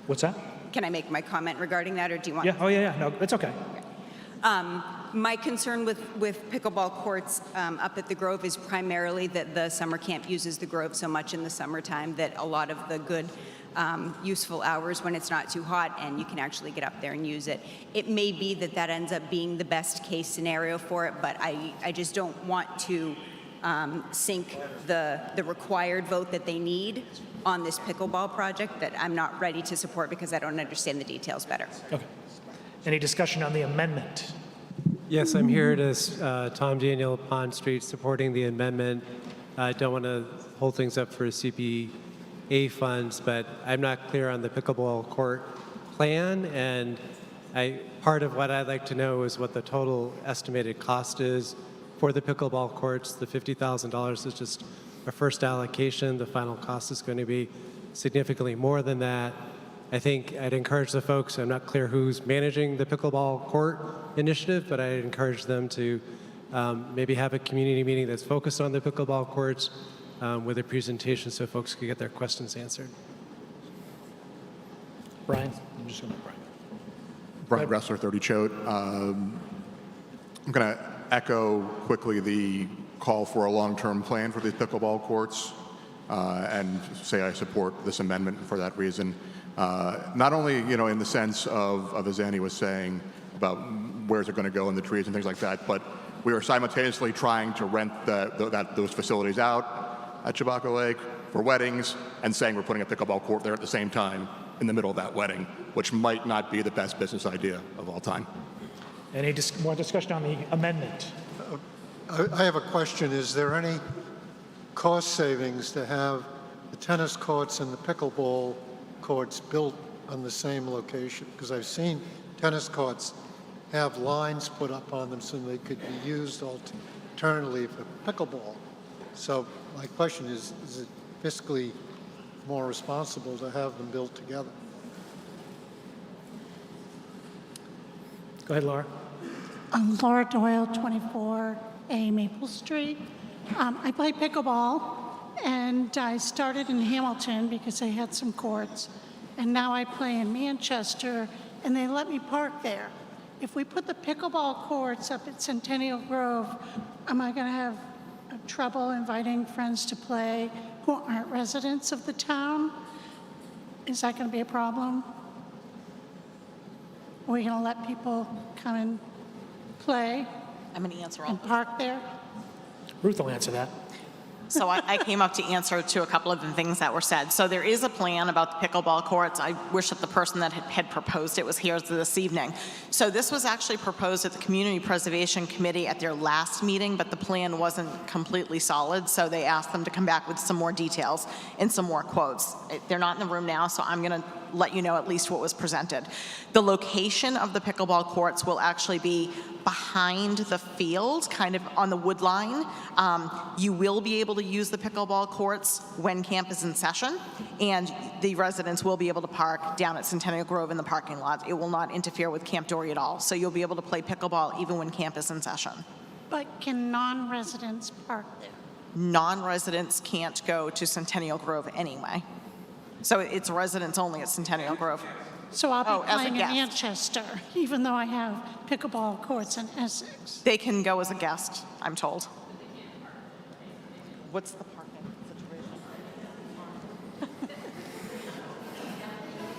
What's that? Can I make my comment regarding that, or do you want... Yeah, oh yeah, no, that's okay. My concern with pickleball courts up at the Grove is primarily that the summer camp uses the Grove so much in the summertime that a lot of the good useful hours when it's not too hot and you can actually get up there and use it. It may be that that ends up being the best case scenario for it, but I just don't want to sink the required vote that they need on this pickleball project that I'm not ready to support because I don't understand the details better. Okay. Any discussion on the amendment? Yes, I'm here to Tom Daniel, Pond Street, supporting the amendment. I don't want to hold things up for CPA funds, but I'm not clear on the pickleball court plan, and part of what I'd like to know is what the total estimated cost is for the pickleball courts. The $50,000 is just a first allocation. The final cost is going to be significantly more than that. I think I'd encourage the folks, I'm not clear who's managing the pickleball court initiative, but I'd encourage them to maybe have a community meeting that's focused on the pickleball courts with a presentation so folks can get their questions answered. Brian? I'm just going to Brian Ressler, 30 Choate. I'm going to echo quickly the call for a long-term plan for the pickleball courts. and say I support this amendment for that reason. Not only, in the sense of as Annie was saying, about where's it going to go in the trees and things like that, but we are simultaneously trying to rent those facilities out at Chabaco Lake for weddings and saying we're putting a pickleball court there at the same time in the middle of that wedding, which might not be the best business idea of all time. Any more discussion on the amendment? I have a question. Is there any cost savings to have the tennis courts and the pickleball courts built on the same location? Because I've seen tennis courts have lines put up on them so they could be used alternately for pickleball. So my question is it fiscally more responsible to have them built together? Go ahead, Laura. I'm Laura Doyle, 24A Maple Street. I play pickleball, and I started in Hamilton because they had some courts, and now I play in Manchester, and they let me park there. If we put the pickleball courts up at Centennial Grove, am I going to have trouble inviting friends to play who aren't residents of the town? Is that going to be a problem? Are we going to let people come and play? I'm going to answer all and park there? Ruth will answer that. So I came up to answer to a couple of the things that were said. So there is a plan about the pickleball courts. I wish that the person that had proposed it was here this evening. So this was actually proposed at the Community Preservation Committee at their last meeting, but the plan wasn't completely solid, so they asked them to come back with some more details and some more quotes. They're not in the room now, so I'm going to let you know at least what was presented. The location of the pickleball courts will actually be behind the field, kind of on the wood line. You will be able to use the pickleball courts when camp is in session, and the residents will be able to park down at Centennial Grove in the parking lot. It will not interfere with Camp Dory at all, so you'll be able to play pickleball even when camp is in session. But can non-residents park there? Non-residents can't go to Centennial Grove anyway. So it's residents only at Centennial Grove. So I'll be as a playing in guest. Manchester, even though I have pickleball courts in Essex. They can go as a guest, I'm told. What's the parking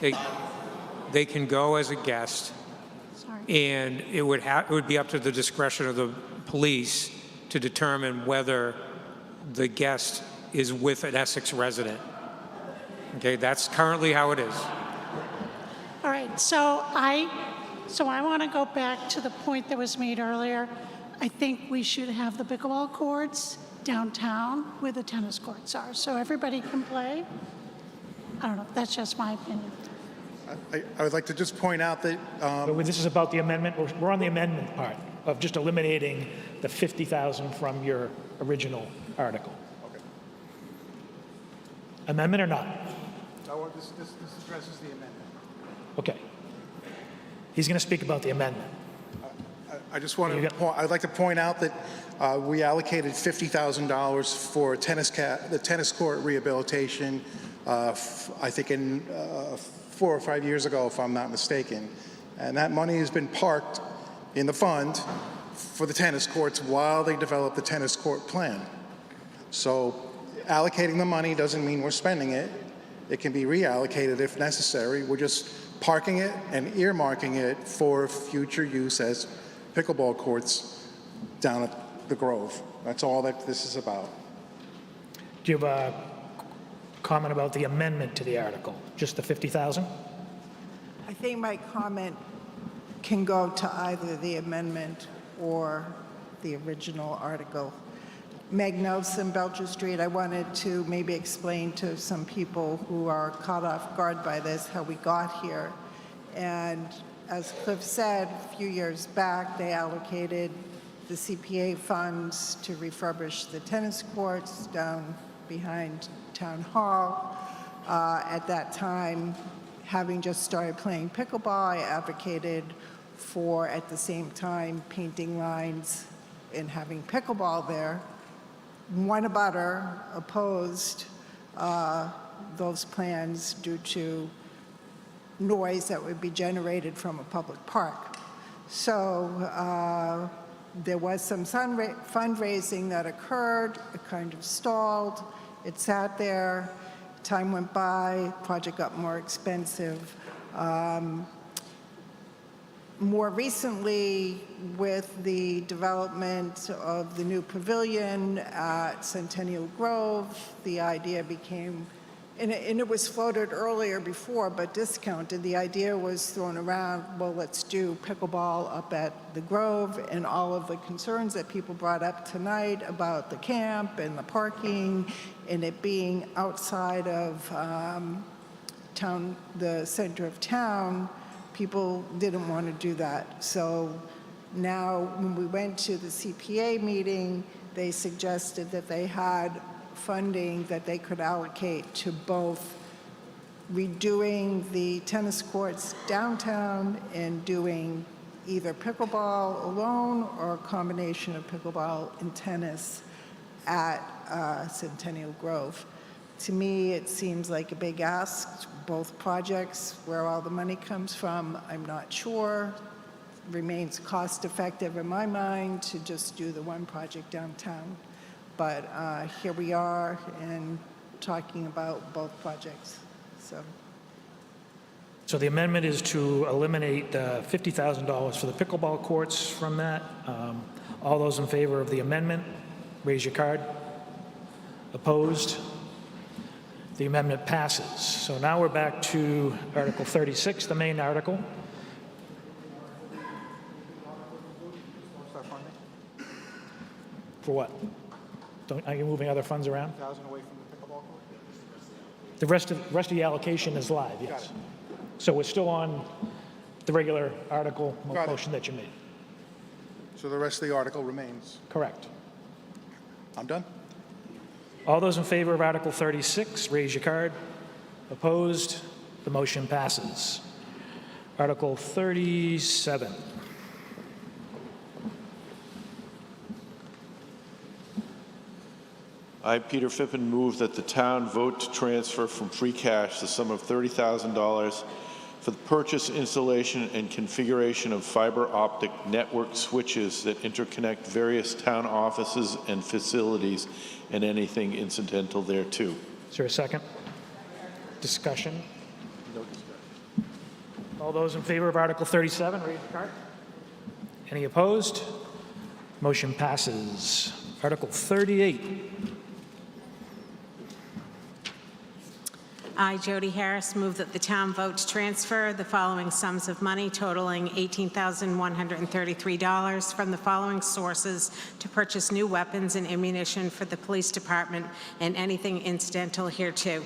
situation? They can go as a guest, and it would be up to the discretion of the police to determine whether the guest is with an Essex resident. Okay, that's currently how it is. All right, so I want to go back to the point that was made earlier. I think we should have the pickleball courts downtown where the tennis courts are, so everybody can play. I don't know, that's just my opinion. I would like to just point out that... This is about the amendment. We're on the amendment part of just eliminating the $50,000 from your original article. Okay. Amendment or not? This addresses the amendment. Okay. He's going to speak about the amendment. I just want to I'd like to point out that we allocated $50,000 for the tennis court rehabilitation, I think in 4 or 5 years ago, if I'm not mistaken. And that money has been parked in the fund for the tennis courts while they develop the tennis court plan. So allocating the money doesn't mean we're spending it. It can be reallocated if necessary. We're just parking it and earmarking it for future use as pickleball courts down at the Grove. That's all that this is about. Do you have a comment about the amendment to the article? Just the $50,000? I think my comment can go to either the amendment or the original article. Meg Nelson, Belcher Street. I wanted to maybe explain to some people who are caught off guard by this how we got here. And as Cliff said, a few years back, they allocated the CPA funds to refurbish the tennis courts down behind Town Hall. At that time, having just started playing pickleball, I advocated for, at the same time, painting lines and having pickleball there. One abutter opposed those plans due to noise that would be generated from a public park. So there was some fundraising that occurred. It kind of stalled. It sat there, time went by, project got more expensive. More recently, with the development of the new pavilion at Centennial Grove, the idea became, and it was floated earlier before, but discounted. The idea was thrown around, well, let's do pickleball up at the Grove, and all of the concerns that people brought up tonight about the camp and the parking and it being outside of town, the center of town, people didn't want to do that. So now when we went to the CPA meeting, they suggested that they had funding that they could allocate to both redoing the tennis courts downtown and doing either pickleball alone or a combination of pickleball and tennis at Centennial Grove. To me, it seems like a big ask. Both projects, where all the money comes from, I'm not sure. Remains cost effective in my mind to just do the one project downtown. But here we are and talking about both projects. So the amendment is to eliminate $50,000 for the pickleball courts from that. All those in favor of the amendment, raise your card. Opposed? The amendment passes. So now we're back to Article 36, the main article. For what? Are you moving other funds around? 1,000 away from the pickleball court? The rest of the allocation is live, yes. So we're still on the regular article motion that you made. So the rest of the article remains. Correct. I'm done. All those in favor of Article 36, raise your card. Opposed? The motion passes. Article 37. I, Peter Fippen, move that the town vote to transfer from free cash the sum of $30,000 for the purchase, installation, and configuration of fiber optic network switches that interconnect various town offices and facilities and anything incidental thereto. Is there a second? Discussion? No discussion. All those in favor of Article 37, raise your card. Any opposed? Motion passes. Article 38. I, Jody Harris, move that the town vote to transfer the following sums of money totaling $18,133 from the following sources to purchase new weapons and ammunition for the police department and anything incidental hereto.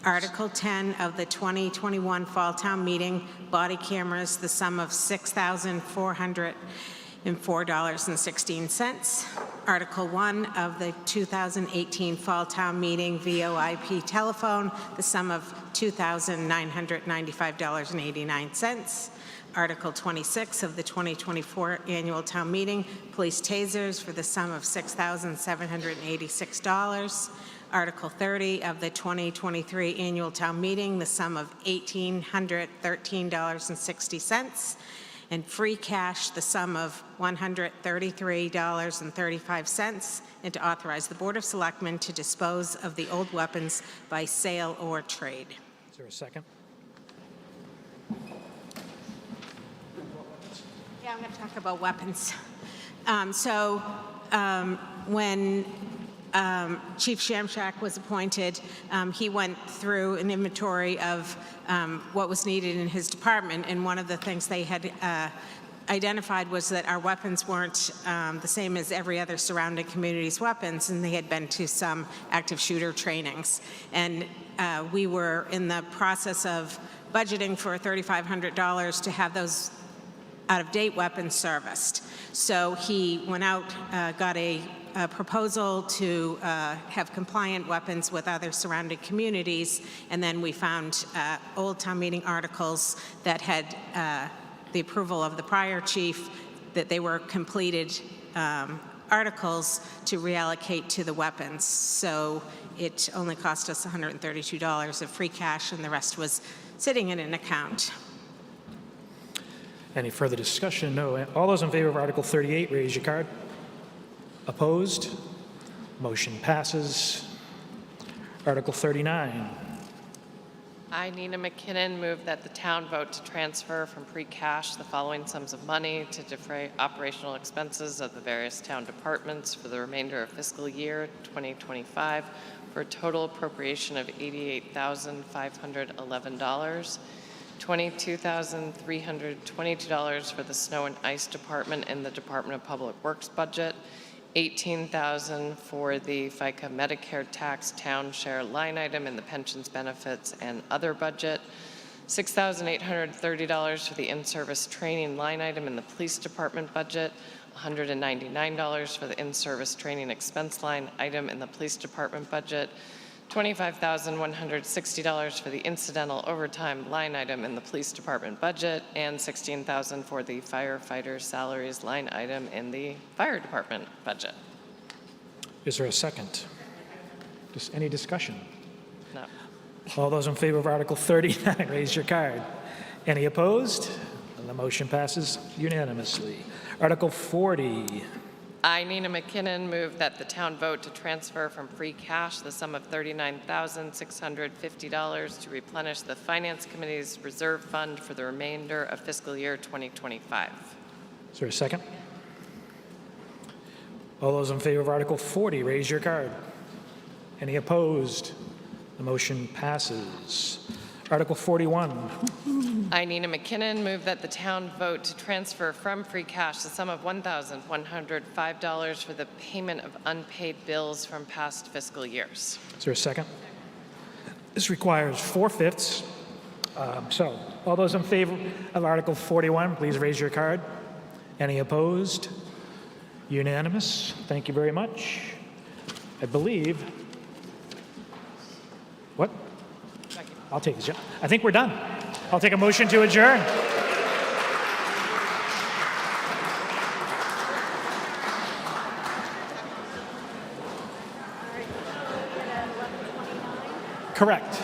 Article 10 of the 2021 Fall Town Meeting, body cameras, the sum of $6,404.16. Article 1 of the 2018 Fall Town Meeting VoIP telephone, the sum of $2,995.89. Article 26 of the 2024 Annual Town Meeting, police tasers for the sum of $6,786. Article 30 of the 2023 Annual Town Meeting, the sum of $1,813.60. And free cash, the sum of $133.35, and to authorize the Board of Selectmen to dispose of the old weapons by sale or trade. Is there a second? Yeah, I'm going to talk about weapons. When Chief Shamshak was appointed, he went through an inventory of what was needed in his department, and one of the things they had identified was that our weapons weren't the same as every other surrounding community's weapons, and they had been to some active shooter trainings. And we were in the process of budgeting for $3,500 to have those out-of-date weapons serviced. So he went out, got a proposal to have compliant weapons with other surrounding communities, and then we found old town meeting articles that had the approval of the prior chief, that they were completed articles to reallocate to the weapons. So it only cost us $132 of free cash, and the rest was sitting in an account. Any further discussion? No. All those in favor of Article 38, raise your card. Opposed? Motion passes. Article 39. I, Nina McKinnon, move that the town vote to transfer from free cash the following sums of money to defray operational expenses of the various town departments for the remainder of fiscal year 2025 for a total appropriation of $88,511, $22,322 for the snow and ice department in the Department of Public Works budget, $18,000 for the FICA Medicare tax town share line item in the pensions, benefits, and other budget, $6,830 for the in-service training line item in the police department budget, $199 for the in-service training expense line item in the police department budget, $25,160 for the incidental overtime line item in the police department budget, and $16,000 for the firefighter salaries line item in the fire department budget. Is there a second? Just any discussion? No. All those in favor of Article 39, raise your card. Any opposed? And the motion passes unanimously. Article 40. I, Nina McKinnon, move that the town vote to transfer from free cash the sum of $39,650 to replenish the Finance Committee's reserve fund for the remainder of fiscal year 2025. Is there a second? All those in favor of Article 40, raise your card. Any opposed? The motion passes. Article 41. I, Nina McKinnon, move that the town vote to transfer from free cash the sum of $1,105 for the payment of unpaid bills from past fiscal years. Is there a second? This requires 4/5. So, all those in favor of Article 41, please raise your card. Any opposed? Unanimous. Thank you very much. I believe. What? I'll take this. I think we're done. I'll take a motion to adjourn. Correct.